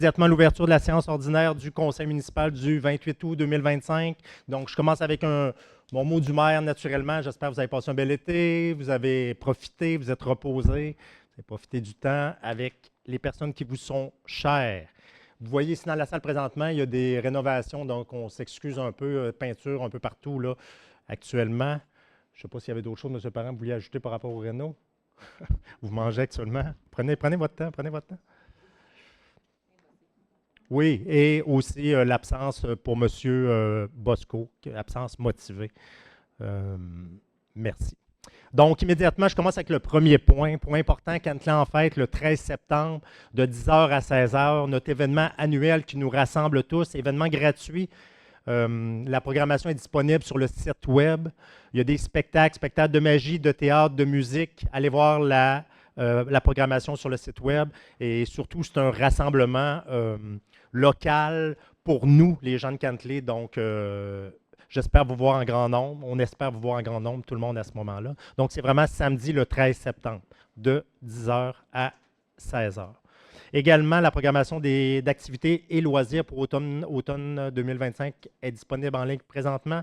Immédiatement l'ouverture de la séance ordinaire du conseil municipal du 28 août 2025. Donc, je commence avec mon mot du maire, naturellement. J'espère que vous avez passé un bel été, vous avez profité, vous êtes reposé, vous avez profité du temps avec les personnes qui vous sont chères. Vous voyez ici dans la salle présentement, il y a des rénovations, donc on s'excuse un peu, peinture un peu partout là, actuellement. Je ne sais pas s'il y avait d'autres choses, M. Parent, vous vouliez ajouter par rapport au réno. Vous mangez actuellement. Prenez votre temps, prenez votre temps. Oui, et aussi l'absence pour M. Bosco, absence motivée. Euh, merci. Donc, immédiatement, je commence avec le premier point. Point important, Cantelan en fête, le 13 septembre, de 10h à 16h, notre événement annuel qui nous rassemble tous, événement gratuit. La programmation est disponible sur le site web. Il y a des spectacles, spectacles de magie, de théâtre, de musique. Allez voir la programmation sur le site web. Et surtout, c'est un rassemblement local pour nous, les gens de Cantley. Donc, j'espère vous voir en grand nombre. On espère vous voir en grand nombre, tout le monde à ce moment-là. Donc, c'est vraiment samedi le 13 septembre, de 10h à 16h. Également, la programmation d'activités et loisirs pour automne 2025 est disponible en ligne présentement.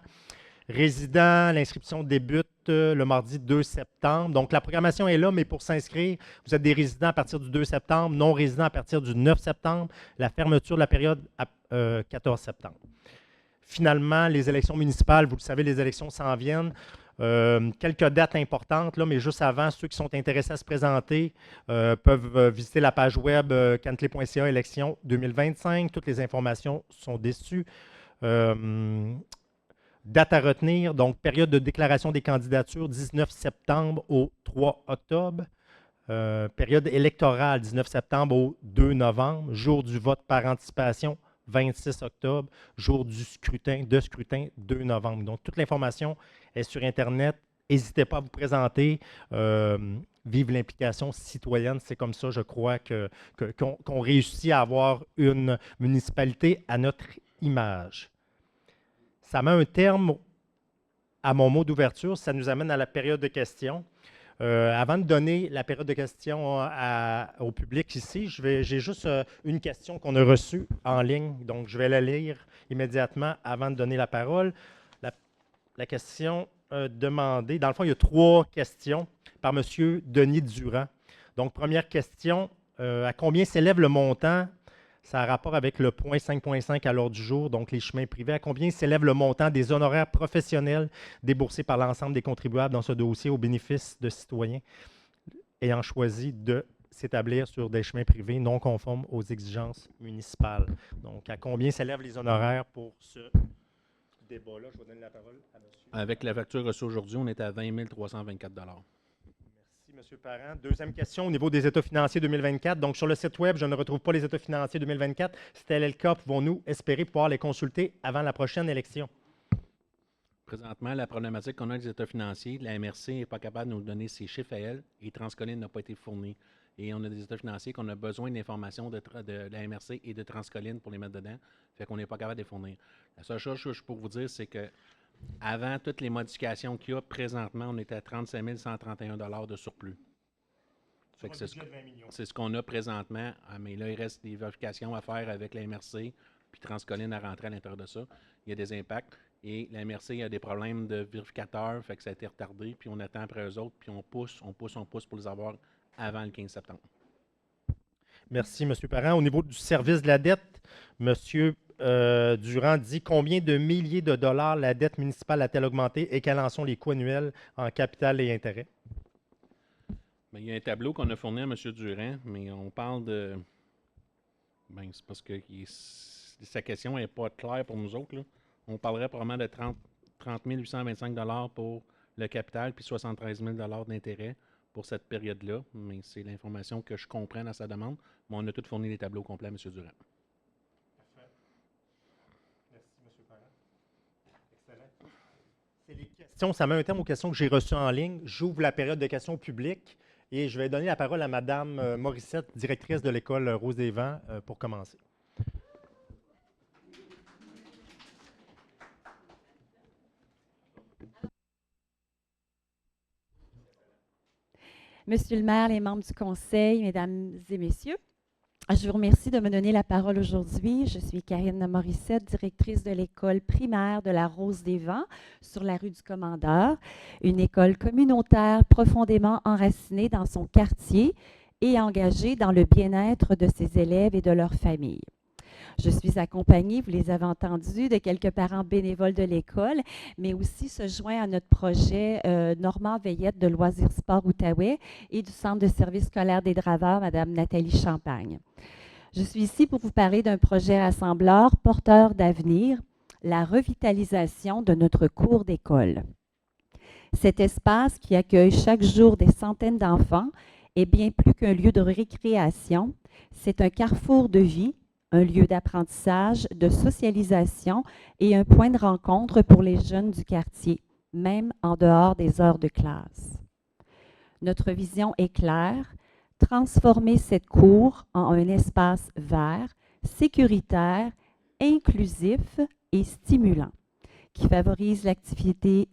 Résidents, l'inscription débute le mardi 2 septembre. Donc, la programmation est là, mais pour s'inscrire, vous êtes des résidents à partir du 2 septembre, non résidents à partir du 9 septembre, la fermeture de la période à 14 septembre. Finalement, les élections municipales, vous le savez, les élections s'en viennent. Quelques dates importantes, là, mais juste avant, ceux qui sont intéressés à se présenter peuvent visiter la page web cantley.ca élections 2025. Toutes les informations sont dessus. Date à retenir, donc période de déclaration des candidatures 19 septembre au 3 octobre. Période électorale 19 septembre au 2 novembre. Jour du vote par anticipation 26 octobre. Jour du scrutin, 2 novembre. Donc, toute l'information est sur Internet. N'hésitez pas à vous présenter. Vive l'implication citoyenne. C'est comme ça, je crois, qu'on réussit à avoir une municipalité à notre image. Ça met un terme à mon mot d'ouverture. Ça nous amène à la période de questions. Avant de donner la période de questions au public ici, j'ai juste une question qu'on a reçue en ligne. Donc, je vais la lire immédiatement avant de donner la parole. La question demandée, dans le fond, il y a 3 questions par M. Denis Durand. Donc, première question, à combien s'élève le montant? Ça a rapport avec le point 5.5 à l'ordre du jour, donc les chemins privés. À combien s'élève le montant des honoraires professionnels déboursés par l'ensemble des contribuables dans ce dossier au bénéfice de citoyens ayant choisi de s'établir sur des chemins privés non conformes aux exigences municipales? Donc, à combien s'élèvent les honoraires pour ce débat-là? Je vais donner la parole à monsieur. Avec la facture reçue aujourd'hui, on est à 20 324 $. Merci, M. Parent. Deuxième question au niveau des états financiers 2024. Donc, sur le site web, je ne retrouve pas les états financiers 2024. Si tel est le cas, pouvons-nous espérer pouvoir les consulter avant la prochaine élection? Présentement, la problématique qu'on a avec les états financiers, la MRC n'est pas capable de nous donner ses chiffres à elle et Transcoline n'a pas été fourni. Et on a des états financiers qu'on a besoin d'informations de la MRC et de Transcoline pour les mettre dedans. Fait qu'on n'est pas capable de les fournir. La seule chose que je peux vous dire, c'est que avant toutes les modifications qu'il y a, présentement, on est à 35 131 $ de surplus. Fait que c'est ce qu'on a présentement, mais là, il reste des vérifications à faire avec la MRC, puis Transcoline à rentrer à l'intérieur de ça. Il y a des impacts, et la MRC a des problèmes de vérificateurs, fait que ça a été retardé, puis on attend après eux autres, puis on pousse pour les avoir avant le 15 septembre. Merci, M. Parent. Au niveau du service de la dette, M. Durand dit combien de milliers de dollars la dette municipale a-t-elle augmenté et quels en sont les coûts annuels en capital et intérêts? Bien, il y a un tableau qu'on a fourni à M. Durand, mais on parle de... Bien, c'est parce que sa question n'est pas claire pour nous autres, là. On parlerait probablement de 30 825 $ pour le capital puis 73 000 $ d'intérêt pour cette période-là. Mais c'est l'information que je comprends dans sa demande. Mais on a tout fourni les tableaux complets à M. Durand. Parfait. Merci, M. Parent. Excellent. C'est les questions. Ça met un terme aux questions que j'ai reçues en ligne. J'ouvre la période de questions publiques et je vais donner la parole à Mme Morissette, directrice de l'école Rose des Vents, pour commencer. Monsieur le maire, les membres du conseil, mesdames et messieurs, Je vous remercie de me donner la parole aujourd'hui. Je suis Karine Morissette, directrice de l'école primaire de la Rose des Vents sur la rue du Commandeur, une école communautaire profondément enracinée dans son quartier et engagée dans le bien-être de ses élèves et de leurs familles. Je suis accompagnée, vous les avez entendus, de quelques parents bénévoles de l'école, mais aussi se joint à notre projet Normand Veillette de Loisirs Sport Outaouais et du Centre de services scolaires des Draveurs, Mme Nathalie Champagne. Je suis ici pour vous parler d'un projet rassembleur porteur d'avenir, la revitalisation de notre cour d'école. Cet espace qui accueille chaque jour des centaines d'enfants est bien plus qu'un lieu de récréation, c'est un carrefour de vie, un lieu d'apprentissage, de socialisation et un point de rencontre pour les jeunes du quartier, même en dehors des heures de classe. Notre vision est claire, transformer cette cour en un espace vert, sécuritaire, inclusif et stimulant, qui favorise l'activité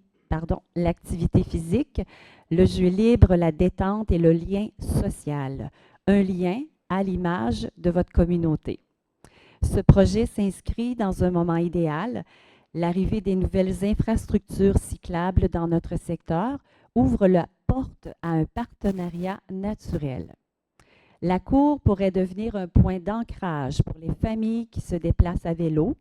physique, le jeu libre, la détente et le lien social, un lien à l'image de votre communauté. Ce projet s'inscrit dans un moment idéal. L'arrivée des nouvelles infrastructures cyclables dans notre secteur ouvre la porte à un partenariat naturel. La cour pourrait devenir un point d'ancrage pour les familles qui se déplacent à vélo,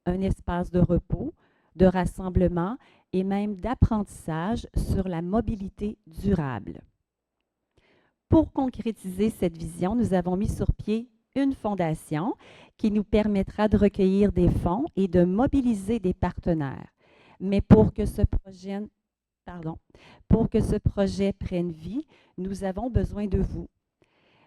un espace de repos, de rassemblement et même d'apprentissage sur la mobilité durable. Pour concrétiser cette vision, nous avons mis sur pied une fondation qui nous permettra de recueillir des fonds et de mobiliser des partenaires. Mais pour que ce projet prenne vie, nous avons besoin de vous.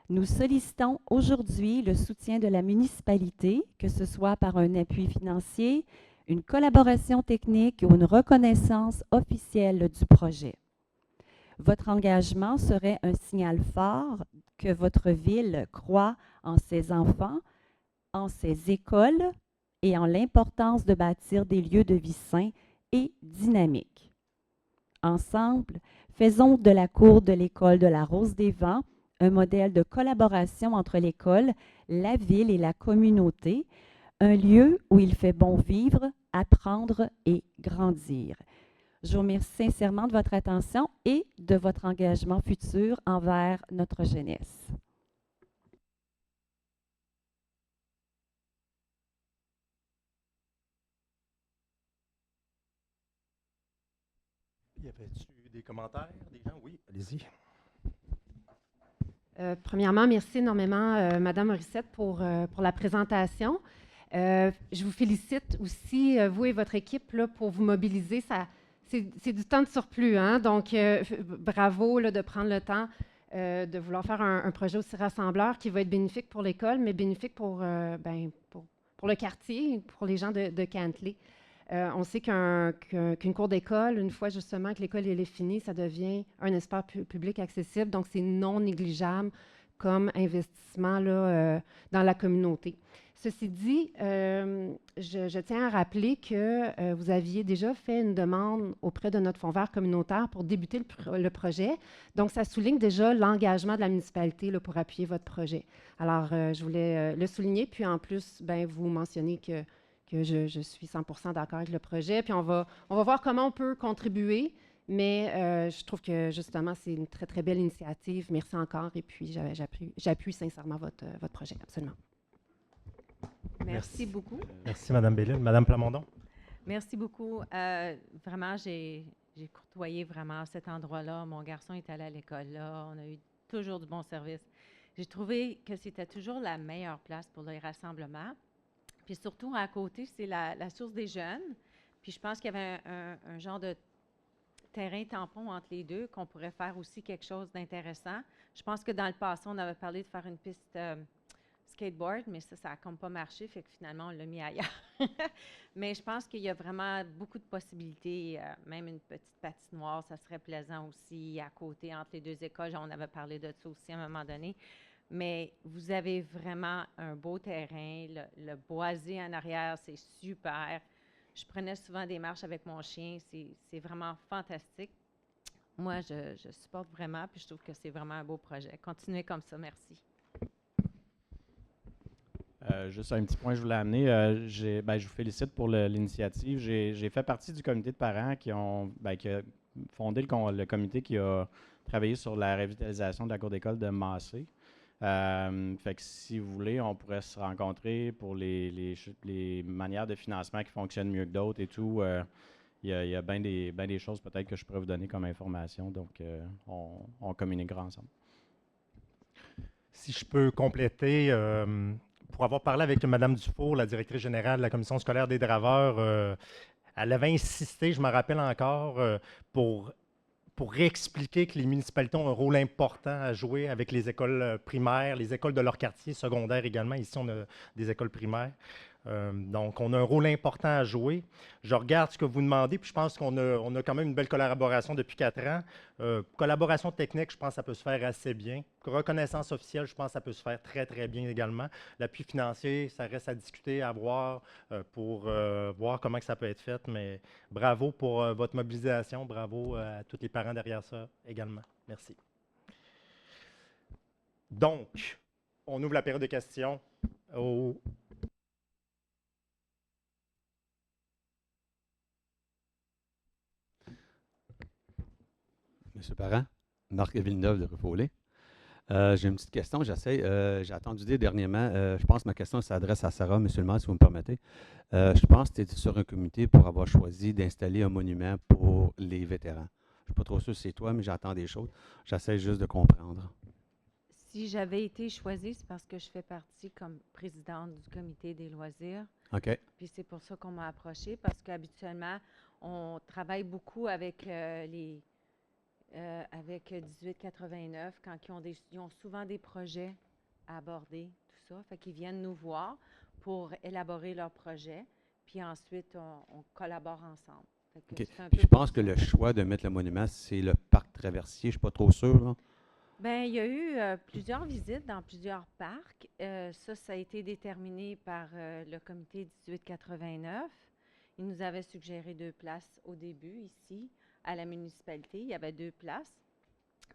Nous sollicitons aujourd'hui le soutien de la municipalité, que ce soit par un appui financier, une collaboration technique ou une reconnaissance officielle du projet. Votre engagement serait un signal fort que votre ville croit en ses enfants, en ses écoles et en l'importance de bâtir des lieux de vie sains et dynamiques. Ensemble, faisons de la cour de l'école de la Rose des Vents un modèle de collaboration entre l'école, la ville et la communauté, un lieu où il fait bon vivre, apprendre et grandir. Je vous remercie sincèrement de votre attention et de votre engagement futur envers notre jeunesse. Y avait-tu des commentaires des gens? Oui, allez-y. Premièrement, merci énormément, Madame Morissette, pour la présentation. Je vous félicite aussi, vous et votre équipe, là, pour vous mobiliser. C'est du temps de surplus, hein? Donc, bravo là, de prendre le temps de vouloir faire un projet aussi rassembleur qui va être bénéfique pour l'école, mais bénéfique pour le quartier, pour les gens de Cantley. On sait qu'une cour d'école, une fois justement que l'école est finie, ça devient un espace public accessible. Donc, c'est non négligeable comme investissement là, dans la communauté. Ceci dit, je tiens à rappeler que vous aviez déjà fait une demande auprès de notre fonds vert communautaire pour débuter le projet. Donc, ça souligne déjà l'engagement de la municipalité là, pour appuyer votre projet. Alors, je voulais le souligner. Puis, en plus, vous mentionnez que je suis 100% d'accord avec le projet. Puis, on va voir comment on peut contribuer. Mais je trouve que, justement, c'est une très, très belle initiative. Merci encore. Et puis, j'appuie sincèrement votre projet. Absolument. Merci beaucoup. Merci, Mme Béline. Mme Plamondon? Merci beaucoup. Vraiment, j'ai côtoyé vraiment cet endroit-là. Mon garçon est allé à l'école là. On a eu toujours du bon service. J'ai trouvé que c'était toujours la meilleure place pour les rassemblements. Puis surtout, à côté, c'est la source des jeunes. Puis je pense qu'il y avait un genre de terrain tampon entre les deux, qu'on pourrait faire aussi quelque chose d'intéressant. Je pense que dans le passé, on avait parlé de faire une piste skateboard, mais ça n'a comme pas marché, fait que finalement, on l'a mis ailleurs. Mais je pense qu'il y a vraiment beaucoup de possibilités, même une petite patinoire, ça serait plaisant aussi à côté, entre les deux écoles. On avait parlé de ça aussi à un moment donné. Mais vous avez vraiment un beau terrain, le boisé en arrière, c'est super. Je prenais souvent des marches avec mon chien, c'est vraiment fantastique. Moi, je supporte vraiment, puis je trouve que c'est vraiment un beau projet. Continuez comme ça, merci. Juste un petit point que je voulais amener. Je vous félicite pour l'initiative. J'ai fait partie du comité de parents qui a fondé le comité qui a travaillé sur la revitalisation de la cour d'école de Massé. Fait que si vous voulez, on pourrait se rencontrer pour les manières de financement qui fonctionnent mieux que d'autres et tout. Il y a bien des choses peut-être que je pourrais vous donner comme information. Donc, on communiquera ensemble. Si je peux compléter, pour avoir parlé avec Mme Dufour, la directrice générale de la commission scolaire des Draveurs, elle avait insisté, je me rappelle encore, pour expliquer que les municipalités ont un rôle important à jouer avec les écoles primaires, les écoles de leur quartier, secondaire également. Ici, on a des écoles primaires. Donc, on a un rôle important à jouer. Je regarde ce que vous demandez, puis je pense qu'on a quand même une belle collaboration depuis 4 ans. Collaboration technique, je pense que ça peut se faire assez bien. Reconnaissance officielle, je pense que ça peut se faire très, très bien également. L'appui financier, ça reste à discuter, à voir pour voir comment que ça peut être fait. Mais bravo pour votre mobilisation. Bravo à tous les parents derrière ça également. Merci. Donc, on ouvre la période de questions. Monsieur Parent, Marc Villeneuve de Rue-Follet. J'ai une petite question. J'ai attendu dire dernièrement, je pense que ma question s'adresse à Sarah, Monsieur le maire, si vous me permettez. Je pense que tu étais sur un comité pour avoir choisi d'installer un monument pour les vétérans. Je ne suis pas trop sûr si c'est toi, mais j'entends des choses. J'essaie juste de comprendre. Si j'avais été choisie, c'est parce que je fais partie comme présidente du comité des loisirs. OK. Puis c'est pour ça qu'on m'a approchée, parce qu'habituellement, on travaille beaucoup avec avec 1889, quand ils ont souvent des projets à aborder, tout ça. Fait qu'ils viennent nous voir pour élaborer leurs projets, puis ensuite, on collabore ensemble. Fait que OK. c'est un Puis peu je pense pour que ça. le choix de mettre le monument, c'est le parc traversier. Je ne suis pas trop sûr, là. Bien, il y a eu plusieurs visites dans plusieurs parcs. Ça a été déterminé par le comité 1889. Il nous avait suggéré 2 places au début, ici, à la municipalité. Il y avait 2 places.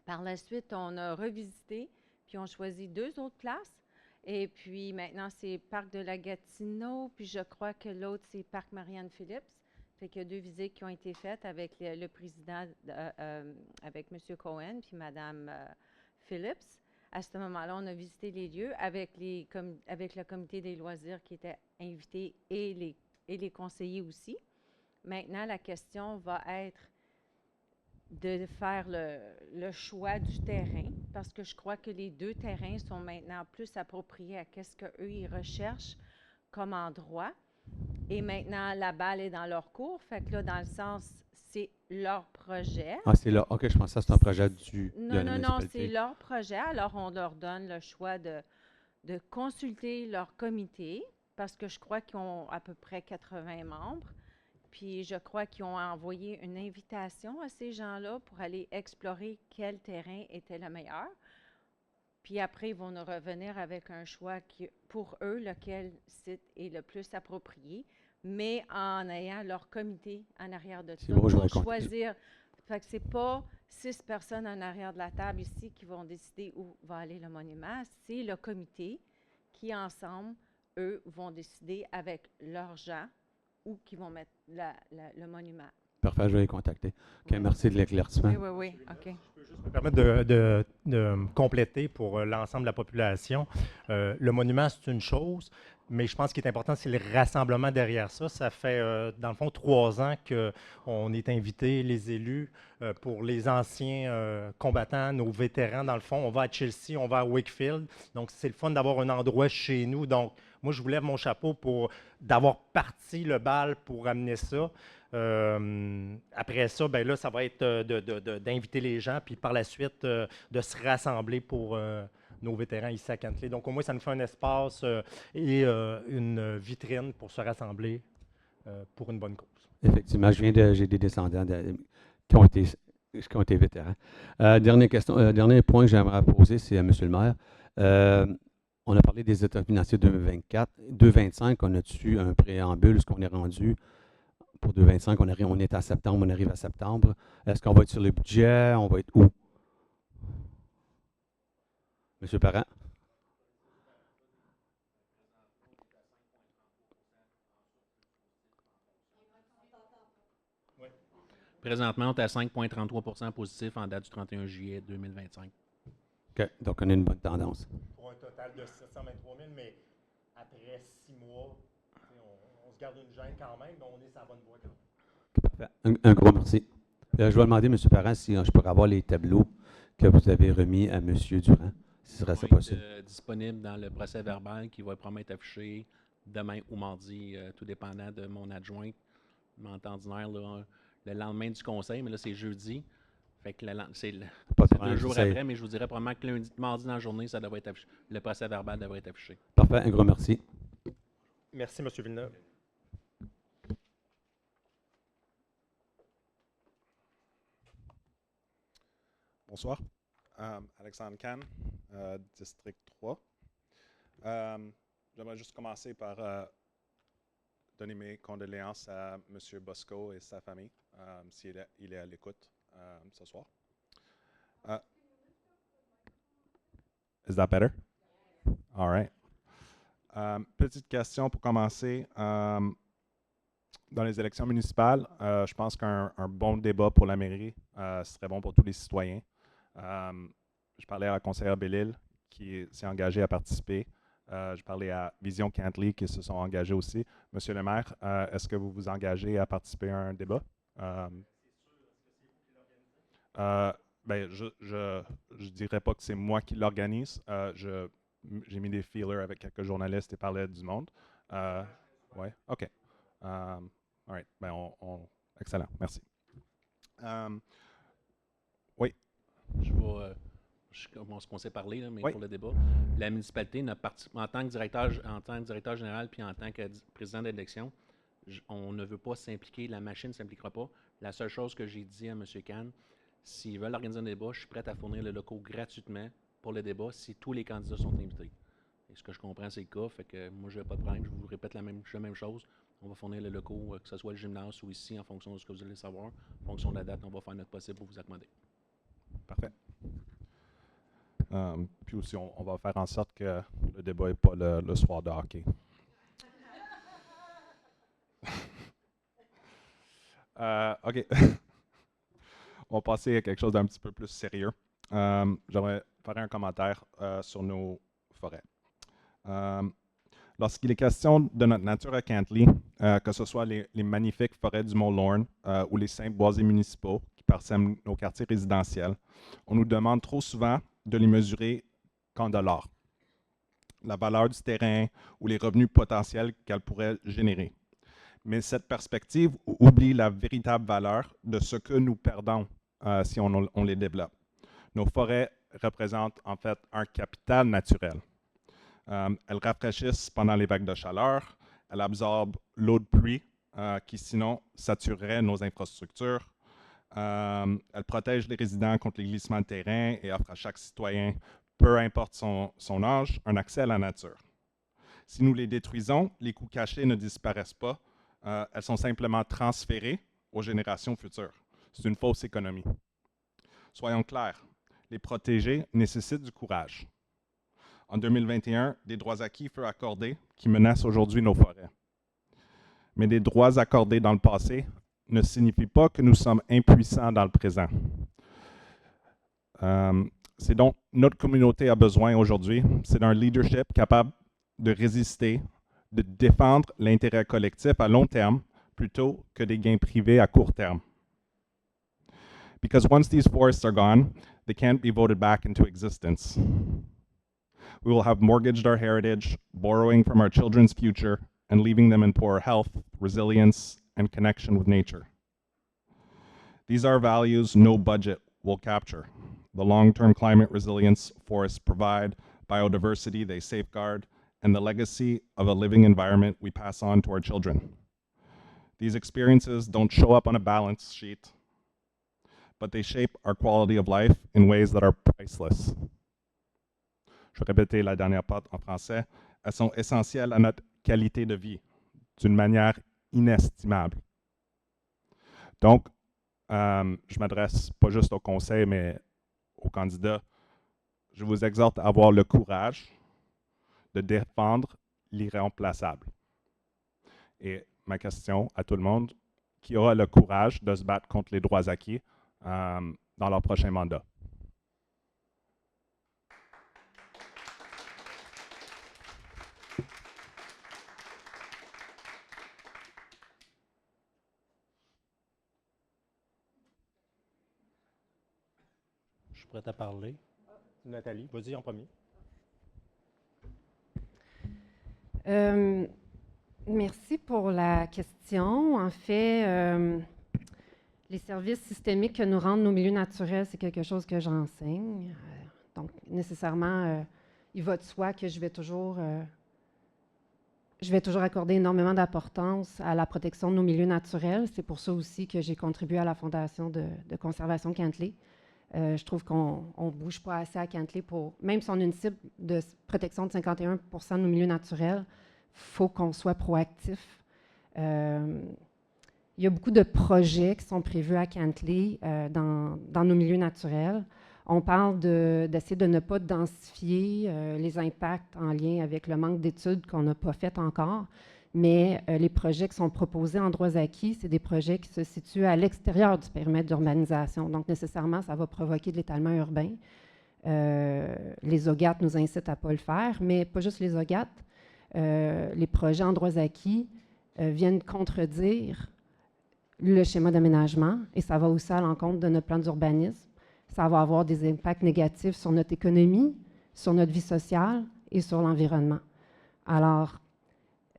Par la suite, on a revisité, puis on choisi 2 autres places. Et puis maintenant, c'est Parc de la Gatineau, puis je crois que l'autre, c'est Parc Marianne-Phillips. Fait qu'il y a 2 visites qui ont été faites avec le président, avec M. Cohen, puis Mme Phillips. À ce moment-là, on a visité les lieux avec le comité des loisirs qui était invité et les conseillers aussi. Maintenant, la question va être de faire le choix du terrain, parce que je crois que les 2 terrains sont maintenant plus appropriés à ce qu'eux, ils recherchent comme endroit. Et maintenant, la balle est dans leur cours. Fait que là, dans le sens, c'est leur projet. Ah, c'est là. OK, je pense que c'est un projet de la Non, municipalité. c'est leur projet. Alors, on leur donne le choix de consulter leur comité, parce que je crois qu'ils ont à peu près 80 membres. Puis, je crois qu'ils ont envoyé une invitation à ces gens-là pour aller explorer quel terrain était le meilleur. Puis après, ils vont nous revenir avec un choix qui, pour eux, lequel site est le plus approprié, mais en ayant leur comité en arrière de ça bon, je vais pour compter. choisir. Fait que c'est pas 6 personnes en arrière de la table ici qui vont décider où va aller le monument. C'est le comité qui, ensemble, eux, vont décider avec leurs gens où qui vont mettre le monument. Parfait, je vais les contacter. OK, Oui. merci de l'éclaircissement. Oui, OK. Je peux juste me permettre de compléter pour l'ensemble de la population. Le monument, c'est une chose, mais je pense qu'il est important, c'est le rassemblement derrière ça. Ça fait, dans le fond, 3 ans qu'on est invité, les élus, pour les anciens combattants, nos vétérans, dans le fond. On va à Chelsea, on va à Wakefield. Donc, c'est le fun d'avoir un endroit chez nous. Donc, moi, je vous lève mon chapeau d'avoir parti le bal pour amener ça. Après ça, ben là, ça va être d'inviter les gens, puis par la suite, de se rassembler pour nos vétérans ici à Cantley. Donc, au moins, ça nous fait un espace et une vitrine pour se rassembler pour une bonne cause. Effectivement, j'ai des descendants qui ont été vétérans. Dernier point que j'aimerais poser, c'est à M. le maire. On a parlé des états financiers 2024. 2025, on a-tu un préambule? Est-ce qu'on est rendu pour 2025? On est à septembre, on arrive à septembre. Est-ce qu'on va être sur le budget? On va être où? Monsieur Parent? Présentement, on est à 5,33 positif en date du 31 juillet 2025. OK. Donc, on a une bonne tendance. Pour un total de 723 000, mais après 6 mois, on se garde une gêne quand même, mais on est sur la bonne voie quand même. Parfait. Un gros merci. Je vais demander, M. Parent, si je pourrais avoir les tableaux que vous avez remis à M. Durand, si ce serait ça possible. Disponible dans le procès verbal qui va probablement être affiché demain ou mardi, tout dépendant de mon adjoint. Mais en temps ordinaire, là, le lendemain du conseil, mais là, c'est jeudi. Fait que c'est Pas de 2 problème, jours j'essaie. après, mais je vous dirais probablement que mardi dans la journée, ça devrait être affiché. Le procès verbal devrait être affiché. Parfait. Un gros merci. Merci, M. Villeneuve. Bonsoir. Alexandre Kahn, District 3. J'aimerais juste commencer par donner mes condoléances à M. Bosco et sa famille, s'il est à l'écoute ce soir. Is that better? All right. Petite question pour commencer. Dans les élections municipales, je pense qu'un bon débat pour la mairie serait bon pour tous les citoyens. Je parlais à la conseillère Bellil qui s'est engagée à participer. Je parlais à Vision Cantley qui se sont engagés aussi. Monsieur le maire, est-ce que vous vous engagez à participer à un débat? Je dirais pas que c'est moi qui l'organise. J'ai mis des feelers avec quelques journalistes et parlais du monde. Oui, OK. All right. Excellent. Merci. Oui. Je commence qu'on s'est parlé, là, mais oui. Pour le débat, la municipalité, en tant que directeur général puis en tant que président d'élection, on ne veut pas s'impliquer, la machine ne s'impliquera pas. La seule chose que j'ai dit à M. Kahn, s'ils veulent organiser un débat, je suis prêt à fournir le locaux gratuitement pour le débat si tous les candidats sont invités. Et ce que je comprends, c'est le cas, fait que moi, je n'ai pas de problème, je vous répète la même chose. On va fournir le locaux, que ce soit le gymnase ou ici, en fonction de ce que vous allez savoir. En fonction de la date, on va faire notre possible pour vous accommoder. Parfait. Puis aussi, on va faire en sorte que le débat n'est pas le soir de hockey. OK. On va passer à quelque chose d'un petit peu plus sérieux. J'aimerais faire un commentaire sur nos forêts. Lorsqu'il est question de notre nature à Cantley, que ce soit les magnifiques forêts du Mont Lorne ou les simples boisés municipaux qui parsèment nos quartiers résidentiels, on nous demande trop souvent de les mesurer qu'en dollars, la valeur du terrain ou les revenus potentiels qu'elles pourraient générer. Mais cette perspective oublie la véritable valeur de ce que nous perdons si on les développe. Nos forêts représentent en fait un capital naturel. Elles rafraîchissent pendant les vagues de chaleur, elles absorbent l'eau de pluie qui sinon saturerait nos infrastructures. Elles protègent les résidents contre les glissements de terrain et offrent à chaque citoyen, peu importe son âge, un accès à la nature. Si nous les détruisons, les coûts cachés ne disparaissent pas, elles sont simplement transférées aux générations futures. C'est une fausse économie. Soyons clairs, les protéger nécessite du courage. En 2021, des droits acquis furent accordés qui menacent aujourd'hui nos forêts. Mais des droits accordés dans le passé ne signifient pas que nous sommes impuissants dans le présent. C'est donc notre communauté a besoin aujourd'hui, c'est d'un leadership capable de résister, de défendre l'intérêt collectif à long terme plutôt que des gains privés à court terme. Because once these forests are gone, they can't be voted back into existence. We will have mortgaged our heritage, borrowing from our children's future, and leaving them in poor health, resilience, and connection with nature. These are values no budget will capture. The long-term climate resilience forests provide, biodiversity they safeguard, and the legacy of a living environment we pass on to our children. These experiences don't show up on a balance sheet, but they shape our quality of life in ways that are priceless. Je vais répéter la dernière part en français. Elles sont essentielles à notre qualité de vie d'une manière inestimable. Donc, je m'adresse pas juste au conseil, mais aux candidats. Je vous exhorte à avoir le courage de défendre l'irremplaçable. Et ma question à tout le monde, qui aura le courage de se battre contre les droits acquis dans leur prochain mandat. Je suis prêt à parler. Nathalie, vas-y en premier. Merci pour la question. En fait, les services systémiques que nous rendent nos milieux naturels, c'est quelque chose que j'enseigne. Donc, nécessairement, il va de soi que je vais toujours accorder énormément d'importance à la protection de nos milieux naturels. C'est pour ça aussi que j'ai contribué à la Fondation de conservation Cantley. Je trouve qu'on ne bouge pas assez à Cantley pour, même si on a une cible de protection de 51 % de nos milieux naturels, il faut qu'on soit proactif. Il y a beaucoup de projets qui sont prévus à Cantley dans nos milieux naturels. On parle d'essayer de ne pas densifier les impacts en lien avec le manque d'études qu'on n'a pas fait encore. Mais les projets qui sont proposés en droits acquis, c'est des projets qui se situent à l'extérieur du périmètre d'urbanisation. Donc, nécessairement, ça va provoquer de l'étalement urbain. Les OGAT nous incitent à ne pas le faire, mais pas juste les OGAT. Les projets en droits acquis viennent contredire le schéma d'aménagement et ça va aussi à l'encontre de notre plan d'urbanisme. Ça va avoir des impacts négatifs sur notre économie, sur notre vie sociale et sur l'environnement. Alors,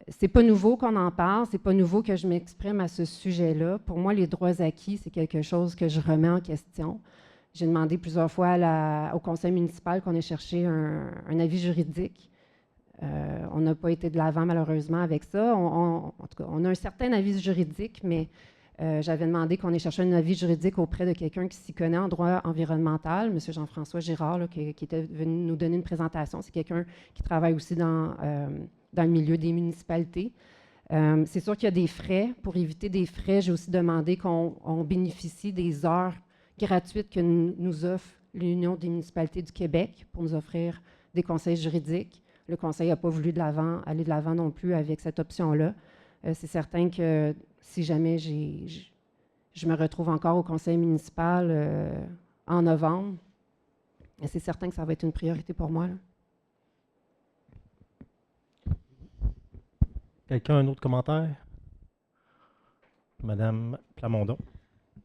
c'est pas nouveau qu'on en parle, c'est pas nouveau que je m'exprime à ce sujet-là. Pour moi, les droits acquis, c'est quelque chose que je remets en question. J'ai demandé plusieurs fois au conseil municipal qu'on ait cherché un avis juridique. On n'a pas été de l'avant, malheureusement, avec ça. En tout cas, on a un certain avis juridique, mais j'avais demandé qu'on ait cherché un avis juridique auprès de quelqu'un qui s'y connaît en droit environnemental, M. Jean-François Girard, là, qui était venu nous donner une présentation. C'est quelqu'un qui travaille aussi dans le milieu des municipalités. C'est sûr qu'il y a des frais. Pour éviter des frais, j'ai aussi demandé qu'on bénéficie des heures gratuites que nous offre l'Union des municipalités du Québec pour nous offrir des conseils juridiques. Le conseil n'a pas voulu aller de l'avant non plus avec cette option-là. C'est certain que si jamais je me retrouve encore au conseil municipal en novembre, c'est certain que ça va être une priorité pour moi, là. Quelqu'un, un autre commentaire? Madame Plamondon.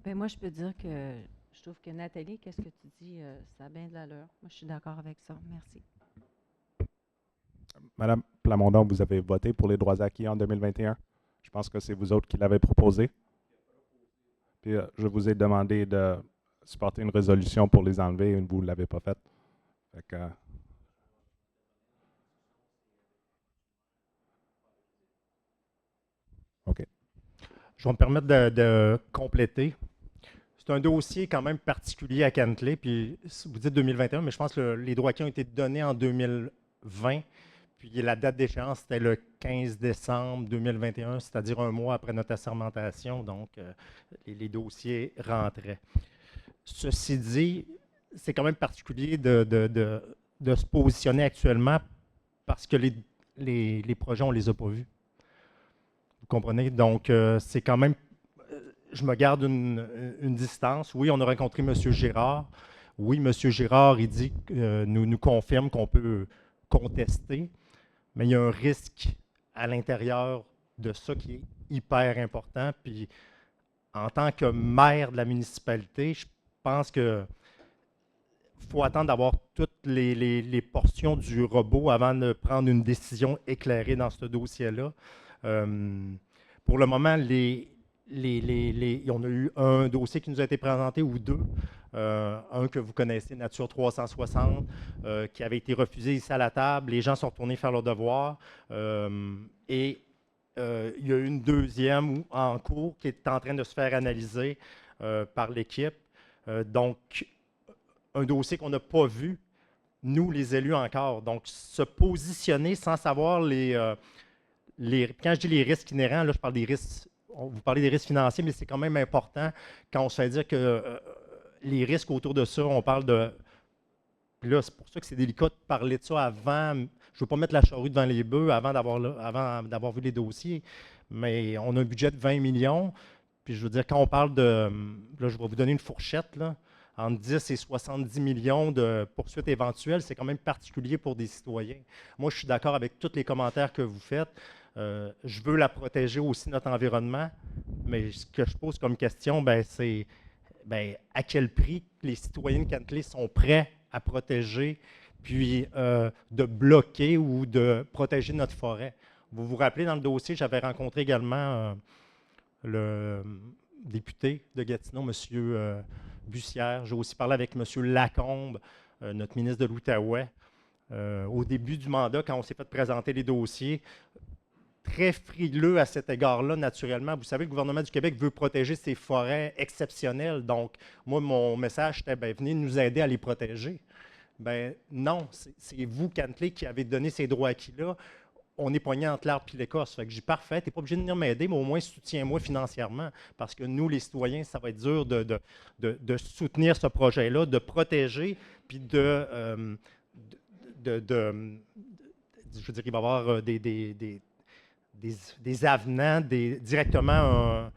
Bien, moi, je peux dire que je trouve que Nathalie, qu'est-ce que tu dis, ça a bien de l'allure. Moi, je suis d'accord avec ça. Merci. Madame Plamondon, vous avez voté pour les droits acquis en 2021. Je pense que c'est vous autres qui l'avez proposé. Puis, je vous ai demandé de supporter une résolution pour les enlever et vous ne l'avez pas faite. Fait que, OK. Je vais me permettre de compléter. C'est un dossier quand même particulier à Cantley, puis vous dites 2021, mais je pense que les droits acquis ont été donnés en 2020, puis la date d'échéance, c'était le 15 décembre 2021, c'est-à-dire un mois après notre assermentation, donc les dossiers rentraient. Ceci dit, c'est quand même particulier de se positionner actuellement parce que les projets, on ne les a pas vus. Vous comprenez? Donc, c'est quand même, je me garde une distance. Oui, on a rencontré M. Girard. Oui, M. Girard, il dit, nous confirme qu'on peut contester, mais il y a un risque à l'intérieur de ça qui est hyper important. Puis, en tant que maire de la municipalité, je pense qu'il faut attendre d'avoir toutes les portions du robot avant de prendre une décision éclairée dans ce dossier-là. Pour le moment, on a eu un dossier qui nous a été présenté ou deux. Un que vous connaissez, Nature 360, qui avait été refusé ici à la table. Les gens sont retournés faire leur devoir. Et il y a une deuxième en cours qui est en train de se faire analyser par l'équipe. Donc, un dossier qu'on n'a pas vu, nous, les élus, encore. Donc, se positionner sans savoir quand je dis les risques inhérents, là, je parle des risques, vous parlez des risques financiers, mais c'est quand même important quand on se fait dire que les risques autour de ça, on parle de... Puis là, c'est pour ça que c'est délicat de parler de ça avant. Je ne veux pas mettre la charrue devant les bœufs avant d'avoir vu les dossiers, mais on a un budget de 20 millions, Puis je veux dire, quand on parle de, là, je vais vous donner une fourchette, là, entre 10 et 70 millions de poursuites éventuelles, c'est quand même particulier pour des citoyens. Moi, je suis d'accord avec tous les commentaires que vous faites. Je veux la protéger aussi, notre environnement, mais ce que je pose comme question, c'est à quel prix les citoyens de Cantley sont prêts à protéger, puis de bloquer ou de protéger notre forêt. Vous vous rappelez, dans le dossier, j'avais rencontré également le député de Gatineau, M. Bussière. J'ai aussi parlé avec M. Lacombe, notre ministre de l'Outaouais, au début du mandat, quand on s'est fait présenter les dossiers. Très frileux à cet égard-là, naturellement. Vous savez, le gouvernement du Québec veut protéger ces forêts exceptionnelles. Donc, moi, mon message, c'était, venez nous aider à les protéger. Non, c'est vous, Cantley, qui avez donné ces droits acquis-là. On est poigné entre l'arbre et l'écorce. Fait que j'ai parfait, tu n'es pas obligé de venir m'aider, mais au moins soutiens-moi financièrement. Parce que nous, les citoyens, ça va être dur de soutenir ce projet-là, de protéger, puis je veux dire, il va y avoir des avenants, directement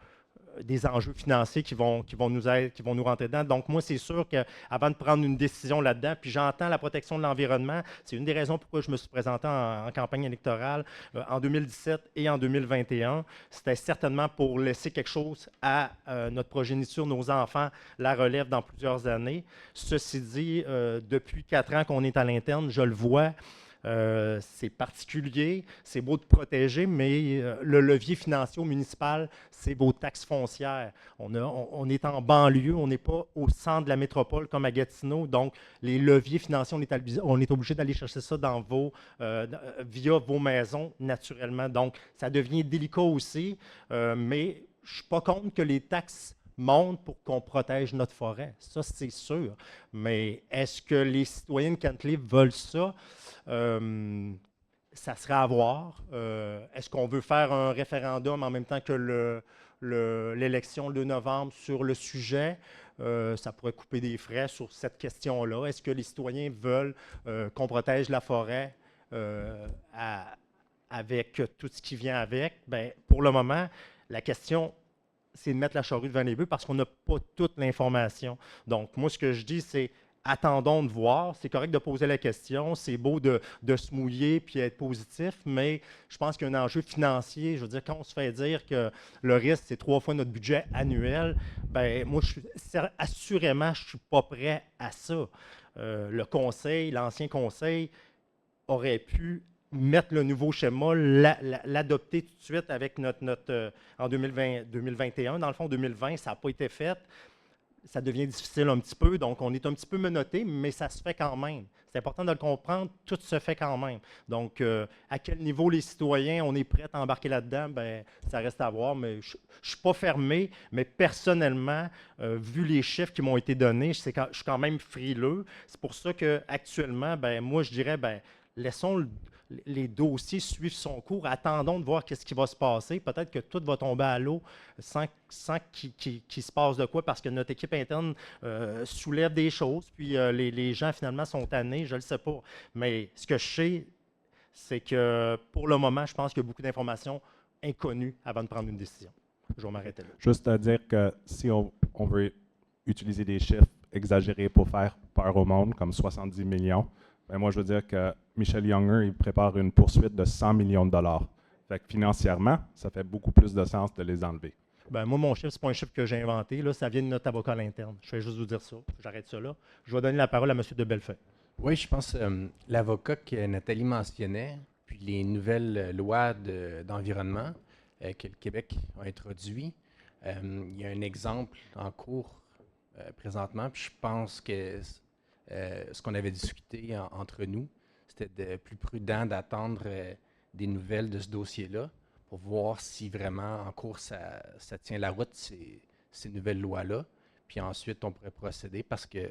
des enjeux financiers qui vont nous aider, qui vont nous rentrer dedans. Donc, moi, c'est sûr qu'avant de prendre une décision là-dedans, puis j'entends la protection de l'environnement, c'est une des raisons pourquoi je me suis présenté en campagne électorale en 2017 et en 2021. C'était certainement pour laisser quelque chose à notre progéniture, nos enfants, la relève dans plusieurs années. Ceci dit, depuis 4 ans qu'on est à l'interne, je le vois. C'est particulier, c'est beau de protéger, mais le levier financier municipal, c'est vos taxes foncières. On est en banlieue, on n'est pas au centre de la métropole comme à Gatineau, donc les leviers financiers, on est obligé d'aller chercher ça via vos maisons, naturellement. Donc, ça devient délicat aussi, mais je ne suis pas contre que les taxes montent pour qu'on protège notre forêt. Ça, c'est sûr. Mais est-ce que les citoyens de Cantley veulent ça? Ça serait à voir. Est-ce qu'on veut faire un référendum en même temps que l'élection de novembre sur le sujet? Ça pourrait couper des frais sur cette question-là. Est-ce que les citoyens veulent qu'on protège la forêt avec tout ce qui vient avec? Pour le moment, la question, c'est de mettre la charrue devant les bœufs parce qu'on n'a pas toute l'information. Donc, moi, ce que je dis, c'est attendons de voir. C'est correct de poser la question. C'est beau de se mouiller puis être positif, mais je pense qu'il y a un enjeu financier. Je veux dire, quand on se fait dire que le risque, c'est 3 fois notre budget annuel, moi, assurément, je ne suis pas prêt à ça. Le conseil, l'ancien conseil, aurait pu mettre le nouveau schéma, l'adopter tout de suite avec en 2021. Dans le fond, 2020, ça n'a pas été fait. Ça devient difficile un petit peu, donc on est un petit peu menotté, mais ça se fait quand même. C'est important de le comprendre, tout se fait quand même. Donc, à quel niveau les citoyens, on est prêts à embarquer là-dedans, ça reste à voir, mais je ne suis pas fermé, mais personnellement, vu les chiffres qui m'ont été donnés, je suis quand même frileux. C'est pour ça qu'actuellement, moi, je dirais, laissons les dossiers suivent son cours. Attendons de voir qu'est-ce qui va se passer. Peut-être que tout va tomber à l'eau sans qu'il se passe de quoi parce que notre équipe interne soulève des choses. Puis les gens, finalement, sont tannés. Je ne le sais pas. Mais ce que je sais, c'est que pour le moment, je pense qu'il y a beaucoup d'informations inconnues avant de prendre une décision. Je vais m'arrêter là. Juste à dire que si on veut utiliser des chiffres exagérés pour faire peur au monde, comme 70 millions, moi, je veux dire que Michel Younger, il prépare une poursuite de 100 millions de dollars. Fait que financièrement, ça fait beaucoup plus de sens de les enlever. Moi, mon chiffre, ce n'est pas un chiffre que j'ai inventé. Là, ça vient de notre avocat à l'interne. Je vais juste vous dire ça. J'arrête ça là. Je vais donner la parole à M. de Bellefeuille. Oui, je pense l'avocat que Nathalie mentionnait, puis les nouvelles lois d'environnement que le Québec a introduit. Il y a un exemple en cours présentement, puis je pense que ce qu'on avait discuté entre nous, c'était plus prudent d'attendre des nouvelles de ce dossier-là pour voir si vraiment en cours ça tient la route, ces nouvelles lois-là. Puis ensuite, on pourrait procéder parce que,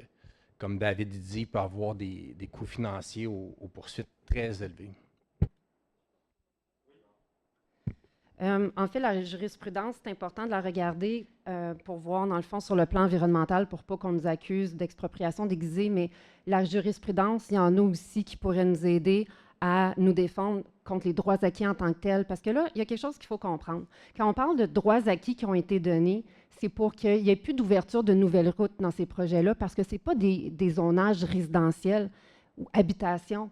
comme David dit, il peut y avoir des coûts financiers aux poursuites très élevés. En fait, la jurisprudence, c'est important de la regarder pour voir, dans le fond, sur le plan environnemental, pour pas qu'on nous accuse d'expropriation déguisée, mais la jurisprudence, il y en a aussi qui pourraient nous aider à nous défendre contre les droits acquis en tant que tels. Parce que là, il y a quelque chose qu'il faut comprendre. Quand on parle de droits acquis qui ont été donnés, c'est pour qu'il n'y ait plus d'ouverture de nouvelles routes dans ces projets-là, parce que ce n'est pas des zonages résidentiels ou habitations.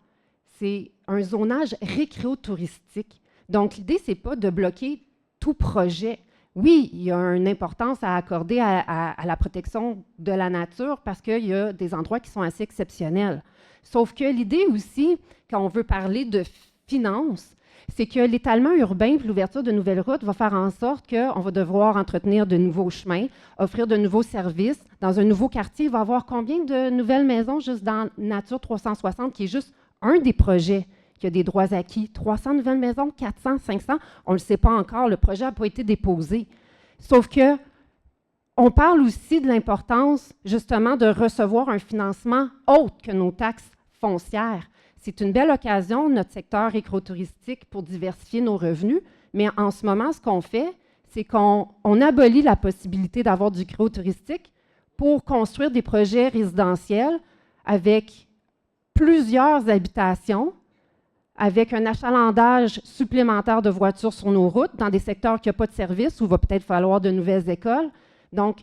C'est un zonage récréotouristique. Donc, l'idée, ce n'est pas de bloquer tout projet. Oui, il y a une importance à accorder à la protection de la nature parce qu'il y a des endroits qui sont assez exceptionnels. Sauf que l'idée aussi, quand on veut parler de finances, c'est que l'étalement urbain et l'ouverture de nouvelles routes va faire en sorte qu'on va devoir entretenir de nouveaux chemins, offrir de nouveaux services. Dans un nouveau quartier, il va y avoir combien de nouvelles maisons juste dans Nature 360, qui est juste un des projets qui a des droits acquis? 300 nouvelles maisons, 400, 500, on ne le sait pas encore, le projet n'a pas été déposé. Sauf que on parle aussi de l'importance, justement, de recevoir un financement autre que nos taxes foncières. C'est une belle occasion, notre secteur écotouristique, pour diversifier nos revenus, mais en ce moment, ce qu'on fait, c'est qu'on abolit la possibilité d'avoir du écotouristique pour construire des projets résidentiels avec plusieurs habitations, avec un achalandage supplémentaire de voitures sur nos routes, dans des secteurs qui n'ont pas de service, où il va peut-être falloir de nouvelles écoles. Donc,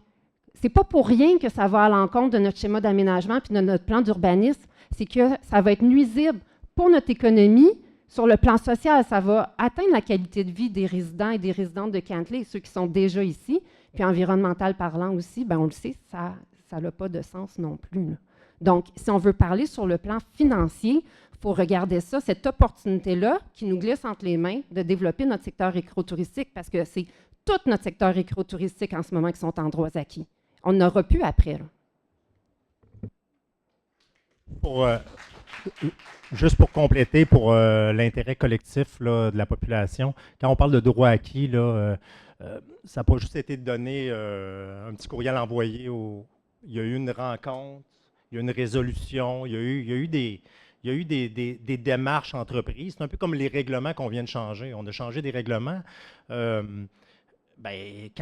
ce n'est pas pour rien que ça va à l'encontre de notre schéma d'aménagement et de notre plan d'urbanisme, c'est que ça va être nuisible pour notre économie. Sur le plan social, ça va atteindre la qualité de vie des résidents et des résidentes de Cantley, ceux qui sont déjà ici, puis environnemental parlant aussi, bien, on le sait, ça n'a pas de sens non plus, là. Donc, si on veut parler sur le plan financier, il faut regarder ça, cette opportunité-là qui nous glisse entre les mains de développer notre secteur écotouristique, parce que c'est tout notre secteur écotouristique en ce moment qui sont en droits acquis. On n'aura plus après, là. Juste pour compléter, pour l'intérêt collectif là, de la population, quand on parle de droits acquis, là, ça n'a pas juste été de donner un petit courriel envoyé. Il y a eu une rencontre, il y a eu une résolution, il y a eu des démarches entreprises. C'est un peu comme les règlements qu'on vient de changer. On a changé des règlements. Quand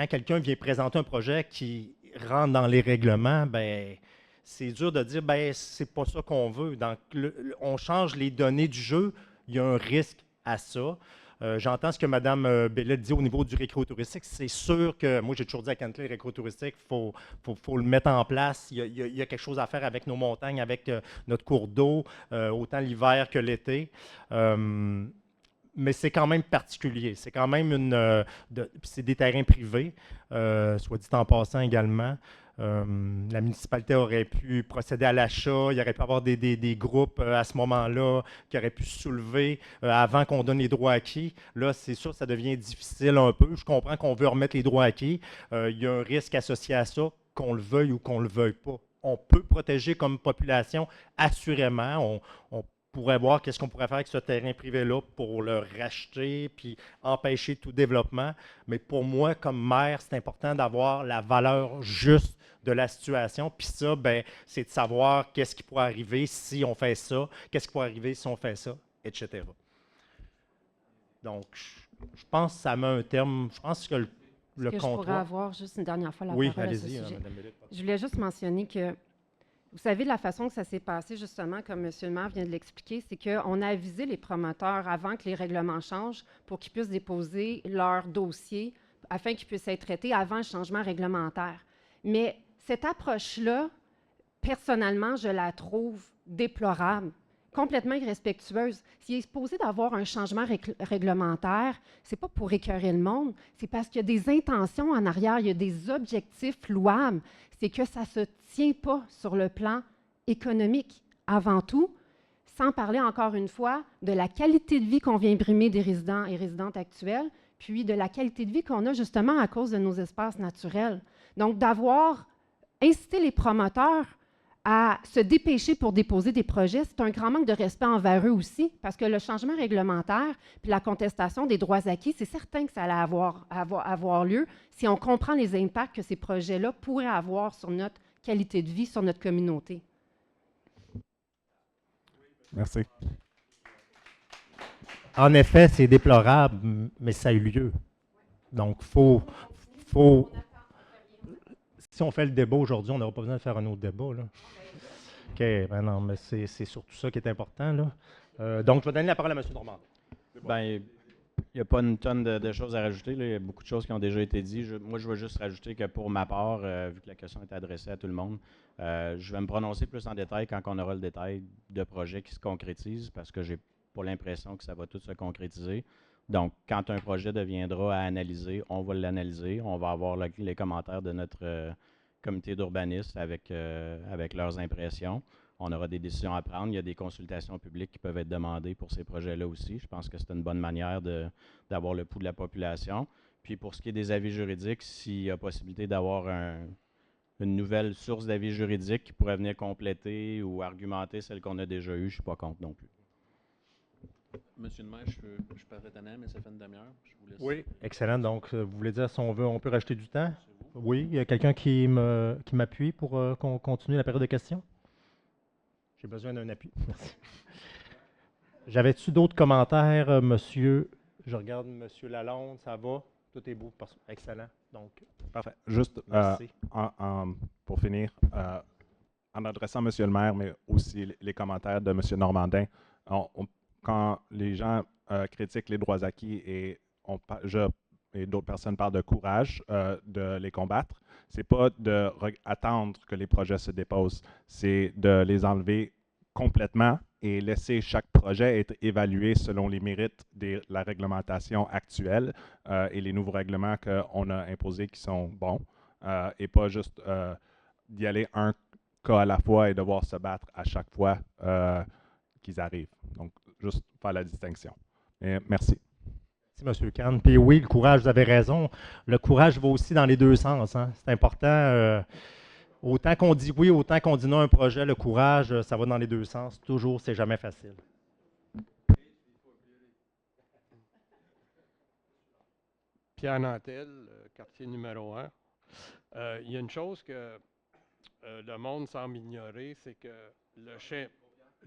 quelqu'un vient présenter un projet qui rentre dans les règlements, c'est dur de dire, c'est pas ça qu'on veut. Donc, on change les données du jeu, il y a un risque à ça. J'entends ce que Mme Bellette dit au niveau du récréotouristique. C'est sûr que, moi j'ai toujours dit à Cantley, le récréotouristique, il faut le mettre en place. Il y a quelque chose à faire avec nos montagnes, avec notre cours d'eau, autant l'hiver que l'été. Mais c'est quand même particulier. C'est quand même c'est des terrains privés, soit dit en passant également. La municipalité aurait pu procéder à l'achat, il y aurait pu avoir des groupes à ce moment-là qui auraient pu se soulever avant qu'on donne les droits acquis. Là, c'est sûr, ça devient difficile un peu. Je comprends qu'on veut remettre les droits acquis. Il y a un risque associé à ça, qu'on le veuille ou qu'on ne le veuille pas. On peut protéger comme population, assurément. On pourrait voir qu'est-ce qu'on pourrait faire avec ce terrain privé-là pour le racheter puis empêcher tout développement. Mais pour moi, comme maire, c'est important d'avoir la valeur juste de la situation. Puis ça, c'est de savoir qu'est-ce qui pourrait arriver si on fait ça, qu'est-ce qui pourrait arriver si on fait ça, etc. Donc, je pense que ça met un terme. Je pense que le contrat... Je pourrais avoir juste une dernière fois la parole à ce sujet. Madame Bellette. Je voulais juste mentionner que vous savez, de la façon que ça s'est passé, justement, comme M. le maire vient de l'expliquer, c'est qu'on a avisé les promoteurs avant que les règlements changent pour qu'ils puissent déposer leur dossier afin qu'ils puissent être traités avant le changement réglementaire. Mais cette approche-là, personnellement, je la trouve déplorable, complètement irrespectueuse. S'il est supposé d'avoir un changement réglementaire, ce n'est pas pour écœurer le monde, c'est parce qu'il y a des intentions en arrière, il y a des objectifs louables. C'est que ça ne se tient pas sur le plan économique, avant tout, sans parler encore une fois de la qualité de vie qu'on vient brimer des résidents et résidentes actuels, puis de la qualité de vie qu'on a justement à cause de nos espaces naturels. Donc, d'avoir incité les promoteurs à se dépêcher pour déposer des projets, c'est un grand manque de respect envers eux aussi, parce que le changement réglementaire puis la contestation des droits acquis, c'est certain que ça allait avoir lieu si on comprend les impacts que ces projets-là pourraient avoir sur notre qualité de vie, sur notre communauté. Merci. En effet, c'est déplorable, mais ça a eu lieu. Donc, faut... Si on fait le débat aujourd'hui, on n'aura pas besoin de faire un autre débat, là. OK, non, mais c'est surtout ça qui est important, là. Donc, je vais donner la parole à M. Normand. Ben, il n'y a pas une tonne de choses à rajouter, là. Il y a beaucoup de choses qui ont déjà été dites. Moi, je veux juste rajouter que pour ma part, vu que la question est adressée à tout le monde, je vais me prononcer plus en détail quand on aura le détail de projets qui se concrétisent, parce que j'ai pas l'impression que ça va tout se concrétiser. Donc, quand un projet deviendra à analyser, on va l'analyser. On va avoir les commentaires de notre comité d'urbanistes avec leurs impressions. On aura des décisions à prendre. Il y a des consultations publiques qui peuvent être demandées pour ces projets-là aussi. Je pense que c'est une bonne manière d'avoir le pouls de la population. Puis pour ce qui est des avis juridiques, s'il y a possibilité d'avoir une nouvelle source d'avis juridique qui pourrait venir compléter ou argumenter celle qu'on a déjà eue, je ne suis pas contre non plus. Monsieur le maire, je peux retenir, mais ça fait une demi-heure. Je vous laisse. Oui, excellent. Donc, vous voulez dire, si on veut, on peut rajouter du temps? Oui, il y a quelqu'un qui m'appuie pour qu'on continue la période de questions? J'ai besoin d'un appui. Merci. J'avais-tu d'autres commentaires, monsieur? Je regarde monsieur Lalonde, ça va? Tout est beau. Excellent. Donc, parfait. Juste pour finir, en adressant monsieur le maire, mais aussi les commentaires de monsieur Normandin, quand les gens critiquent les droits acquis et d'autres personnes parlent de courage de les combattre, c'est pas d'attendre que les projets se déposent, c'est de les enlever complètement et laisser chaque projet être évalué selon les mérites de la réglementation actuelle et les nouveaux règlements qu'on a imposés qui sont bons, et pas juste d'y aller un cas à la fois et devoir se battre à chaque fois qu'ils arrivent. Donc, juste faire la distinction. Et merci. Merci, M. Kahn. Puis oui, le courage, vous avez raison. Le courage va aussi dans les deux sens. Hein. C'est important. Autant qu'on dit oui, autant qu'on dit non à un projet, le courage, ça va dans les deux sens. Toujours, c'est jamais facile. Pierre Nantel, quartier numéro 1. Il y a une chose que le monde semble ignorer, c'est que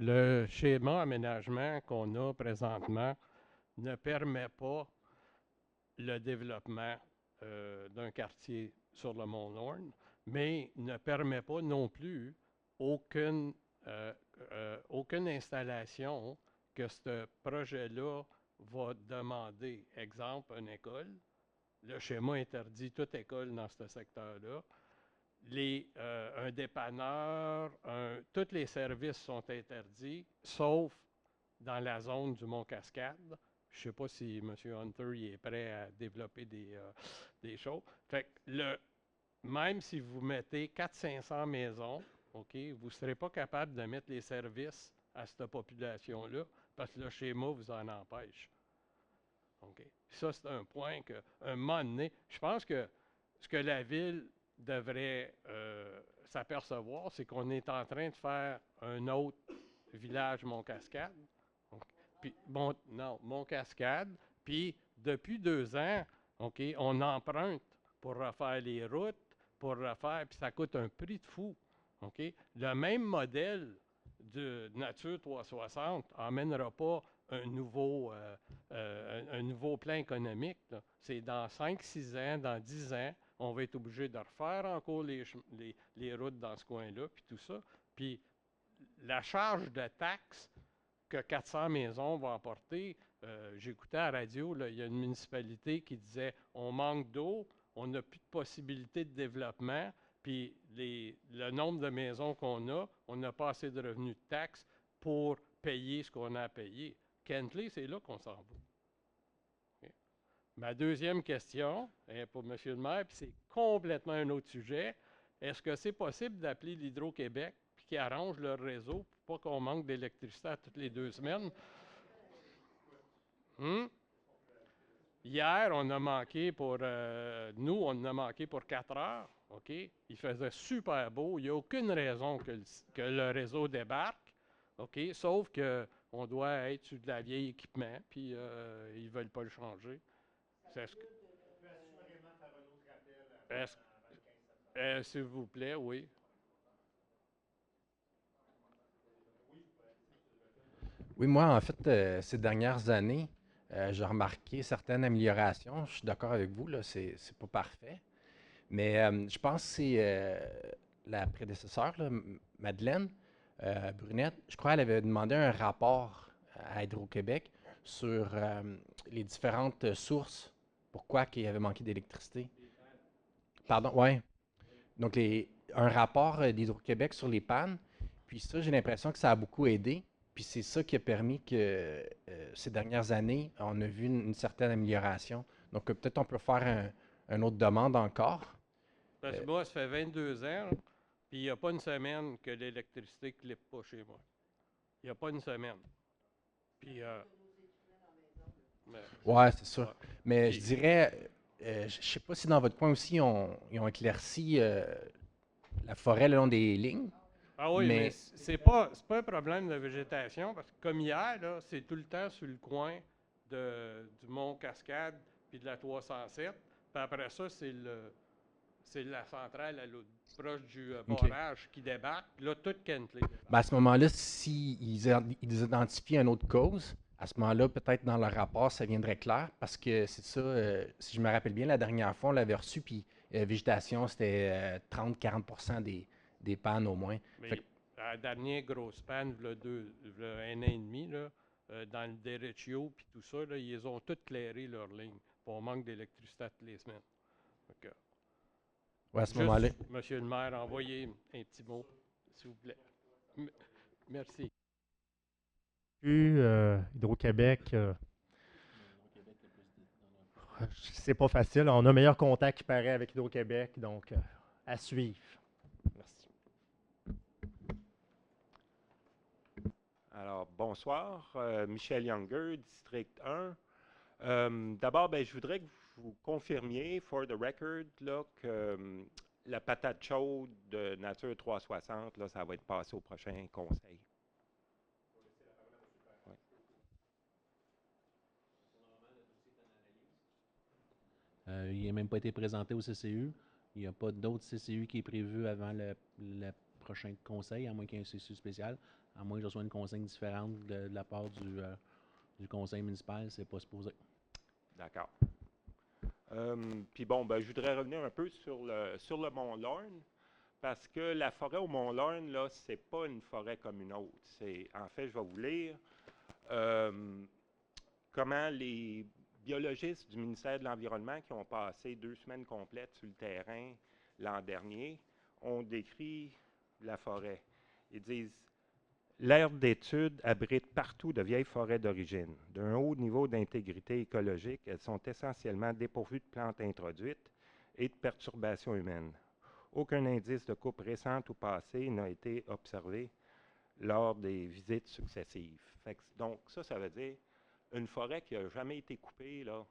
le schéma aménagement qu'on a présentement ne permet pas le développement d'un quartier sur le Mont Lorne, mais ne permet pas non plus aucune installation que ce projet-là va demander. Exemple, une école. Le schéma interdit toute école dans ce secteur-là. Un dépanneur, tous les services sont interdits, sauf dans la zone du Mont-Cascade. Je ne sais pas si M. Hunter est prêt à développer des choses. Fait que même si vous mettez 400-500 maisons, okay, vous ne serez pas capable de mettre les services à cette population-là parce que le schéma vous en empêche. Okay. Ça, c'est un point qu'à un moment donné, je pense que ce que la Ville devrait s'apercevoir, c'est qu'on est en train de faire un autre village Mont-Cascade. Puis, Mont-Cascade. Puis, depuis 2 ans, okay, on emprunte pour refaire les routes, puis ça coûte un prix de fou. Okay? Le même modèle de Nature 360 n'emmènera pas un nouveau plan économique. C'est dans 5-6 ans, dans 10 ans, on va être obligé de refaire encore les routes dans ce coin-là, puis tout ça. Puis la charge de taxes que 400 maisons vont apporter, j'écoutais à la radio, il y a une municipalité qui disait « on manque d'eau, on n'a plus de possibilité de développement, puis le nombre de maisons qu'on a, on n'a pas assez de revenus de taxes pour payer ce qu'on a à payer. » Kentley, c'est là qu'on s'en va. Okay. Ma deuxième question est pour M. le maire, puis c'est complètement un autre sujet. Est-ce que c'est possible d'appeler l'Hydro-Québec puis qu'ils arrangent leur réseau pour pas qu'on manque d'électricité à toutes les 2 semaines? Hier, on a manqué pour... nous, on en a manqué pour 4 heures. Okay? Il faisait super beau. Il n'y a aucune raison que le réseau débarque. Okay? Sauf qu'on doit être sur de la vieille équipement, puis ils ne veulent pas le changer. S'il vous plaît, oui. Oui, moi, en fait, ces dernières années, j'ai remarqué certaines améliorations. Je suis d'accord avec vous, là, c'est pas parfait. Mais je pense que c'est la prédécesseure, là, Madeleine Brunette, je crois qu'elle avait demandé un rapport à Hydro-Québec sur les différentes sources. Pourquoi qu'il y avait manqué d'électricité? Pardon, oui. Donc, un rapport d'Hydro-Québec sur les pannes. Puis ça, j'ai l'impression que ça a beaucoup aidé. Puis c'est ça qui a permis que ces dernières années, on a vu une certaine amélioration. Donc, peut-être on peut faire une autre demande encore. Parce que moi, ça fait 22 ans, puis il n'y a pas une semaine que l'électricité ne clippe pas chez moi. Il n'y a pas une semaine. Puis. Ouais, c'est sûr. Ouais. Mais Puis- je dirais, je ne sais pas si dans votre point aussi, ils ont éclairci la forêt le long des lignes. Ah oui, Mais- mais c'est pas un problème de végétation, parce que comme hier, là, c'est tout le temps sur le coin du Mont Cascade puis de la 307. Puis après ça, c'est la centrale à l'autre, proche du barrage qui débarque. Là, tout Kentley. Ben, à ce moment-là, s'ils identifient une autre cause, à ce moment-là, peut-être dans leur rapport, ça viendrait clair, parce que c'est ça, si je me rappelle bien, la dernière fois, on l'avait reçu, puis végétation, c'était 30-40% des pannes au moins. Mais Fait que- la dernière grosse panne, il y a un an et demi, là, dans le Derecho puis tout ça, là, ils ont tous clairé leur ligne. On manque d'électricité toutes les semaines. Donc, Ouais, à ce juste, moment-là. Monsieur le maire, envoyez un petit mot, s'il vous plaît. Merci. Hydro-Québec, c'est pas facile. On a un meilleur contact qui paraît avec Hydro-Québec, donc à suivre. Merci. Alors, bonsoir. Michel Younger, District 1. D'abord, je voudrais que vous confirmiez, for the record, là, que la patate chaude de Nature 360, là, ça va être passé au prochain conseil. Ouais. Il n'a même pas été présenté au CCU. Il n'y a pas d'autre CCU qui est prévu avant le prochain conseil, à moins qu'il y ait un CCU spécial, à moins que je reçoive une consigne différente de la part du conseil municipal, c'est pas supposé. D'accord. Puis bon, je voudrais revenir un peu sur le Mont Lorne, parce que la forêt au Mont Lorne, là, c'est pas une forêt comme une autre. En fait, je vais vous lire comment les biologistes du ministère de l'Environnement, qui ont passé 2 semaines complètes sur le terrain l'an dernier, ont décrit la forêt. Ils disent: l'aire d'étude abrite partout de vieilles forêts d'origine. D'un haut niveau d'intégrité écologique, elles sont essentiellement dépourvues de plantes introduites et de perturbations humaines. Aucun indice de coupe récente ou passée n'a été observé lors des visites successives. Donc, ça veut dire une forêt qui n'a jamais été coupée, là,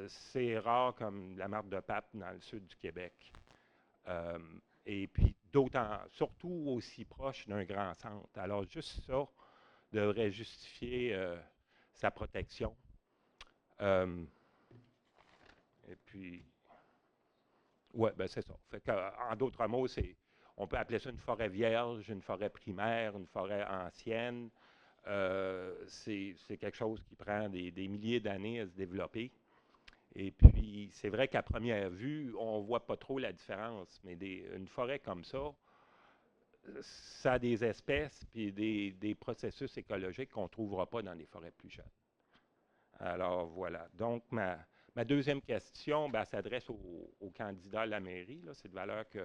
c'est rare comme la marque de Pape dans le sud du Québec. Et puis, surtout aussi proche d'un grand centre. Alors, juste ça devrait justifier sa protection. Et puis, ouais, c'est ça. Fait que, en d'autres mots, on peut appeler ça une forêt vierge, une forêt primaire, une forêt ancienne. C'est quelque chose qui prend des milliers d'années à se développer. Et puis, c'est vrai qu'à première vue, on ne voit pas trop la différence, mais une forêt comme ça a des espèces et des processus écologiques qu'on ne trouvera pas dans des forêts plus jeunes. Alors, voilà. Donc, ma deuxième question s'adresse au candidat à la mairie. C'est de valeur que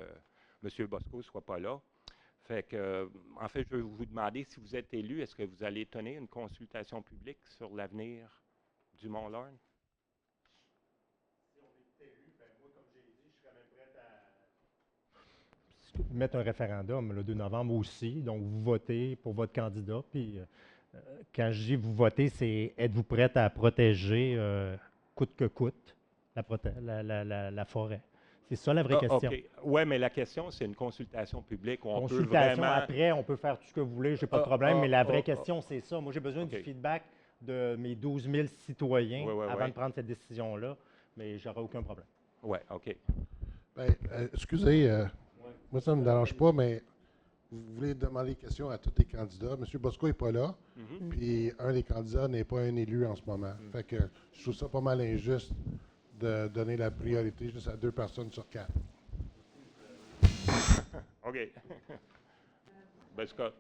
M. Bosco ne soit pas là. Fait que, en fait, je veux vous demander, si vous êtes élu, est-ce que vous allez tenir une consultation publique sur l'avenir du Mont-Lorne? Mettre un référendum le 2 novembre aussi. Donc, vous votez pour votre candidat. Puis, quand je dis vous votez, c'est êtes-vous prête à protéger coûte que coûte la forêt? C'est ça la vraie question. OK. Oui, mais la question, c'est une consultation publique où on peut Consultation vraiment... après, on peut faire tout ce que vous voulez, je n'ai pas de problème, mais la vraie question, c'est ça. Moi, j'ai besoin du feedback de mes 12 000 citoyens avant de prendre cette décision-là, mais j'aurai aucun problème. Oui, OK. Excusez, moi, ça ne me dérange pas, mais vous voulez demander des questions à tous les candidats. M. Bosco n'est pas là, puis un des candidats n'est pas un élu en ce moment. Fait que je trouve ça pas mal injuste de donner la priorité juste à 2 personnes sur 4. OK. Scott.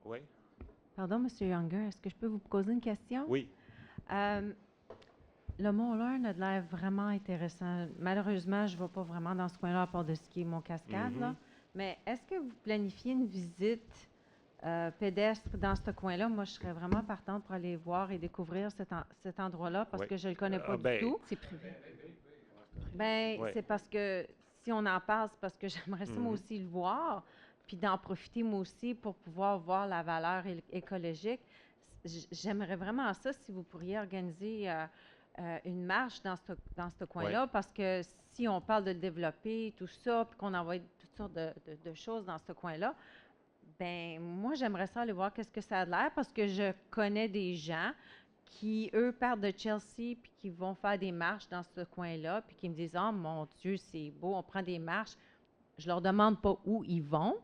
Oui? Pardon, M. Younger, est-ce que je peux vous poser une question? Oui. Le Mont-Laurne a l'air vraiment intéressant. Malheureusement, je ne vais pas vraiment dans ce coin-là à part de skier mon cascade. Là. Mais est-ce que vous planifiez une visite pédestre dans ce coin-là? Moi, je serais vraiment partante pour aller voir et découvrir cet endroit-là parce que je ne le connais pas du tout. C'est privé. Bien, c'est parce que si on en parle, c'est parce que j'aimerais ça, moi aussi, le voir, puis d'en profiter, moi aussi, pour pouvoir voir la valeur écologique. J'aimerais vraiment ça si vous pourriez organiser une marche dans ce coin-là, parce que si on parle de le développer, tout ça, puis qu'on envoie toutes sortes de choses dans ce coin-là, ben moi, j'aimerais ça aller voir qu'est-ce que ça a l'air, parce que je connais des gens qui, eux, partent de Chelsea, puis qui vont faire des marches dans ce coin-là, puis qui me disent « Oh mon Dieu, c'est beau, on prend des marches. » Je leur demande pas où ils vont,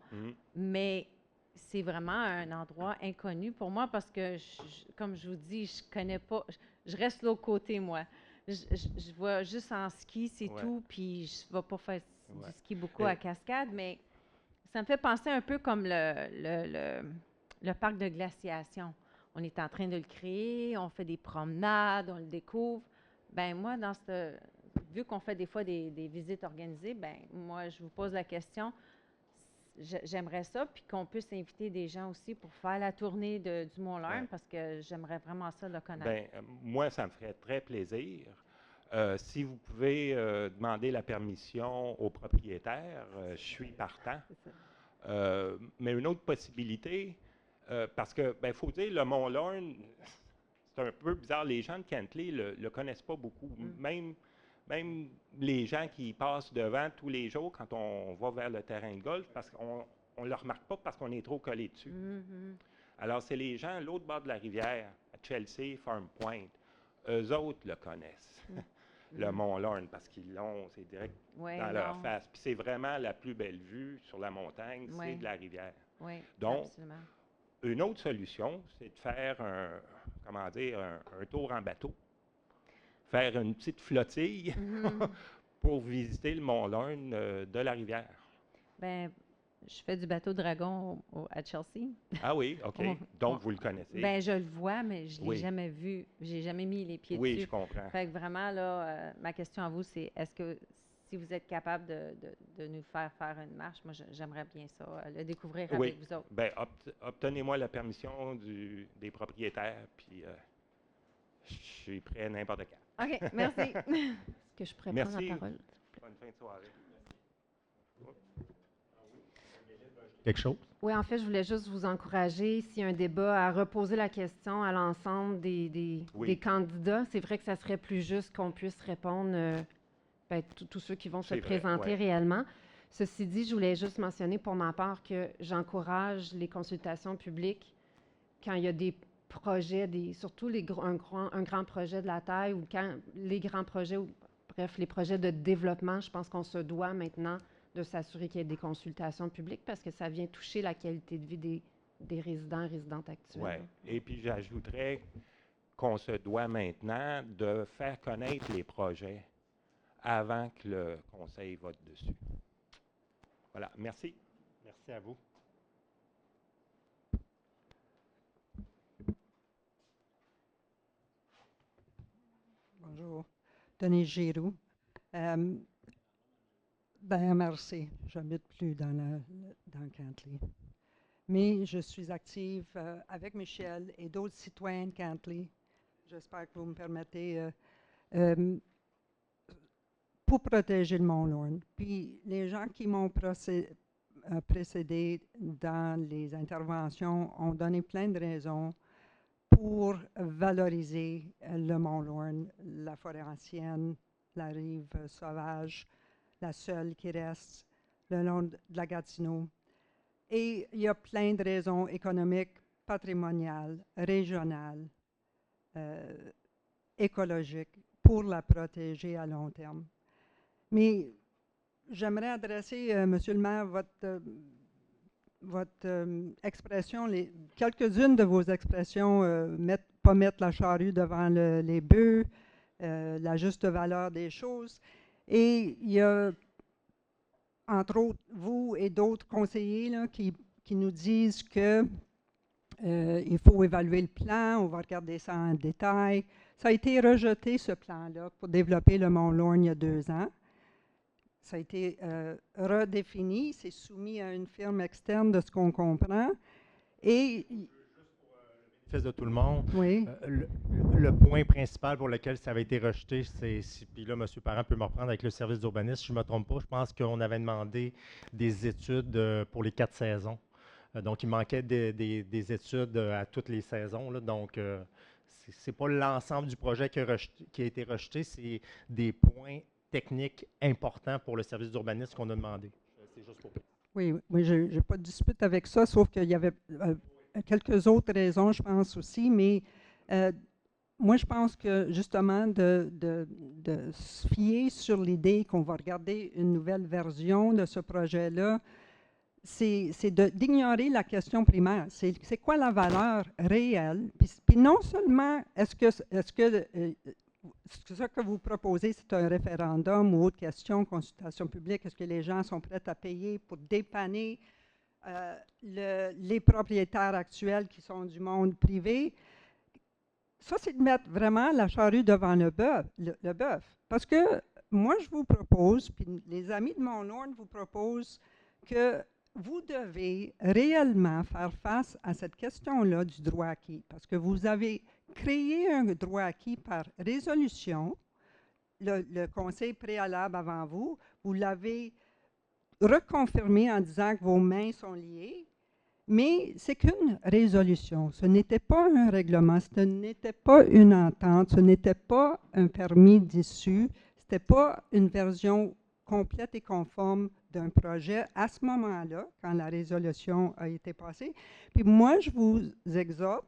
mais c'est vraiment un endroit inconnu pour moi parce que, comme je vous dis, je connais pas, je reste de l'autre côté, moi. Je vois juste en ski, c'est tout, puis je ne vais pas faire du ski beaucoup à Cascade, mais ça me fait penser un peu comme le parc de glaciation. On est en train de le créer, on fait des promenades, on le découvre. Ben moi, vu qu'on fait des fois des visites organisées, ben moi, je vous pose la question. J'aimerais ça, puis qu'on puisse inviter des gens aussi pour faire la tournée du Mont-Laurne, parce que j'aimerais vraiment ça le connaître. Bien, moi, ça me ferait très plaisir. Si vous pouvez demander la permission au propriétaire, je suis partant. Mais une autre possibilité, parce que, il faut dire, le Mont-Laurne, c'est un peu bizarre. Les gens de Kentley ne le connaissent pas beaucoup. Même les gens qui passent devant tous les jours quand on va vers le terrain de golf, parce qu'on ne le remarque pas parce qu'on est trop collé dessus. Alors, c'est les gens à l'autre bord de la rivière, à Chelsea, Farm Point. Eux autres le connaissent, le Mont-Laurne, parce qu'ils l'ont, c'est direct dans leur face. Puis c'est vraiment la plus belle vue sur la montagne, c'est de la rivière. Donc, absolument. Une autre solution, c'est de faire un tour en bateau. Faire une petite flottille pour visiter le Mont-Laurne de la rivière. Bien, je fais du bateau dragon à Chelsea. Ah oui, OK. Donc, vous le connaissez. Bien, je le vois, mais je ne l'ai jamais vu. Je n'ai jamais mis les pieds dessus. Oui, je comprends. Fait que vraiment, là, ma question à vous, c'est est-ce que si vous êtes capable de nous faire une marche, moi, j'aimerais bien ça, le découvrir avec vous autres. Bien, obtenez-moi la permission des propriétaires, puis je suis prêt à n'importe quand. OK, merci. Est-ce que je pourrais prendre la parole? Bonne fin de soirée. Quelque chose? Oui, en fait, je voulais juste vous encourager, s'il y a un débat, à reposer la question à l'ensemble des candidats. C'est vrai que ça serait plus juste qu'on puisse répondre, tous ceux qui vont se présenter réellement. Ceci dit, je voulais juste mentionner pour ma part que j'encourage les consultations publiques quand il y a des projets, surtout un grand projet de la taille ou quand les grands projets, bref, les projets de développement, je pense qu'on se doit maintenant de s'assurer qu'il y ait des consultations publiques parce que ça vient toucher la qualité de vie des résidents et résidentes actuels. Oui, et puis j'ajouterais qu'on se doit maintenant de faire connaître les projets avant que le Conseil vote dessus. Voilà, merci. Merci à vous. Bonjour, Denis Giroux. Merci. Je n'habite plus dans Cantley. Mais je suis active avec Michel et d'autres citoyens de Cantley. J'espère que vous me permettez pour protéger le Mont-Laurne. Puis les gens qui m'ont précédé dans les interventions ont donné plein de raisons pour valoriser le Mont-Laurne, la forêt ancienne, la rive sauvage, la seule qui reste le long de la Gatineau. Et il y a plein de raisons économiques, patrimoniales, régionales, écologiques pour la protéger à long terme. Mais j'aimerais adresser, Monsieur le maire, votre expression, quelques-unes de vos expressions, pas mettre la charrue devant les bœufs, la juste valeur des choses. Et il y a, entre autres, vous et d'autres conseillers là, qui nous disent que Il faut évaluer le plan, on va regarder ça en détail. Ça a été rejeté, ce plan-là, pour développer le Mont Lorne il y a 2 ans. Ça a été redéfini, c'est soumis à une firme externe de ce qu'on comprend. Et bénéfice de tout le monde. oui. Le point principal pour lequel ça avait été rejeté, c'est, puis là, M. Parent peut me reprendre avec le service d'urbanisme, si je ne me trompe pas, je pense qu'on avait demandé des études pour les 4 saisons. Donc, il manquait des études à toutes les saisons. Là, donc, ce n'est pas l'ensemble du projet qui a été rejeté, c'est des points techniques importants pour le service d'urbanisme qu'on a demandé. C'est juste pour... Oui, je n'ai pas de dispute avec ça, sauf qu'il y avait quelques autres raisons, je pense aussi, mais moi, je pense que justement de se fier sur l'idée qu'on va regarder une nouvelle version de ce projet-là, c'est d'ignorer la question primaire. C'est quoi la valeur réelle? Puis non seulement est-ce que ce que vous proposez, c'est un référendum ou autre question, consultation publique, est-ce que les gens sont prêts à payer pour dépanner les propriétaires actuels qui sont du monde privé? Ça, c'est de mettre vraiment la charrue devant le bœuf. Parce que moi, je vous propose, puis les amis de Mont Lorne vous proposent que vous devez réellement faire face à cette question-là du droit acquis. Parce que vous avez créé un droit acquis par résolution, le conseil préalable avant vous, vous l'avez reconfirmé en disant que vos mains sont liées, mais c'est qu'une résolution. Ce n'était pas un règlement, ce n'était pas une entente, ce n'était pas un permis d'issue, ce n'était pas une version complète et conforme d'un projet à ce moment-là, quand la résolution a été passée. Puis moi, je vous exhorte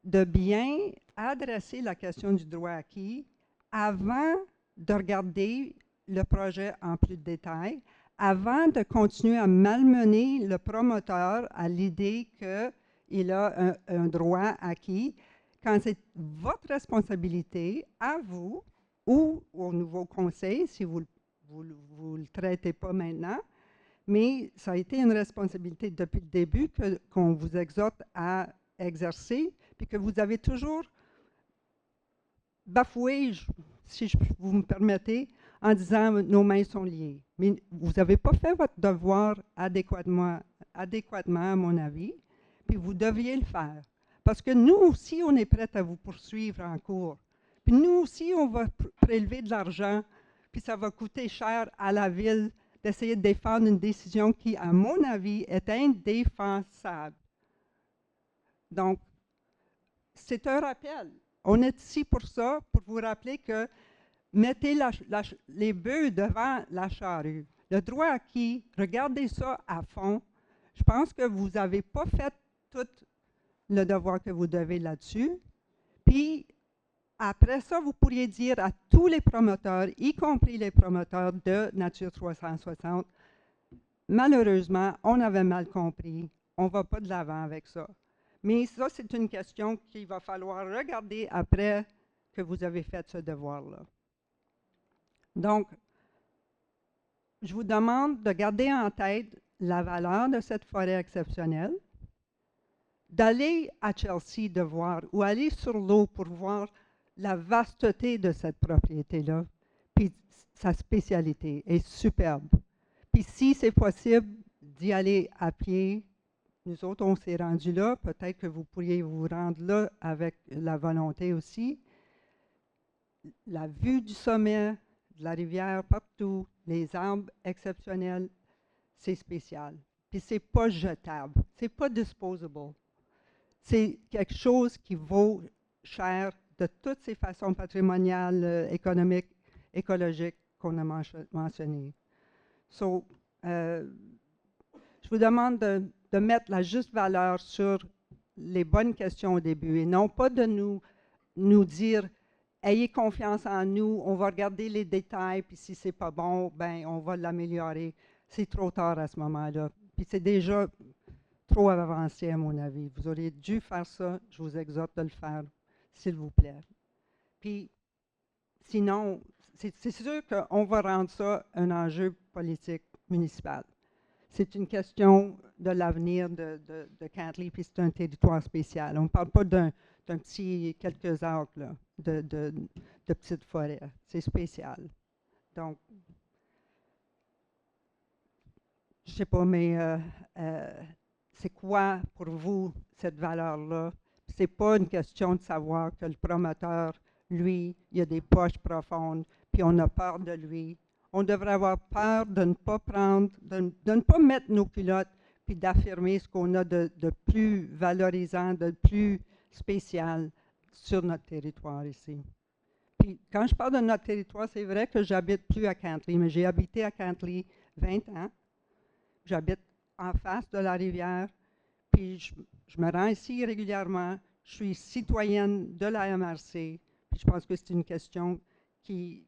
de bien adresser la question du droit acquis avant de regarder le projet en plus de détails, avant de continuer à malmener le promoteur à l'idée qu'il a un droit acquis, quand c'est votre responsabilité, à vous ou au nouveau conseil, si vous ne le traitez pas maintenant, mais ça a été une responsabilité depuis le début qu'on vous exhorte à exercer, puis que vous avez toujours bafoué, si vous me permettez, en disant « nos mains sont liées ». Mais vous n'avez pas fait votre devoir adéquatement, à mon avis, puis vous deviez le faire. Parce que nous aussi, on est prêts à vous poursuivre en cours. Puis nous aussi, on va prélever de l'argent, puis ça va coûter cher à la ville d'essayer de défendre une décision qui, à mon avis, est indéfensable. Donc, c'est un rappel. On est ici pour ça, pour vous rappeler que mettez les bœufs devant la charrue. Le droit acquis, regardez ça à fond. Je pense que vous n'avez pas fait tout le devoir que vous devez là-dessus. Puis, après ça, vous pourriez dire à tous les promoteurs, y compris les promoteurs de Nature 360, malheureusement, on avait mal compris. On ne va pas de l'avant avec ça. Mais ça, c'est une question qu'il va falloir regarder après que vous avez fait ce devoir-là. Donc, je vous demande de garder en tête la valeur de cette forêt exceptionnelle, d'aller à Chelsea de voir, ou aller sur l'eau pour voir la vasteté de cette propriété-là, puis sa spécialité est superbe. Puis si c'est possible d'y aller à pied, nous autres, on s'est rendus là, peut-être que vous pourriez vous rendre là avec la volonté aussi. La vue du sommet, de la rivière, partout, les arbres exceptionnels, c'est spécial. Puis c'est pas jetable, c'est pas disposable. C'est quelque chose qui vaut cher de toutes ces façons patrimoniales, économiques, écologiques qu'on a mentionnées. So, je vous demande de mettre la juste valeur sur les bonnes questions au début et non pas de nous dire « ayez confiance en nous, on va regarder les détails, puis si c'est pas bon, ben on va l'améliorer ». C'est trop tard à ce moment-là. Puis c'est déjà trop avancé à mon avis. Vous auriez dû faire ça, je vous exhorte de le faire, s'il vous plaît. Puis, sinon, c'est sûr qu'on va rendre ça un enjeu politique municipal. c'est une question de l'avenir de Cantley, puis c'est un territoire spécial. On ne parle pas d'un petit quelques acres là, de petites forêts. C'est spécial. Donc, je ne sais pas, mais c'est quoi pour vous cette valeur-là? Ce n'est pas une question de savoir que le promoteur, lui, il a des poches profondes, puis on a peur de lui. On devrait avoir peur de ne pas prendre, de ne pas mettre nos culottes, puis d'affirmer ce qu'on a de plus valorisant, de plus spécial sur notre territoire ici. Puis quand je parle de notre territoire, c'est vrai que j'habite plus à Cantley, mais j'ai habité à Cantley 20 ans. J'habite en face de la rivière, puis je me rends ici régulièrement. Je suis citoyenne de la MRC, puis je pense que c'est une question qui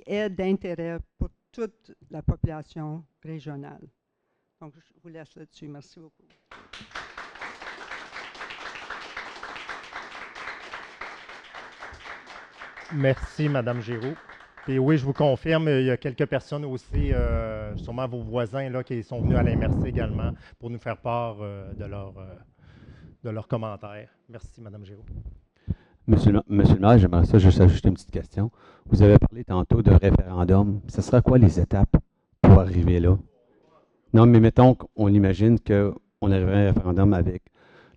est d'intérêt pour toute la population régionale. Donc, je vous laisse là-dessus. Merci beaucoup. Merci, Mme Giroux. Et oui, je vous confirme, il y a quelques personnes aussi, sûrement vos voisins, là, qui sont venus à la MRC également pour nous faire part de leurs commentaires. Merci, Mme Giroux. Monsieur le maire, j'aimerais ça juste ajouter une petite question. Vous avez parlé tantôt de référendum. Ce sera quoi les étapes pour arriver là? Non, mais mettons qu'on imagine qu'on arriverait à un référendum avec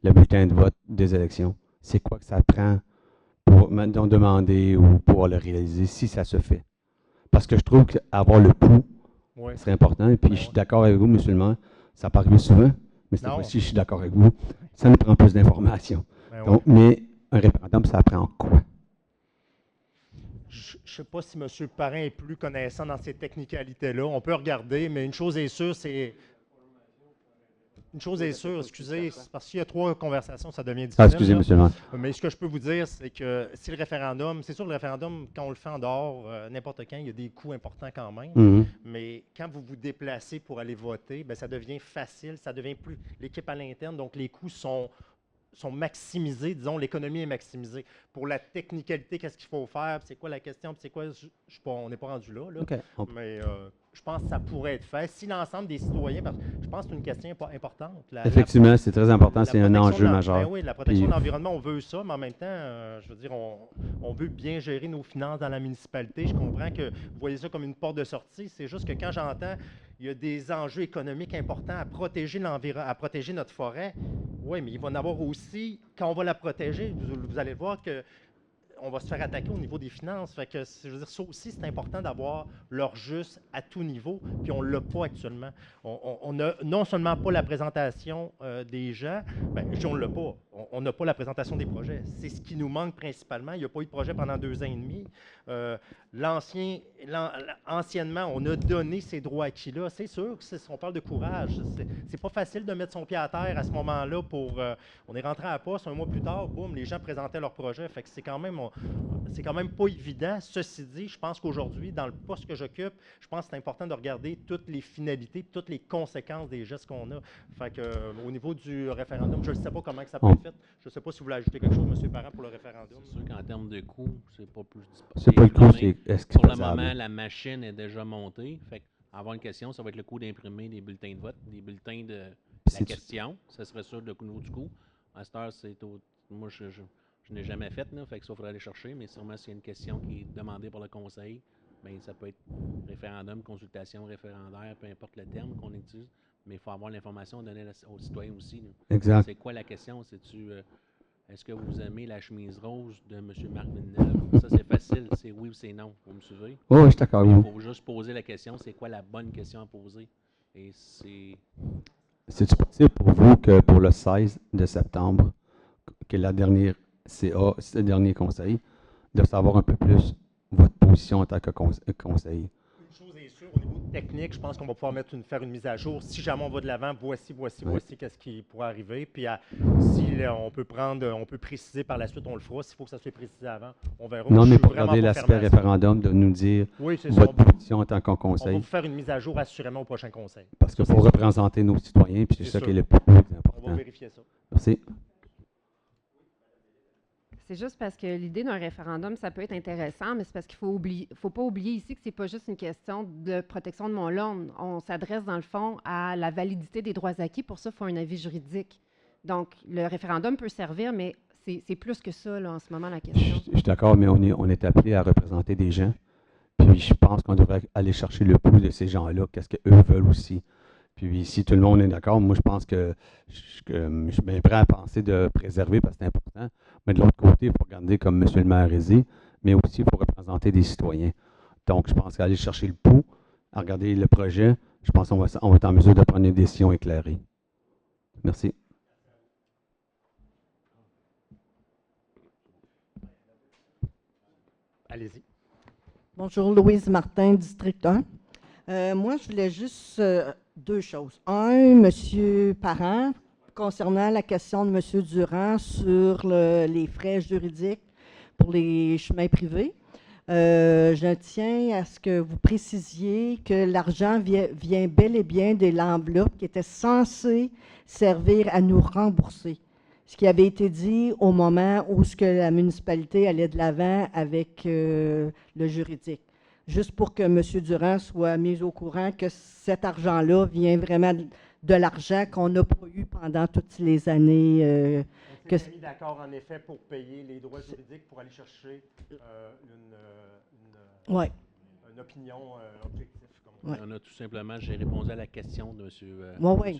le bulletin de vote des élections. C'est quoi que ça prend pour maintenant demander ou pour le réaliser si ça se fait? Parce que je trouve qu'avoir le pouls serait important. Et puis, je suis d'accord avec vous, monsieur le maire, ça peut arriver souvent, mais cette fois-ci, je suis d'accord avec vous. Ça nous prend plus d'informations. Donc, mais un référendum, ça prend quoi? Je ne sais pas si M. Parrain est plus connaissant dans ces technicalités-là. On peut regarder, mais une chose est sûre, excusez, parce qu'il y a 3 conversations, ça devient difficile. Excusez, monsieur le maire. Mais ce que je peux vous dire, c'est que si le référendum, c'est sûr le référendum, quand on le fait en dehors, n'importe quand, il y a des coûts importants quand même. Mais quand vous vous déplacez pour aller voter, bien, ça devient facile, ça devient plus l'équipe à l'interne, donc les coûts sont maximisés, disons, l'économie est maximisée. Pour la technicalité, qu'est-ce qu'il faut faire, c'est quoi la question, c'est quoi, on n'est pas rendu là, Okay. Mais je pense que ça pourrait être fait. Si l'ensemble des citoyens, parce que je pense que c'est une question importante. Effectivement, c'est très important, c'est un enjeu majeur. Ben oui, la protection de l'environnement, on veut ça, mais en même temps, je veux dire, on veut bien gérer nos finances dans la municipalité. Je comprends que vous voyez ça comme une porte de sortie, c'est juste que quand j'entends il y a des enjeux économiques importants à protéger à protéger notre forêt. Oui, mais il va y en avoir aussi, quand on va la protéger, vous allez voir qu'on va se faire attaquer au niveau des finances. Fait que, je veux dire, ça aussi, c'est important d'avoir l'heure juste à tout niveau, puis on ne l'a pas actuellement. On n'a non seulement pas la présentation des gens, bien, on ne l'a pas. On n'a pas la présentation des projets. C'est ce qui nous manque principalement. Il n'y a pas eu de projet pendant 2 ans et demi. Anciennement, on a donné ces droits acquis-là. C'est sûr que on parle de courage. C'est pas facile de mettre son pied à terre à ce moment-là pour... on est rentré à la poste 1 mois plus tard, boum, les gens présentaient leur projet. Fait que c'est quand même pas évident. Ceci dit, je pense qu'aujourd'hui, dans le poste que j'occupe, je pense que c'est important de regarder toutes les finalités, toutes les conséquences des gestes qu'on a. Fait que, au niveau du référendum, je ne sais pas comment que ça peut être fait. Je ne sais pas si vous voulez ajouter quelque chose, M. Parent, pour le référendum. C'est sûr qu'en termes de coût, c'est pas plus... C'est pas le coût, c'est est-ce que pour le moment, la machine est déjà montée. Fait avoir une question, ça va être le coût d'imprimer des bulletins de vote, des bulletins de la question. Ça serait sûr le niveau du coût. À cette heure, moi, je n'ai jamais fait, là, fait que ça, il faudrait aller chercher, mais sûrement s'il y a une question qui est demandée par le conseil, bien, ça peut être référendum, consultation référendaire, peu importe le terme qu'on utilise, mais il faut avoir l'information donnée aux citoyens aussi. Là. Exact. C'est quoi la question? C'est-tu... est-ce que vous aimez la chemise rose de M. Marc Villeneuve? Ça, c'est facile. C'est oui ou c'est non. Vous me suivez? Oui, je suis d'accord avec vous. Il faut juste poser la question. C'est quoi la bonne question à poser? Et c'est-tu possible pour vous que pour le 16 de septembre, que la dernière CA, le dernier conseil, de savoir un peu plus votre position en tant que conseiller? Une chose est sûre, au niveau technique, je pense qu'on va pouvoir faire une mise à jour. Si jamais on va de l'avant, voici qu'est-ce qui pourrait arriver. Puis si on peut préciser par la suite, on le fera. S'il faut que ça soit précisé avant, on verra. Non, mais pour regarder l'aspect référendum, de nous dire votre position en tant que conseil. On va vous faire une mise à jour assurément au prochain conseil. Parce que pour représenter nos citoyens, puis c'est ça qui est le plus important. On va vérifier ça. Merci. C'est juste parce que l'idée d'un référendum, ça peut être intéressant, mais c'est parce qu'il faut pas oublier ici que c'est pas juste une question de protection de mon loan. On s'adresse, dans le fond, à la validité des droits acquis. Pour ça, il faut un avis juridique. Donc, le référendum peut servir, mais c'est plus que ça, là, en ce moment, la question. Je suis d'accord, mais on est appelé à représenter des gens. Puis je pense qu'on devrait aller chercher le pouls de ces gens-là, qu'est-ce qu'eux veulent aussi. Puis si tout le monde est d'accord, moi je pense que je suis bien prêt à penser de préserver parce que c'est important. Mais de l'autre côté, il faut regarder comme M. le maire a dit, mais aussi il faut représenter des citoyens. Donc je pense qu'aller chercher le pouls, à regarder le projet, je pense qu'on va être en mesure de prendre une décision éclairée. Merci. Allez-y. Bonjour, Louise Martin, District 1. Moi, je voulais juste deux choses. Un, M. Parent, concernant la question de M. Durand sur les frais juridiques pour les chemins privés. Je tiens à ce que vous précisiez que l'argent vient bel et bien de l'enveloppe qui était censée servir à nous rembourser. Ce qui avait été dit au moment où la municipalité allait de l'avant avec le juridique. Juste pour que M. Durand soit mis au courant que cet argent-là vient vraiment de l'argent qu'on n'a pas eu pendant toutes les années. On s'est mis d'accord, en effet, pour payer les droits juridiques pour aller chercher une opinion objective. Ouais. On a tout simplement, j'ai répondu à la question de M.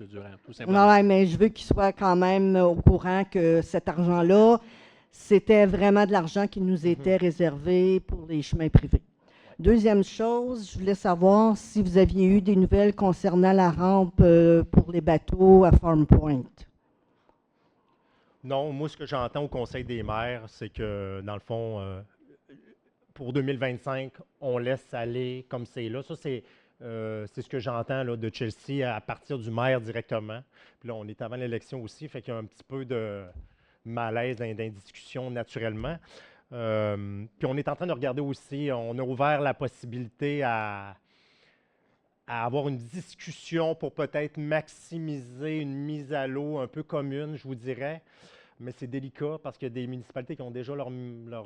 Durand. Tout simplement. Oui, mais je veux qu'il soit quand même au courant que cet argent-là, c'était vraiment de l'argent qui nous était réservé pour les chemins privés. Deuxième chose, je voulais savoir si vous aviez eu des nouvelles concernant la rampe pour les bateaux à Farm Point. Non, moi, ce que j'entends au Conseil des maires, c'est que, dans le fond, pour 2025, on laisse aller comme c'est là. Ça, c'est ce que j'entends là, de Chelsea à partir du maire directement. Puis là, on est avant l'élection aussi, fait qu'il y a un petit peu de malaise dans les discussions naturellement. Puis on est en train de regarder aussi, on a ouvert la possibilité à avoir une discussion pour peut-être maximiser une mise à l'eau un peu commune, je vous dirais. Mais c'est délicat parce qu'il y a des municipalités qui ont déjà leur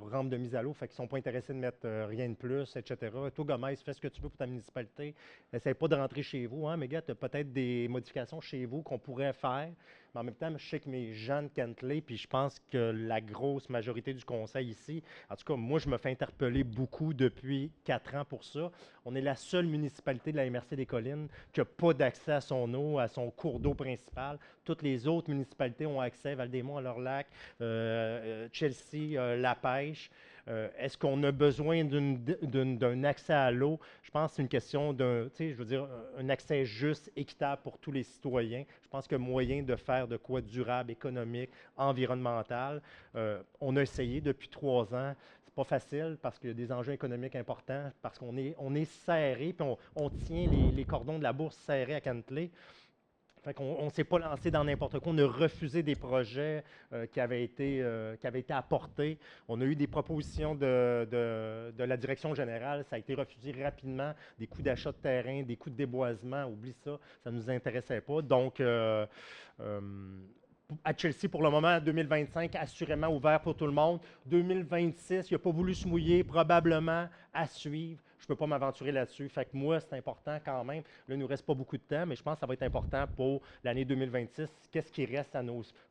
rampe de mise à l'eau, fait qu'ils ne sont pas intéressés de mettre rien de plus, etc. Toi, Gomez, fais ce que tu veux pour ta municipalité. N'essaie pas de rentrer chez vous, hein, mais gars, tu as peut-être des modifications chez vous qu'on pourrait faire. Mais en même temps, je sais que mes gens de Kentley, puis je pense que la grosse majorité du conseil ici, en tout cas, moi, je me fais interpeller beaucoup depuis 4 ans pour ça. On est la seule municipalité de la MRC des Collines qui n'a pas d'accès à son eau, à son cours d'eau principal. Toutes les autres municipalités ont accès, Val-des-Monts à leur lac, Chelsea, La Pêche. Est-ce qu'on a besoin d'un accès à l'eau? Je pense que c'est une question un accès juste, équitable pour tous les citoyens. Je pense qu'il y a moyen de faire de quoi durable, économique, environnemental. On a essayé depuis 3 ans. C'est pas facile parce qu'il y a des enjeux économiques importants, parce qu'on est serré, puis on tient les cordons de la bourse serrés à Kentley. Fait qu'on ne s'est pas lancé dans n'importe quoi. On a refusé des projets qui avaient été apportés. On a eu des propositions de la direction générale. Ça a été refusé rapidement. Des coûts d'achat de terrain, des coûts de déboisement. Oublie ça. Ça ne nous intéressait pas. Donc, à Chelsea, pour le moment, 2025, assurément ouvert pour tout le monde. 2026, il n'a pas voulu se mouiller, probablement à suivre. Je ne peux pas m'aventurer là-dessus. Fait que moi, c'est important quand même. Là, il ne nous reste pas beaucoup de temps, mais je pense que ça va être important pour l'année 2026. Qu'est-ce qui reste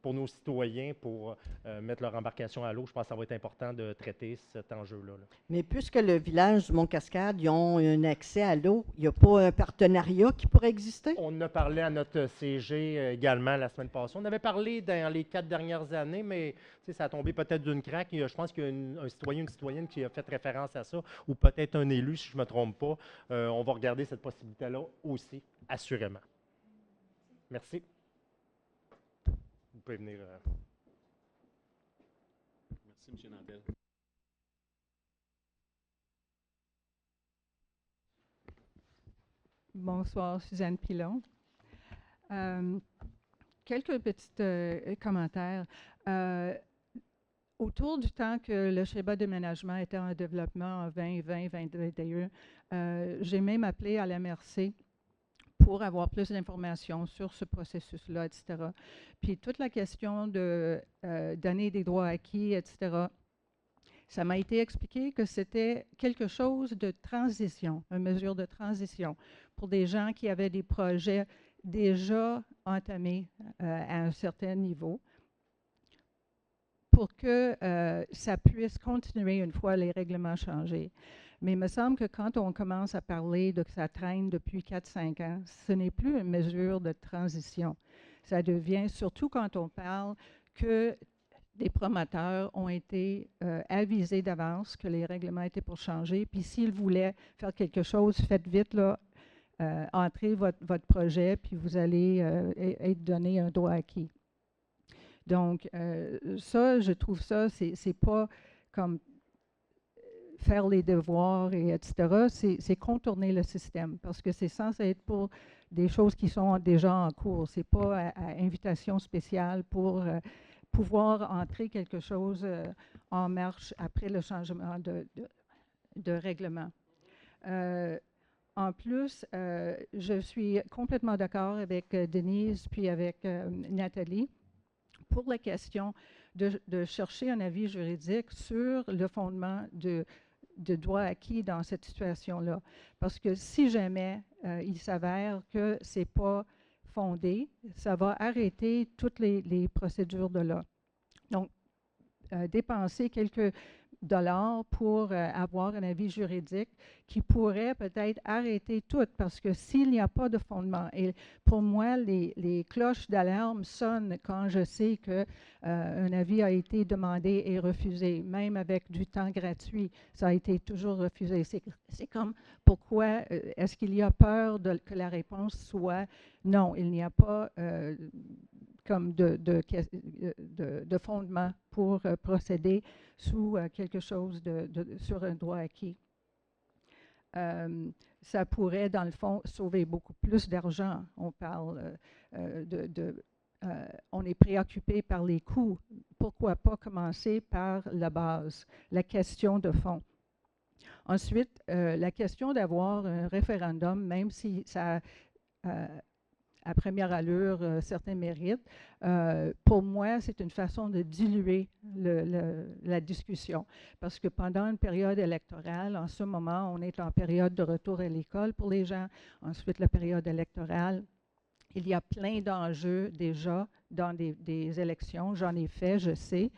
pour nos citoyens pour mettre leur embarcation à l'eau? Je pense que ça va être important de traiter cet enjeu-là. Mais puisque le village du Mont-Cascade, ils ont un accès à l'eau, il n'y a pas un partenariat qui pourrait exister? On a parlé à notre CG également la semaine passée. On avait parlé dans les 4 dernières années, mais ça a tombé peut-être d'une craque. Je pense qu'il y a un citoyen, une citoyenne qui a fait référence à ça, ou peut-être un élu, si je ne me trompe pas. On va regarder cette possibilité-là aussi, assurément. Merci. Vous pouvez venir. Merci, M. Nantel. Bonsoir, Suzanne Pilon. Quelques petits commentaires. Autour du temps que le schéma de ménagement était en développement en 2020-2021, j'ai même appelé à la MRC pour avoir plus d'informations sur ce processus-là, etc. Puis toute la question de donner des droits acquis, etc., Ça m'a été expliqué que c'était quelque chose de transition, une mesure de transition pour des gens qui avaient des projets déjà entamés à un certain niveau, pour que ça puisse continuer une fois les règlements changés. Mais il me semble que quand on commence à parler de que ça traîne depuis 4-5 ans, ce n'est plus une mesure de transition. Ça devient, surtout quand on parle que des promoteurs ont été avisés d'avance que les règlements étaient pour changer, puis s'ils voulaient faire quelque chose, faites vite, là, entrez votre projet, puis vous allez être donné un droit acquis. Donc, ça, je trouve ça, c'est pas comme faire les devoirs, et etc. C'est contourner le système, parce que c'est censé être pour des choses qui sont déjà en cours. C'est pas à invitation spéciale pour pouvoir entrer quelque chose en marche après le changement de règlement. En plus, je suis complètement d'accord avec Denise puis avec Nathalie pour la question de chercher un avis juridique sur le fondement de droit acquis dans cette situation-là. Parce que si jamais il s'avère que ce n'est pas fondé, ça va arrêter toutes les procédures de là. Donc, dépenser quelques dollars pour avoir un avis juridique qui pourrait peut-être arrêter tout, parce que s'il n'y a pas de fondement, et pour moi, les cloches d'alarme sonnent quand je sais qu'un avis a été demandé et refusé, même avec du temps gratuit, ça a été toujours refusé. C'est comme, pourquoi est-ce qu'il y a peur que la réponse soit non, il n'y a pas comme de fondement pour procéder sous quelque chose sur un droit acquis. Ça pourrait, dans le fond, sauver beaucoup plus d'argent. On parle on est préoccupé par les coûts. Pourquoi pas commencer par la base, la question de fond. Ensuite, la question d'avoir un référendum, même si ça à première allure, certains mérites. Pour moi, c'est une façon de diluer la discussion. Parce que pendant une période électorale, en ce moment, on est en période de retour à l'école pour les gens. Ensuite, la période électorale. Il y a plein d'enjeux déjà dans des élections. J'en ai fait, je sais.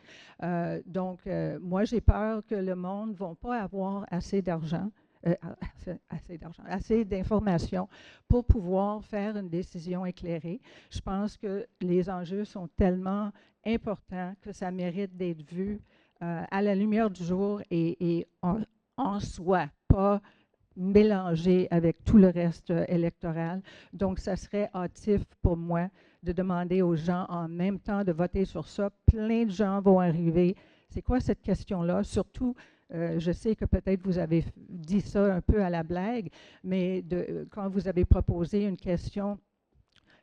Donc, moi, j'ai peur que le monde ne va pas avoir assez d'argent. Assez d'informations pour pouvoir faire une décision éclairée. Je pense que les enjeux sont tellement importants que ça mérite d'être vu à la lumière du jour et en soi, pas mélangé avec tout le reste électoral. Donc, ça serait hâtif pour moi de demander aux gens en même temps de voter sur ça. Plein de gens vont arriver. C'est quoi cette question-là? Surtout, je sais que peut-être vous avez dit ça un peu à la blague, mais quand vous avez proposé une question,